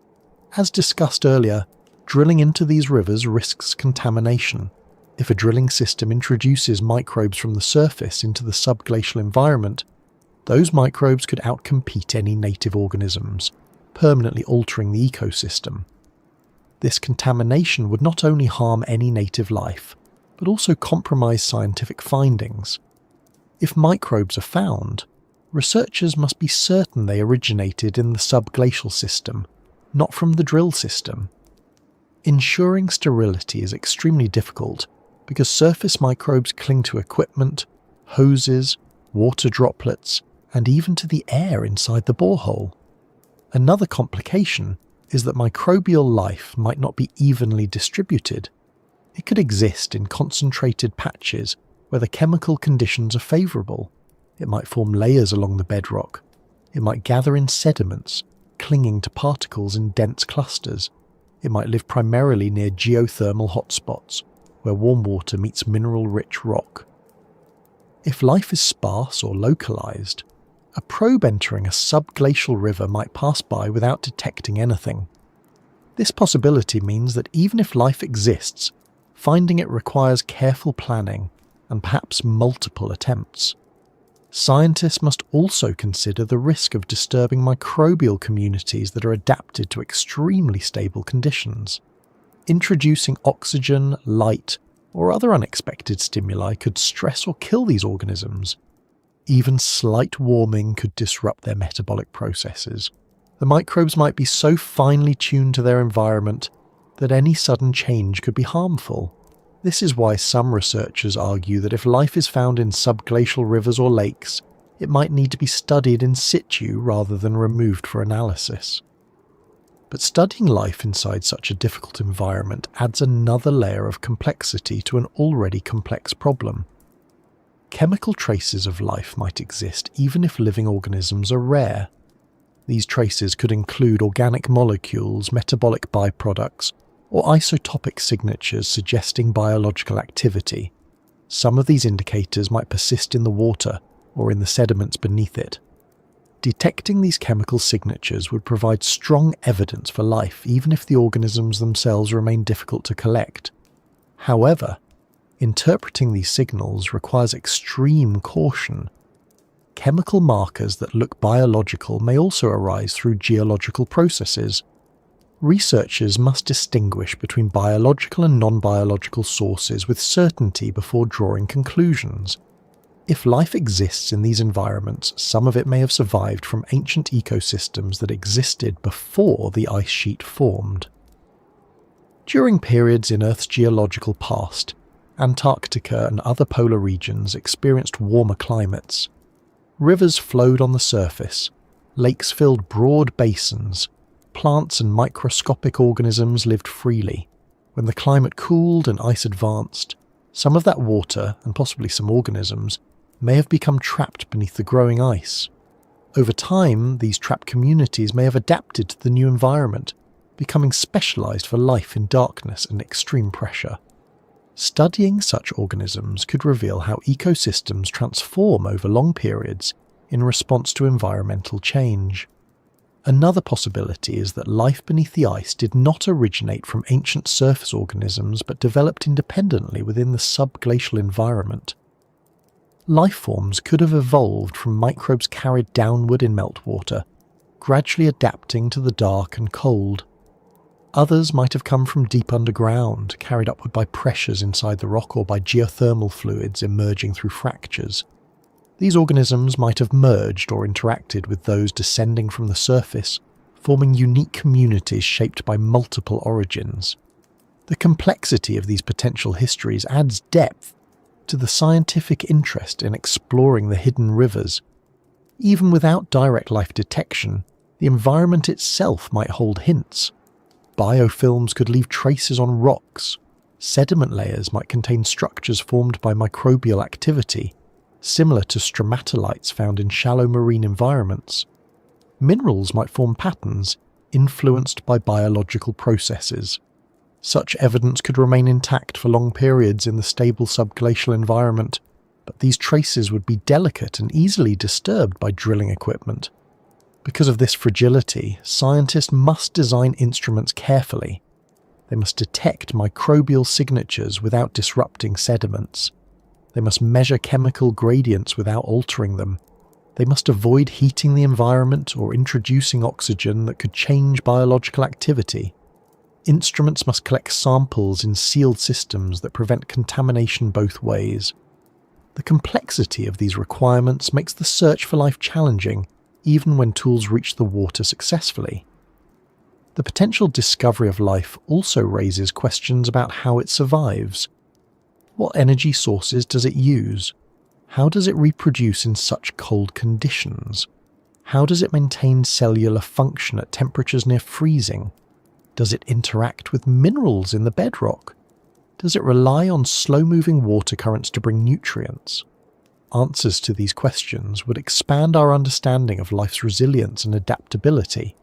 As discussed earlier, drilling into these rivers risks contamination. If a drilling system introduces microbes from the surface into the subglacial environment, those microbes could outcompete any native organisms, permanently altering the ecosystem. This contamination would not only harm any native life, but also compromise scientific findings. If microbes are found, researchers must be certain they originated in the subglacial system, not from the drill system. Ensuring sterility is extremely difficult because surface microbes cling to equipment, hoses, water droplets, and even to the air inside the borehole. Another complication is that microbial life might not be evenly distributed. It could exist in concentrated patches where the chemical conditions are favourable. It might form layers along the bedrock. It might gather in sediments, clinging to particles in dense clusters. It might live primarily near geothermal hotspots, where warm water meets mineral-rich rock. If life is sparse or localised, a probe entering a subglacial river might pass by without detecting anything. This possibility means that even if life exists, finding it requires careful planning and perhaps multiple attempts. Scientists must also consider the risk of disturbing microbial communities that are adapted to extremely stable conditions. Introducing oxygen, light, or other unexpected stimuli could stress or kill these organisms. Even slight warming could disrupt their metabolic processes. The microbes might be so finely tuned to their environment that any sudden change could be harmful. This is why some researchers argue that if life is found in subglacial rivers or lakes, it might need to be studied in situ rather than removed for analysis. But studying life inside such a difficult environment adds another layer of complexity to an already complex problem. Chemical traces of life might exist even if living organisms are rare. These traces could include organic molecules, metabolic byproducts, or isotopic signatures suggesting biological activity. Some of these indicators might persist in the water or in the sediments beneath it. Detecting these chemical signatures would provide strong evidence for life even if the organisms themselves remain difficult to collect. However, interpreting these signals requires extreme caution. Chemical markers that look biological may also arise through geological processes. Researchers must distinguish between biological and non-biological sources with certainty before drawing conclusions. If life exists in these environments, some of it may have survived from ancient ecosystems that existed before the ice sheet formed. During periods in Earth's geological past, Antarctica and other polar regions experienced warmer climates. Rivers flowed on the surface, lakes filled broad basins, plants and microscopic organisms lived freely. When the climate cooled and ice advanced, some of that water, and possibly some organisms, may have become trapped beneath the growing ice. Over time, these trapped communities may have adapted to the new environment, becoming specialised for life in darkness and extreme pressure. Studying such organisms could reveal how ecosystems transform over long periods in response to environmental change. Another possibility is that life beneath the ice did not originate from ancient surface organisms but developed independently within the subglacial environment. Life forms could have evolved from microbes carried downward in meltwater, gradually adapting to the dark and cold. Others might have come from deep underground, carried upward by pressures inside the rock or by geothermal fluids emerging through fractures. These organisms might have merged or interacted with those descending from the surface, forming unique communities shaped by multiple origins. The complexity of these potential histories adds depth to the scientific interest in exploring the hidden rivers. Even without direct life detection, the environment itself might hold hints. Biofilms could leave traces on rocks. Sediment layers might contain structures formed by microbial activity, similar to stromatolites found in shallow marine environments. Minerals might form patterns influenced by biological processes. Such evidence could remain intact for long periods in the stable subglacial environment, but these traces would be delicate and easily disturbed by drilling equipment. Because of this fragility, scientists must design instruments carefully. They must detect microbial signatures without disrupting sediments. They must measure chemical gradients without altering them. They must avoid heating the environment or introducing oxygen that could change biological activity. Instruments must collect samples in sealed systems that prevent contamination both ways. The complexity of these requirements makes the search for life challenging, even when tools reach the water successfully. The potential discovery of life also raises questions about how it survives. What energy sources does it use? How does it reproduce in such cold conditions? How does it maintain cellular function at temperatures near freezing? Does it interact with minerals in the bedrock? Does it rely on slow-moving water currents to bring nutrients? Answers to these questions would expand our understanding of life's resilience and adaptability.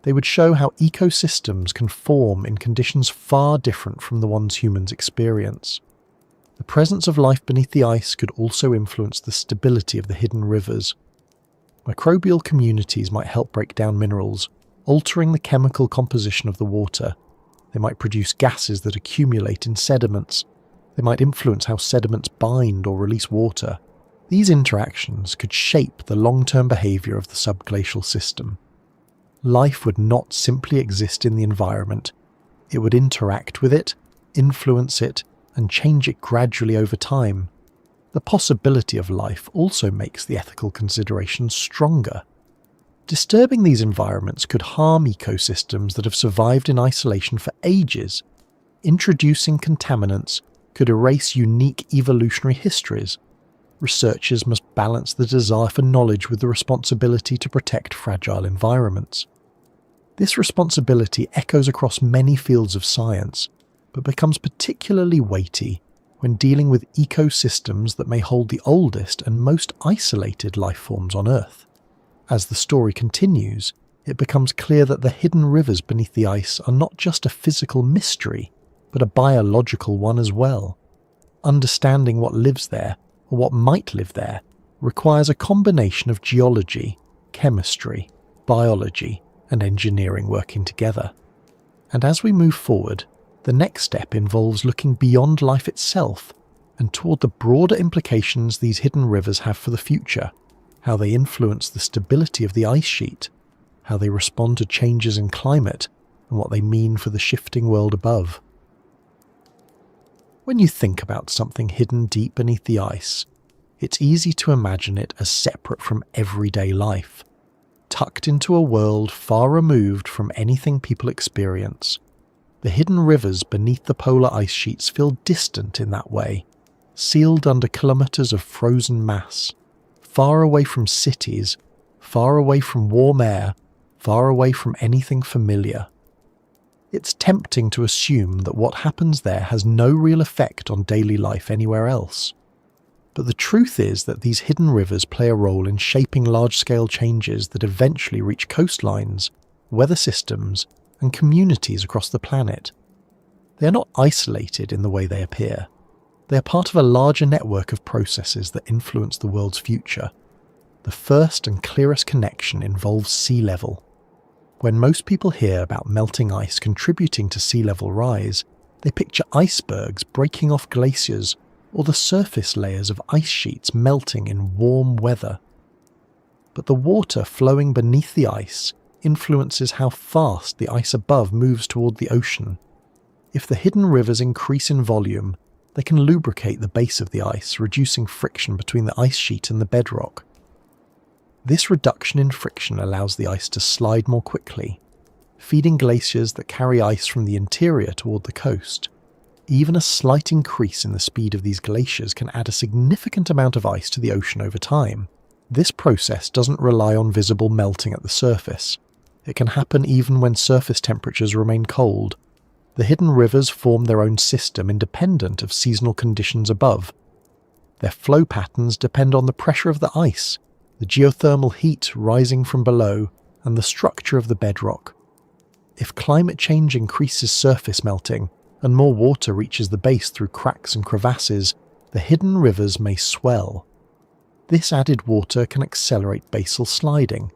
They would show how ecosystems can form in conditions far different from the ones humans experience. The presence of life beneath the ice could also influence the stability of the hidden rivers. Microbial communities might help break down minerals, altering the chemical composition of the water. They might produce gases that accumulate in sediments. They might influence how sediments bind or release water. These interactions could shape the long-term behavior of the subglacial system. Life would not simply exist in the environment. It would interact with it, influence it, and change it gradually over time. The possibility of life also makes the ethical considerations stronger. Disturbing these environments could harm ecosystems that have survived in isolation for ages. Introducing contaminants could erase unique evolutionary histories. Researchers must balance the desire for knowledge with the responsibility to protect fragile environments. This responsibility echoes across many fields of science, but becomes particularly weighty when dealing with ecosystems that may hold the oldest and most isolated life forms on Earth. As the story continues, it becomes clear that the hidden rivers beneath the ice are not just a physical mystery, but a biological one as well. Understanding what lives there, or what might live there, requires a combination of geology, chemistry, biology, and engineering working together. And as we move forward, the next step involves looking beyond life itself and toward the broader implications these hidden rivers have for the future, how they influence the stability of the ice sheet, how they respond to changes in climate, and what they mean for the shifting world above. When you think about something hidden deep beneath the ice, it's easy to imagine it as separate from everyday life, tucked into a world far removed from anything people experience. The hidden rivers beneath the polar ice sheets feel distant in that way, sealed under kilometers of frozen mass, far away from cities, far away from warm air, far away from anything familiar. It's tempting to assume that what happens there has no real effect on daily life anywhere else. But the truth is that these hidden rivers play a role in shaping large-scale changes that eventually reach coastlines, weather systems, and communities across the planet. They are not isolated in the way they appear. They are part of a larger network of processes that influence the world's future. The first and clearest connection involves sea level. When most people hear about melting ice contributing to sea level rise, they picture icebergs breaking off glaciers or the surface layers of ice sheets melting in warm weather. But the water flowing beneath the ice influences how fast the ice above moves toward the ocean. If the hidden rivers increase in volume, they can lubricate the base of the ice, reducing friction between the ice sheet and the bedrock. This reduction in friction allows the ice to slide more quickly, feeding glaciers that carry ice from the interior toward the coast. Even a slight increase in the speed of these glaciers can add a significant amount of ice to the ocean over time. This process doesn't rely on visible melting at the surface. It can happen even when surface temperatures remain cold. The hidden rivers form their own system independent of seasonal conditions above. Their flow patterns depend on the pressure of the ice, the geothermal heat rising from below, and the structure of the bedrock. If climate change increases surface melting, and more water reaches the base through cracks and crevasses, the hidden rivers may swell. This added water can accelerate basal sliding,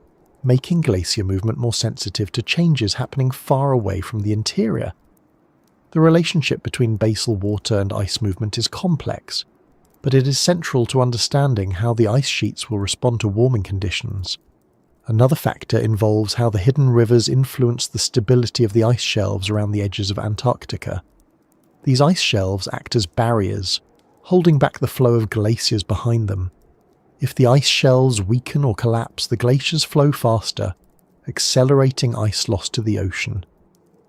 making glacier movement more sensitive to changes happening far away from the interior. The relationship between basal water and ice movement is complex, but it is central to understanding how the ice sheets will respond to warming conditions. Another factor involves how the hidden rivers influence the stability of the ice shelves around the edges of Antarctica. These ice shelves act as barriers, holding back the flow of glaciers behind them. If the ice shelves weaken or collapse, the glaciers flow faster, accelerating ice loss to the ocean.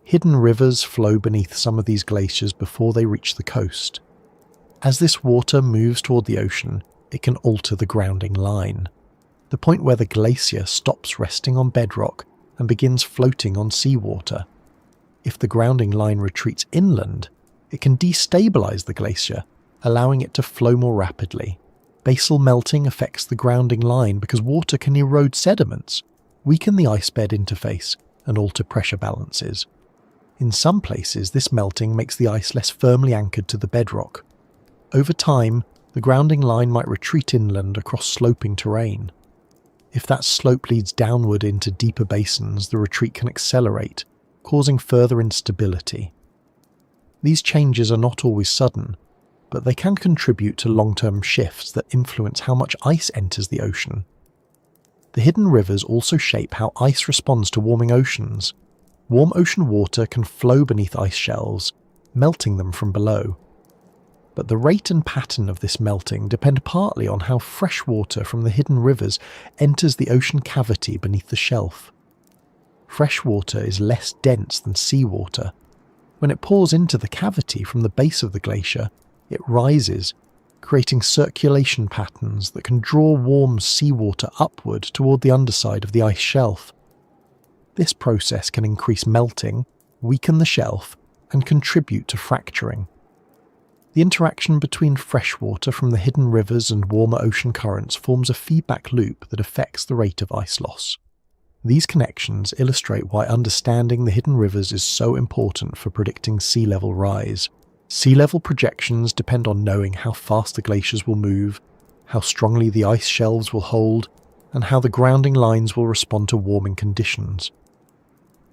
Hidden rivers flow beneath some of these glaciers before they reach the coast. As this water moves toward the ocean, it can alter the grounding line, the point where the glacier stops resting on bedrock and begins floating on seawater. If the grounding line retreats inland, it can destabilize the glacier, allowing it to flow more rapidly. Basal melting affects the grounding line because water can erode sediments, weaken the ice-bed interface, and alter pressure balances. In some places, this melting makes the ice less firmly anchored to the bedrock. Over time, the grounding line might retreat inland across sloping terrain. If that slope leads downward into deeper basins, the retreat can accelerate, causing further instability. These changes are not always sudden, but they can contribute to long-term shifts that influence how much ice enters the ocean. The hidden rivers also shape how ice responds to warming oceans. Warm ocean water can flow beneath ice shelves, melting them from below. But the rate and pattern of this melting depend partly on how fresh water from the hidden rivers enters the ocean cavity beneath the shelf. Fresh water is less dense than seawater. When it pours into the cavity from the base of the glacier, it rises, creating circulation patterns that can draw warm seawater upward toward the underside of the ice shelf. This process can increase melting, weaken the shelf, and contribute to fracturing. The interaction between fresh water from the hidden rivers and warmer ocean currents forms a feedback loop that affects the rate of ice loss. These connections illustrate why understanding the hidden rivers is so important for predicting sea level rise. Sea level projections depend on knowing how fast the glaciers will move, how strongly the ice shelves will hold, and how the grounding lines will respond to warming conditions.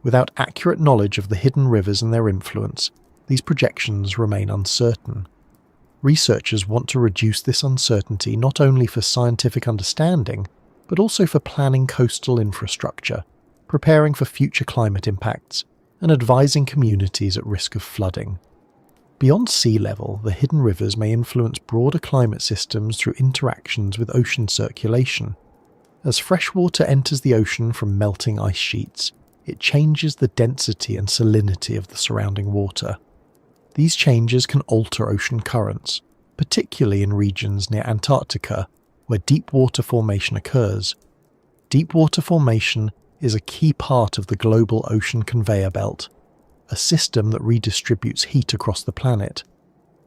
Without accurate knowledge of the hidden rivers and their influence, these projections remain uncertain. Researchers want to reduce this uncertainty not only for scientific understanding, but also for planning coastal infrastructure, preparing for future climate impacts, and advising communities at risk of flooding. Beyond sea level, the hidden rivers may influence broader climate systems through interactions with ocean circulation. As fresh water enters the ocean from melting ice sheets, it changes the density and salinity of the surrounding water. These changes can alter ocean currents, particularly in regions near Antarctica, where deep water formation occurs. Deep water formation is a key part of the global ocean conveyor belt, a system that redistributes heat across the planet.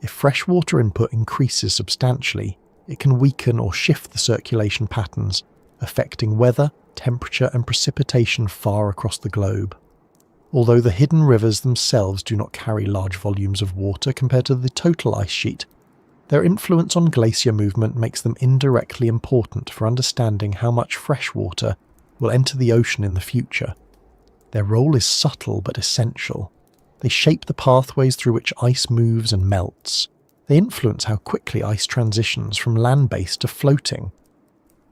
If freshwater input increases substantially, it can weaken or shift the circulation patterns, affecting weather, temperature, and precipitation far across the globe. Although the hidden rivers themselves do not carry large volumes of water compared to the total ice sheet, their influence on glacier movement makes them indirectly important for understanding how much fresh water will enter the ocean in the future. Their role is subtle but essential. They shape the pathways through which ice moves and melts. They influence how quickly ice transitions from land-based to floating.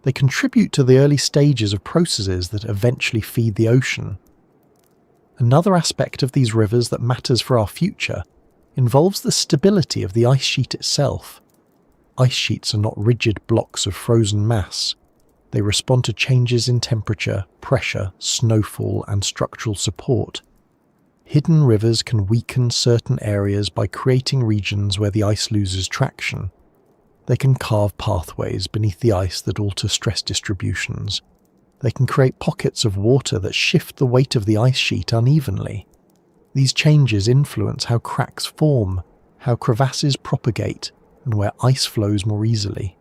They contribute to the early stages of processes that eventually feed the ocean. Another aspect of these rivers that matters for our future involves the stability of the ice sheet itself. Ice sheets are not rigid blocks of frozen mass. They respond to changes in temperature, pressure, snowfall, and structural support. Hidden rivers can weaken certain areas by creating regions where the ice loses traction. They can carve pathways beneath the ice that alter stress distributions. They can create pockets of water that shift the weight of the ice sheet unevenly. These changes influence how cracks form, how crevasses propagate, and where ice flows more easily.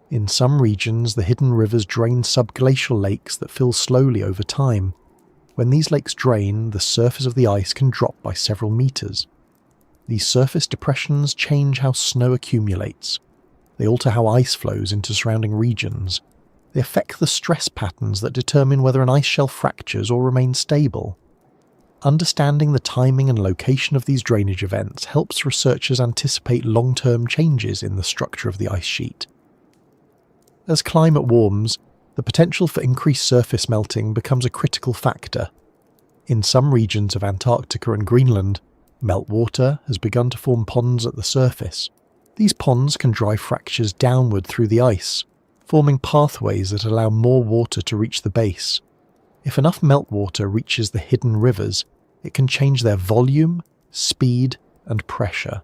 In some regions, the hidden rivers drain subglacial lakes that fill slowly over time. When these lakes drain, the surface of the ice can drop by several meters. These surface depressions change how snow accumulates. They alter how ice flows into surrounding regions. They affect the stress patterns that determine whether an ice shelf fractures or remains stable. Understanding the timing and location of these drainage events helps researchers anticipate long-term changes in the structure of the ice sheet. As climate warms, the potential for increased surface melting becomes a critical factor. In some regions of Antarctica and Greenland, meltwater has begun to form ponds at the surface. These ponds can drive fractures downward through the ice, forming pathways that allow more water to reach the base. If enough meltwater reaches the hidden rivers, it can change their volume, speed, and pressure.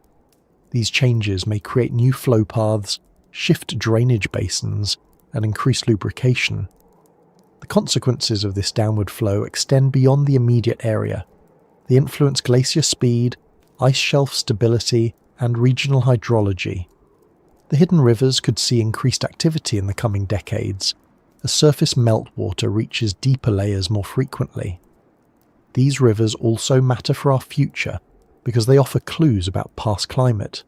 These changes may create new flow paths, shift drainage basins, and increase lubrication. The consequences of this downward flow extend beyond the immediate area. They influence glacier speed, ice shelf stability, and regional hydrology. The hidden rivers could see increased activity in the coming decades, as surface meltwater reaches deeper layers more frequently. These rivers also matter for our future because they offer clues about past climate.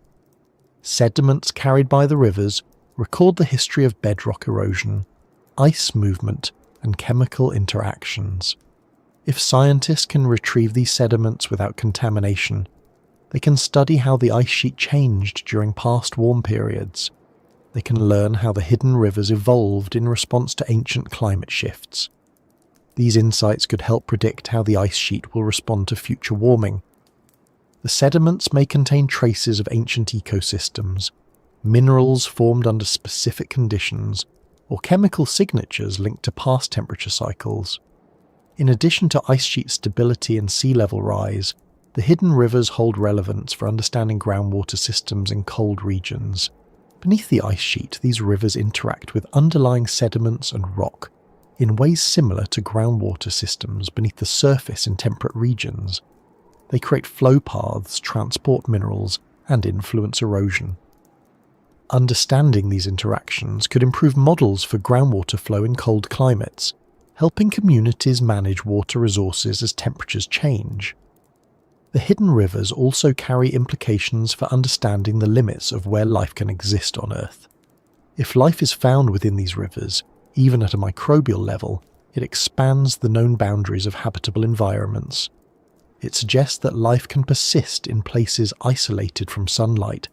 Sediments carried by the rivers record the history of bedrock erosion, ice movement, and chemical interactions. If scientists can retrieve these sediments without contamination, they can study how the ice sheet changed during past warm periods. They can learn how the hidden rivers evolved in response to ancient climate shifts. These insights could help predict how the ice sheet will respond to future warming. The sediments may contain traces of ancient ecosystems, minerals formed under specific conditions, or chemical signatures linked to past temperature cycles. In addition to ice sheet stability and sea level rise, the hidden rivers hold relevance for understanding groundwater systems in cold regions. Beneath the ice sheet, these rivers interact with underlying sediments and rock in ways similar to groundwater systems beneath the surface in temperate regions. They create flow paths, transport minerals, and influence erosion. Understanding these interactions could improve models for groundwater flow in cold climates, helping communities manage water resources as temperatures change. The hidden rivers also carry implications for understanding the limits of where life can exist on Earth. If life is found within these rivers, even at a microbial level, it expands the known boundaries of habitable environments. It suggests that life can persist in places isolated from sunlight,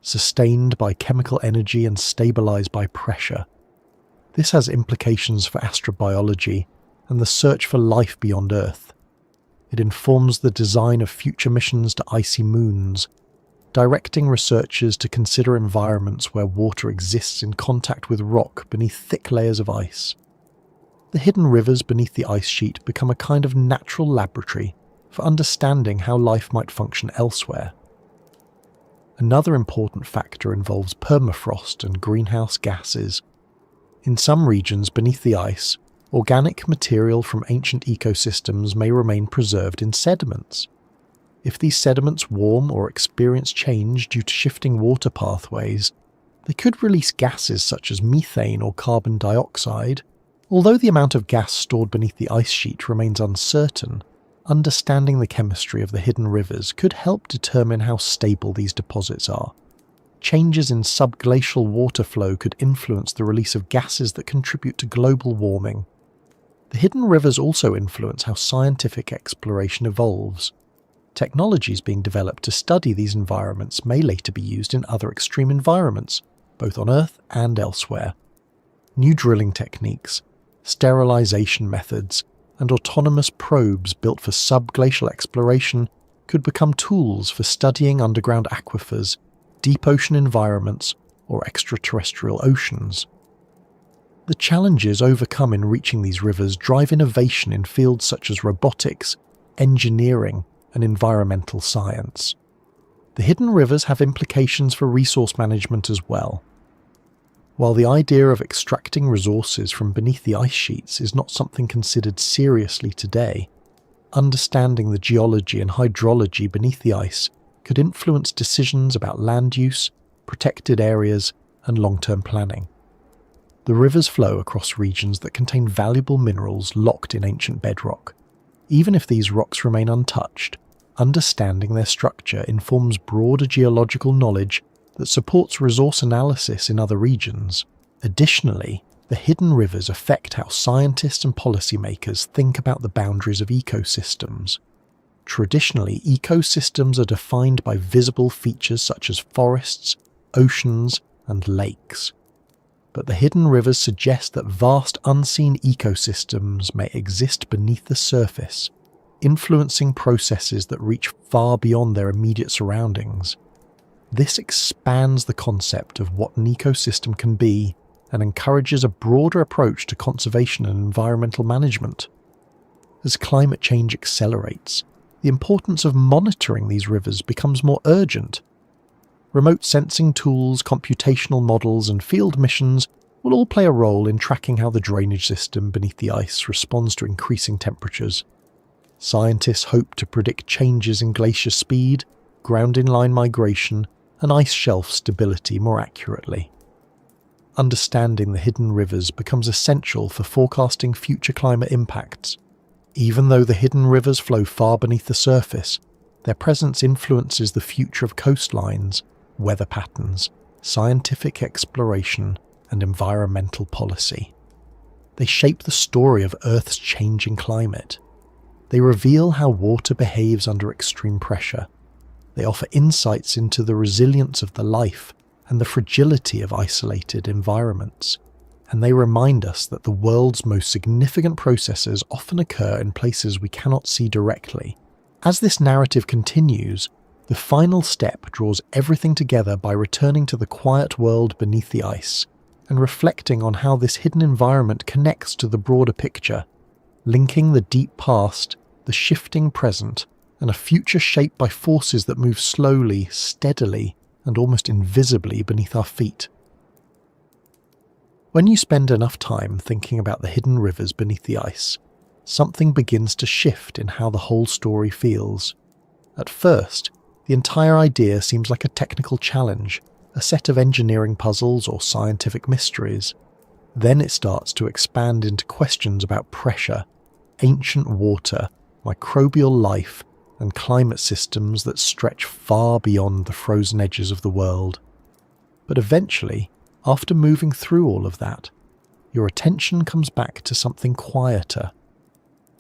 sustained by chemical energy and stabilized by pressure. This has implications for astrobiology and the search for life beyond Earth. It informs the design of future missions to icy moons, directing researchers to consider environments where water exists in contact with rock beneath thick layers of ice. The hidden rivers beneath the ice sheet become a kind of natural laboratory for understanding how life might function elsewhere. Another important factor involves permafrost and greenhouse gases. In some regions beneath the ice, organic material from ancient ecosystems may remain preserved in sediments. If these sediments warm or experience change due to shifting water pathways, they could release gases such as methane or carbon dioxide. Although the amount of gas stored beneath the ice sheet remains uncertain, understanding the chemistry of the hidden rivers could help determine how stable these deposits are. Changes in subglacial water flow could influence the release of gases that contribute to global warming. The hidden rivers also influence how scientific exploration evolves. Technologies being developed to study these environments may later be used in other extreme environments, both on Earth and elsewhere. New drilling techniques, sterilization methods, and autonomous probes built for subglacial exploration could become tools for studying underground aquifers, deep ocean environments, or extraterrestrial oceans. The challenges overcome in reaching these rivers drive innovation in fields such as robotics, engineering, and environmental science. The hidden rivers have implications for resource management as well. While the idea of extracting resources from beneath the ice sheets is not something considered seriously today, understanding the geology and hydrology beneath the ice could influence decisions about land use, protected areas, and long-term planning. The rivers flow across regions that contain valuable minerals locked in ancient bedrock. Even if these rocks remain untouched, understanding their structure informs broader geological knowledge that supports resource analysis in other regions. Additionally, the hidden rivers affect how scientists and policymakers think about the boundaries of ecosystems. Traditionally, ecosystems are defined by visible features such as forests, oceans, and lakes. But the hidden rivers suggest that vast unseen ecosystems may exist beneath the surface, influencing processes that reach far beyond their immediate surroundings. This expands the concept of what an ecosystem can be and encourages a broader approach to conservation and environmental management. As climate change accelerates, the importance of monitoring these rivers becomes more urgent. Remote sensing tools, computational models, and field missions will all play a role in tracking how the drainage system beneath the ice responds to increasing temperatures. Scientists hope to predict changes in glacier speed, ground-in-line migration, and ice shelf stability more accurately. Understanding the hidden rivers becomes essential for forecasting future climate impacts. Even though the hidden rivers flow far beneath the surface, their presence influences the future of coastlines, weather patterns, scientific exploration, and environmental policy. They shape the story of Earth's changing climate. They reveal how water behaves under extreme pressure. They offer insights into the resilience of the life and the fragility of isolated environments. And they remind us that the world's most significant processes often occur in places we cannot see directly. As this narrative continues, the final step draws everything together by returning to the quiet world beneath the ice and reflecting on how this hidden environment connects to the broader picture, linking the deep past, the shifting present, and a future shaped by forces that move slowly, steadily, and almost invisibly beneath our feet. When you spend enough time thinking about the hidden rivers beneath the ice, something begins to shift in how the whole story feels. At first, the entire idea seems like a technical challenge, a set of engineering puzzles or scientific mysteries. Then it starts to expand into questions about pressure, ancient water, microbial life, and climate systems that stretch far beyond the frozen edges of the world. But eventually, after moving through all of that, your attention comes back to something quieter.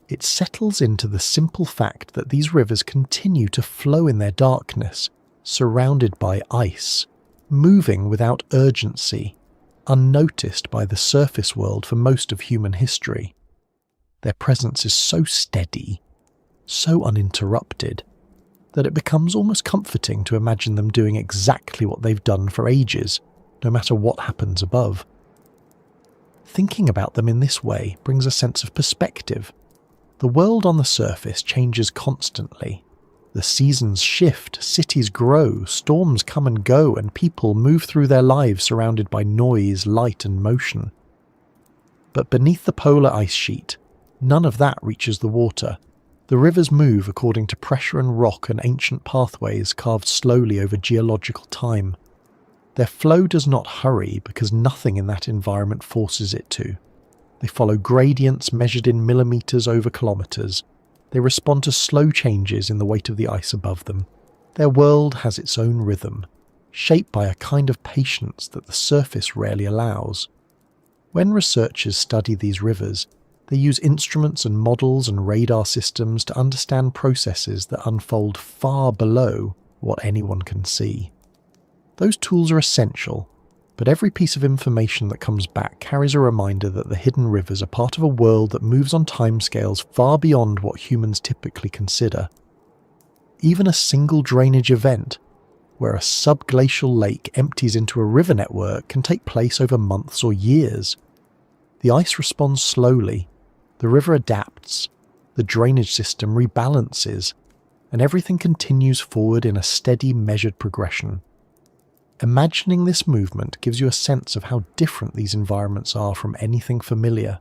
It settles into the simple fact that these rivers continue to flow in their darkness, surrounded by ice, moving without urgency, unnoticed by the surface world for most of human history. Their presence is so steady, so uninterrupted, that it becomes almost comforting to imagine them doing exactly what they've done for ages, no matter what happens above. Thinking about them in this way brings a sense of perspective. The world on the surface changes constantly. The seasons shift, cities grow, storms come and go, and people move through their lives surrounded by noise, light, and motion. But beneath the polar ice sheet, none of that reaches the water. The rivers move according to pressure and rock and ancient pathways carved slowly over geological time. Their flow does not hurry because nothing in that environment forces it to. They follow gradients measured in millimeters over kilometers. They respond to slow changes in the weight of the ice above them. Their world has its own rhythm, shaped by a kind of patience that the surface rarely allows. When researchers study these rivers, they use instruments and models and radar systems to understand processes that unfold far below what anyone can see. Those tools are essential, but every piece of information that comes back carries a reminder that the hidden rivers are part of a world that moves on timescales far beyond what humans typically consider. Even a single drainage event, where a subglacial lake empties into a river network, can take place over months or years. The ice responds slowly, the river adapts, the drainage system rebalances, and everything continues forward in a steady, measured progression. Imagining this movement gives you a sense of how different these environments are from anything familiar.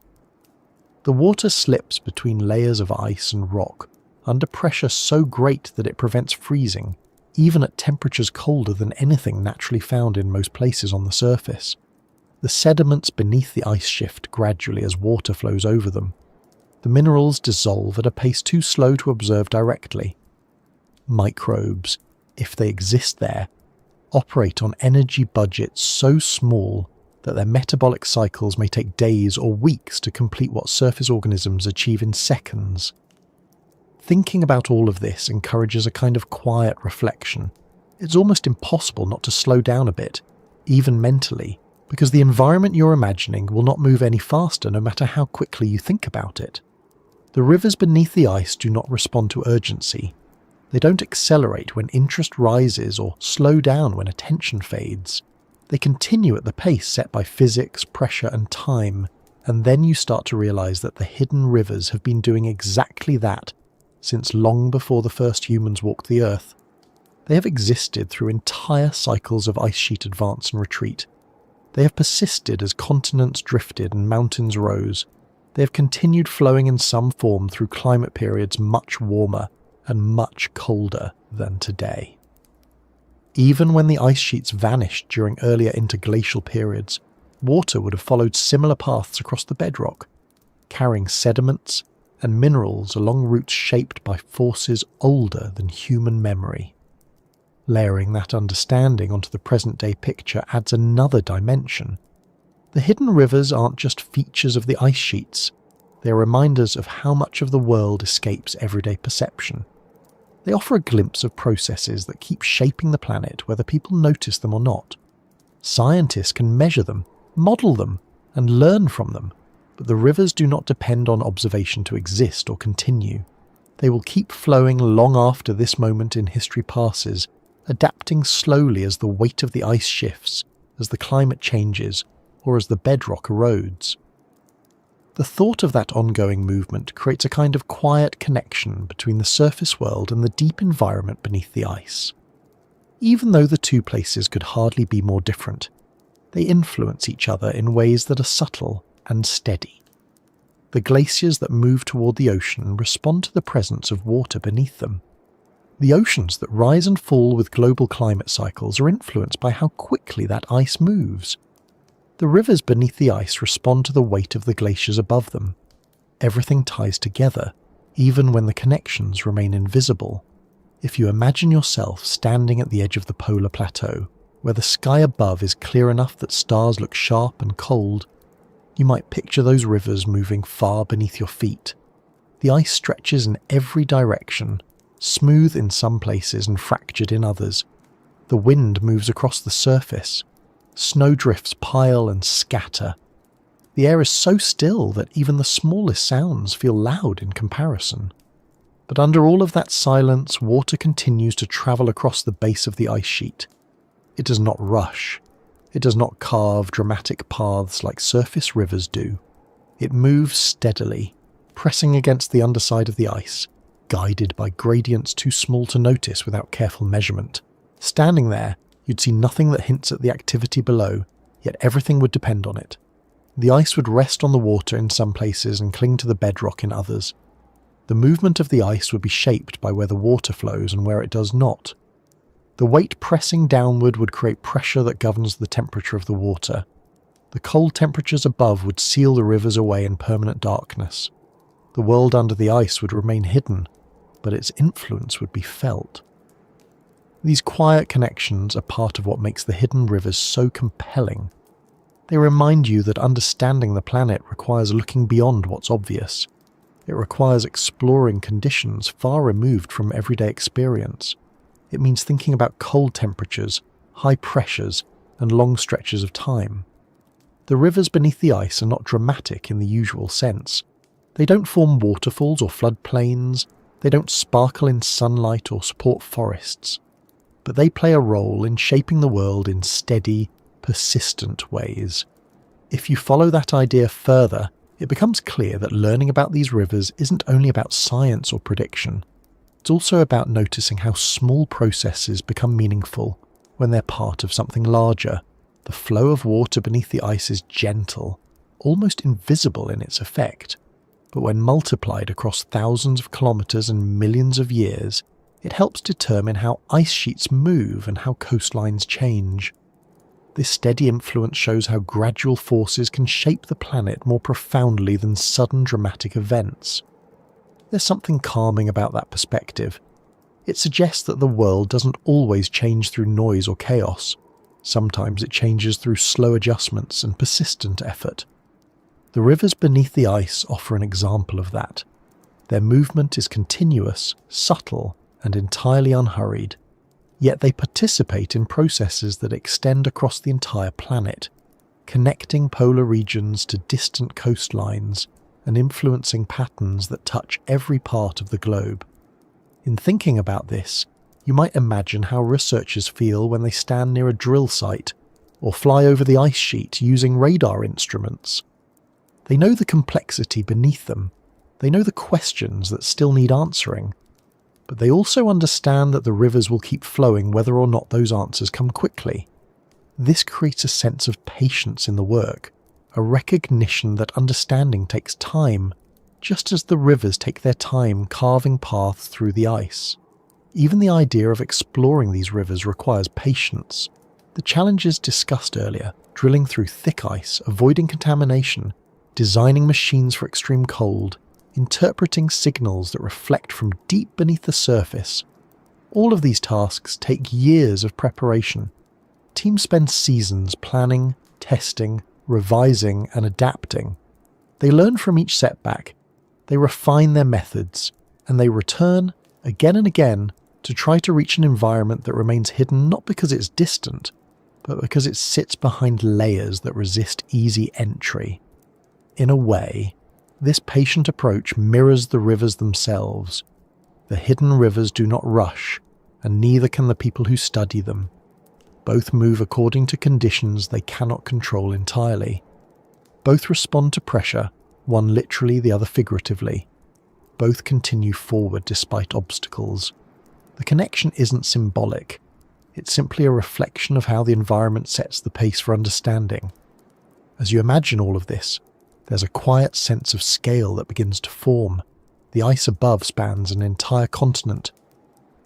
The water slips between layers of ice and rock, under pressure so great that it prevents freezing, even at temperatures colder than anything naturally found in most places on the surface. The sediments beneath the ice shift gradually as water flows over them. The minerals dissolve at a pace too slow to observe directly. Microbes, if they exist there, operate on energy budgets so small that their metabolic cycles may take days or weeks to complete what surface organisms achieve in seconds. Thinking about all of this encourages a kind of quiet reflection. It's almost impossible not to slow down a bit, even mentally, because the environment you're imagining will not move any faster no matter how quickly you think about it. The rivers beneath the ice do not respond to urgency. They don't accelerate when interest rises or slow down when attention fades. They continue at the pace set by physics, pressure, and time, and then you start to realize that the hidden rivers have been doing exactly that since long before the first humans walked the Earth. They have existed through entire cycles of ice sheet advance and retreat. They have persisted as continents drifted and mountains rose. They have continued flowing in some form through climate periods much warmer and much colder than today. Even when the ice sheets vanished during earlier interglacial periods, water would have followed similar paths across the bedrock, carrying sediments and minerals along routes shaped by forces older than human memory. Layering that understanding onto the present-day picture adds another dimension. The hidden rivers aren't just features of the ice sheets, they are reminders of how much of the world escapes everyday perception. They offer a glimpse of processes that keep shaping the planet whether people notice them or not. Scientists can measure them, model them, and learn from them, but the rivers do not depend on observation to exist or continue. They will keep flowing long after this moment in history passes, adapting slowly as the weight of the ice shifts, as the climate changes, or as the bedrock erodes. The thought of that ongoing movement creates a kind of quiet connection between the surface world and the deep environment beneath the ice. Even though the two places could hardly be more different, they influence each other in ways that are subtle and steady. The glaciers that move toward the ocean respond to the presence of water beneath them. The oceans that rise and fall with global climate cycles are influenced by how quickly that ice moves. The rivers beneath the ice respond to the weight of the glaciers above them. Everything ties together, even when the connections remain invisible. If you imagine yourself standing at the edge of the polar plateau, where the sky above is clear enough that stars look sharp and cold, you might picture those rivers moving far beneath your feet. The ice stretches in every direction, smooth in some places and fractured in others. The wind moves across the surface. Snowdrifts pile and scatter. The air is so still that even the smallest sounds feel loud in comparison. But under all of that silence, water continues to travel across the base of the ice sheet. It does not rush. It does not carve dramatic paths like surface rivers do. It moves steadily, pressing against the underside of the ice, guided by gradients too small to notice without careful measurement. Standing there, you'd see nothing that hints at the activity below, yet everything would depend on it. The ice would rest on the water in some places and cling to the bedrock in others. The movement of the ice would be shaped by where the water flows and where it does not. The weight pressing downward would create pressure that governs the temperature of the water. The cold temperatures above would seal the rivers away in permanent darkness. The world under the ice would remain hidden, but its influence would be felt. These quiet connections are part of what makes the hidden rivers so compelling. They remind you that understanding the planet requires looking beyond what's obvious. It requires exploring conditions far removed from everyday experience. It means thinking about cold temperatures, high pressures, and long stretches of time. The rivers beneath the ice are not dramatic in the usual sense. They don't form waterfalls or floodplains. They don't sparkle in sunlight or support forests. But they play a role in shaping the world in steady, persistent ways. If you follow that idea further, it becomes clear that learning about these rivers isn't only about science or prediction. It's also about noticing how small processes become meaningful when they're part of something larger. The flow of water beneath the ice is gentle, almost invisible in its effect, but when multiplied across thousands of kilometers and millions of years, it helps determine how ice sheets move and how coastlines change. This steady influence shows how gradual forces can shape the planet more profoundly than sudden dramatic events. There's something calming about that perspective. It suggests that the world doesn't always change through noise or chaos. Sometimes it changes through slow adjustments and persistent effort. The rivers beneath the ice offer an example of that. Their movement is continuous, subtle, and entirely unhurried, yet they participate in processes that extend across the entire planet, connecting polar regions to distant coastlines and influencing patterns that touch every part of the globe. In thinking about this, you might imagine how researchers feel when they stand near a drill site or fly over the ice sheet using radar instruments. They know the complexity beneath them. They know the questions that still need answering. But they also understand that the rivers will keep flowing whether or not those answers come quickly. This creates a sense of patience in the work, a recognition that understanding takes time, just as the rivers take their time carving paths through the ice. Even the idea of exploring these rivers requires patience. The challenges discussed earlier, drilling through thick ice, avoiding contamination, designing machines for extreme cold, interpreting signals that reflect from deep beneath the surface, all of these tasks take years of preparation. Teams spend seasons planning, testing, revising, and adapting. They learn from each setback, they refine their methods, and they return, again and again, to try to reach an environment that remains hidden not because it's distant, but because it sits behind layers that resist easy entry. In a way, this patient approach mirrors the rivers themselves. The hidden rivers do not rush, and neither can the people who study them. Both move according to conditions they cannot control entirely. Both respond to pressure, one literally, the other figuratively. Both continue forward despite obstacles. The connection isn't symbolic. It's simply a reflection of how the environment sets the pace for understanding. As you imagine all of this, there's a quiet sense of scale that begins to form. The ice above spans an entire continent.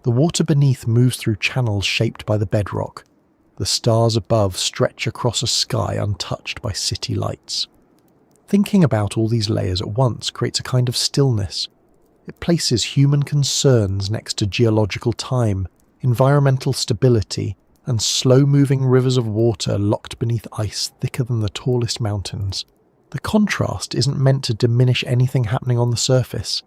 The water beneath moves through channels shaped by the bedrock. The stars above stretch across a sky untouched by city lights. Thinking about all these layers at once creates a kind of stillness. It places human concerns next to geological time, environmental stability, and slow-moving rivers of water locked beneath ice thicker than the tallest mountains. The contrast isn't meant to diminish anything happening on the surface.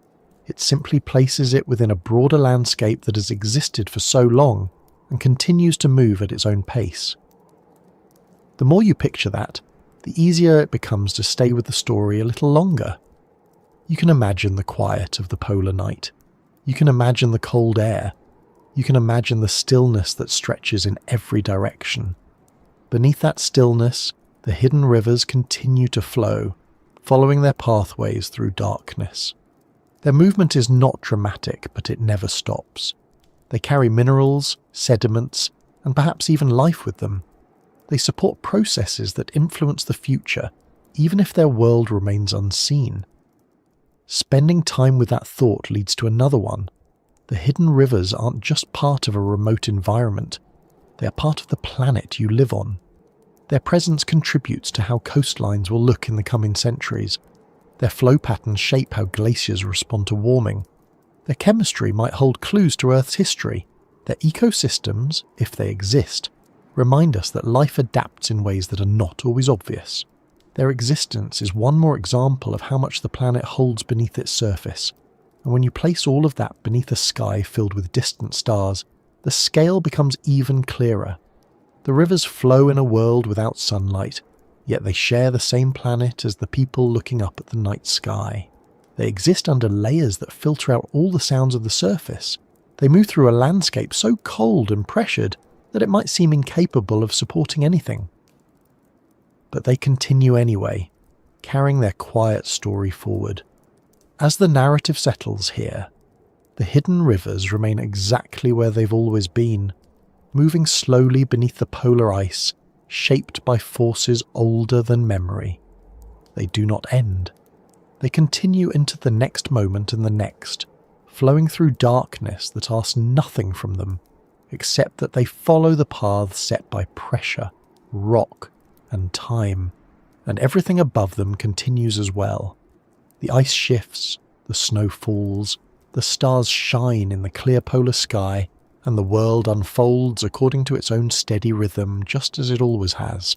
It simply places it within a broader landscape that has existed for so long and continues to move at its own pace. The more you picture that, the easier it becomes to stay with the story a little longer. You can imagine the quiet of the polar night. You can imagine the cold air. You can imagine the stillness that stretches in every direction. Beneath that stillness, the hidden rivers continue to flow, following their pathways through darkness. Their movement is not dramatic, but it never stops. They carry minerals, sediments, and perhaps even life with them. They support processes that influence the future, even if their world remains unseen. Spending time with that thought leads to another one. The hidden rivers aren't just part of a remote environment. They are part of the planet you live on. Their presence contributes to how coastlines will look in the coming centuries. Their flow patterns shape how glaciers respond to warming. Their chemistry might hold clues to Earth's history. Their ecosystems, if they exist, remind us that life adapts in ways that are not always obvious. Their existence is one more example of how much the planet holds beneath its surface. And when you place all of that beneath a sky filled with distant stars, the scale becomes even clearer. The rivers flow in a world without sunlight, yet they share the same planet as the people looking up at the night sky. They exist under layers that filter out all the sounds of the surface. They move through a landscape so cold and pressured that it might seem incapable of supporting anything. But they continue anyway, carrying their quiet story forward. As the narrative settles here, the hidden rivers remain exactly where they've always been, moving slowly beneath the polar ice, shaped by forces older than memory. They do not end. They continue into the next moment and the next, flowing through darkness that asks nothing from them, except that they follow the paths set by pressure, rock, and time, and everything above them continues as well. The ice shifts, the snow falls, the stars shine in the clear polar sky, and the world unfolds according to its own steady rhythm, just as it always has.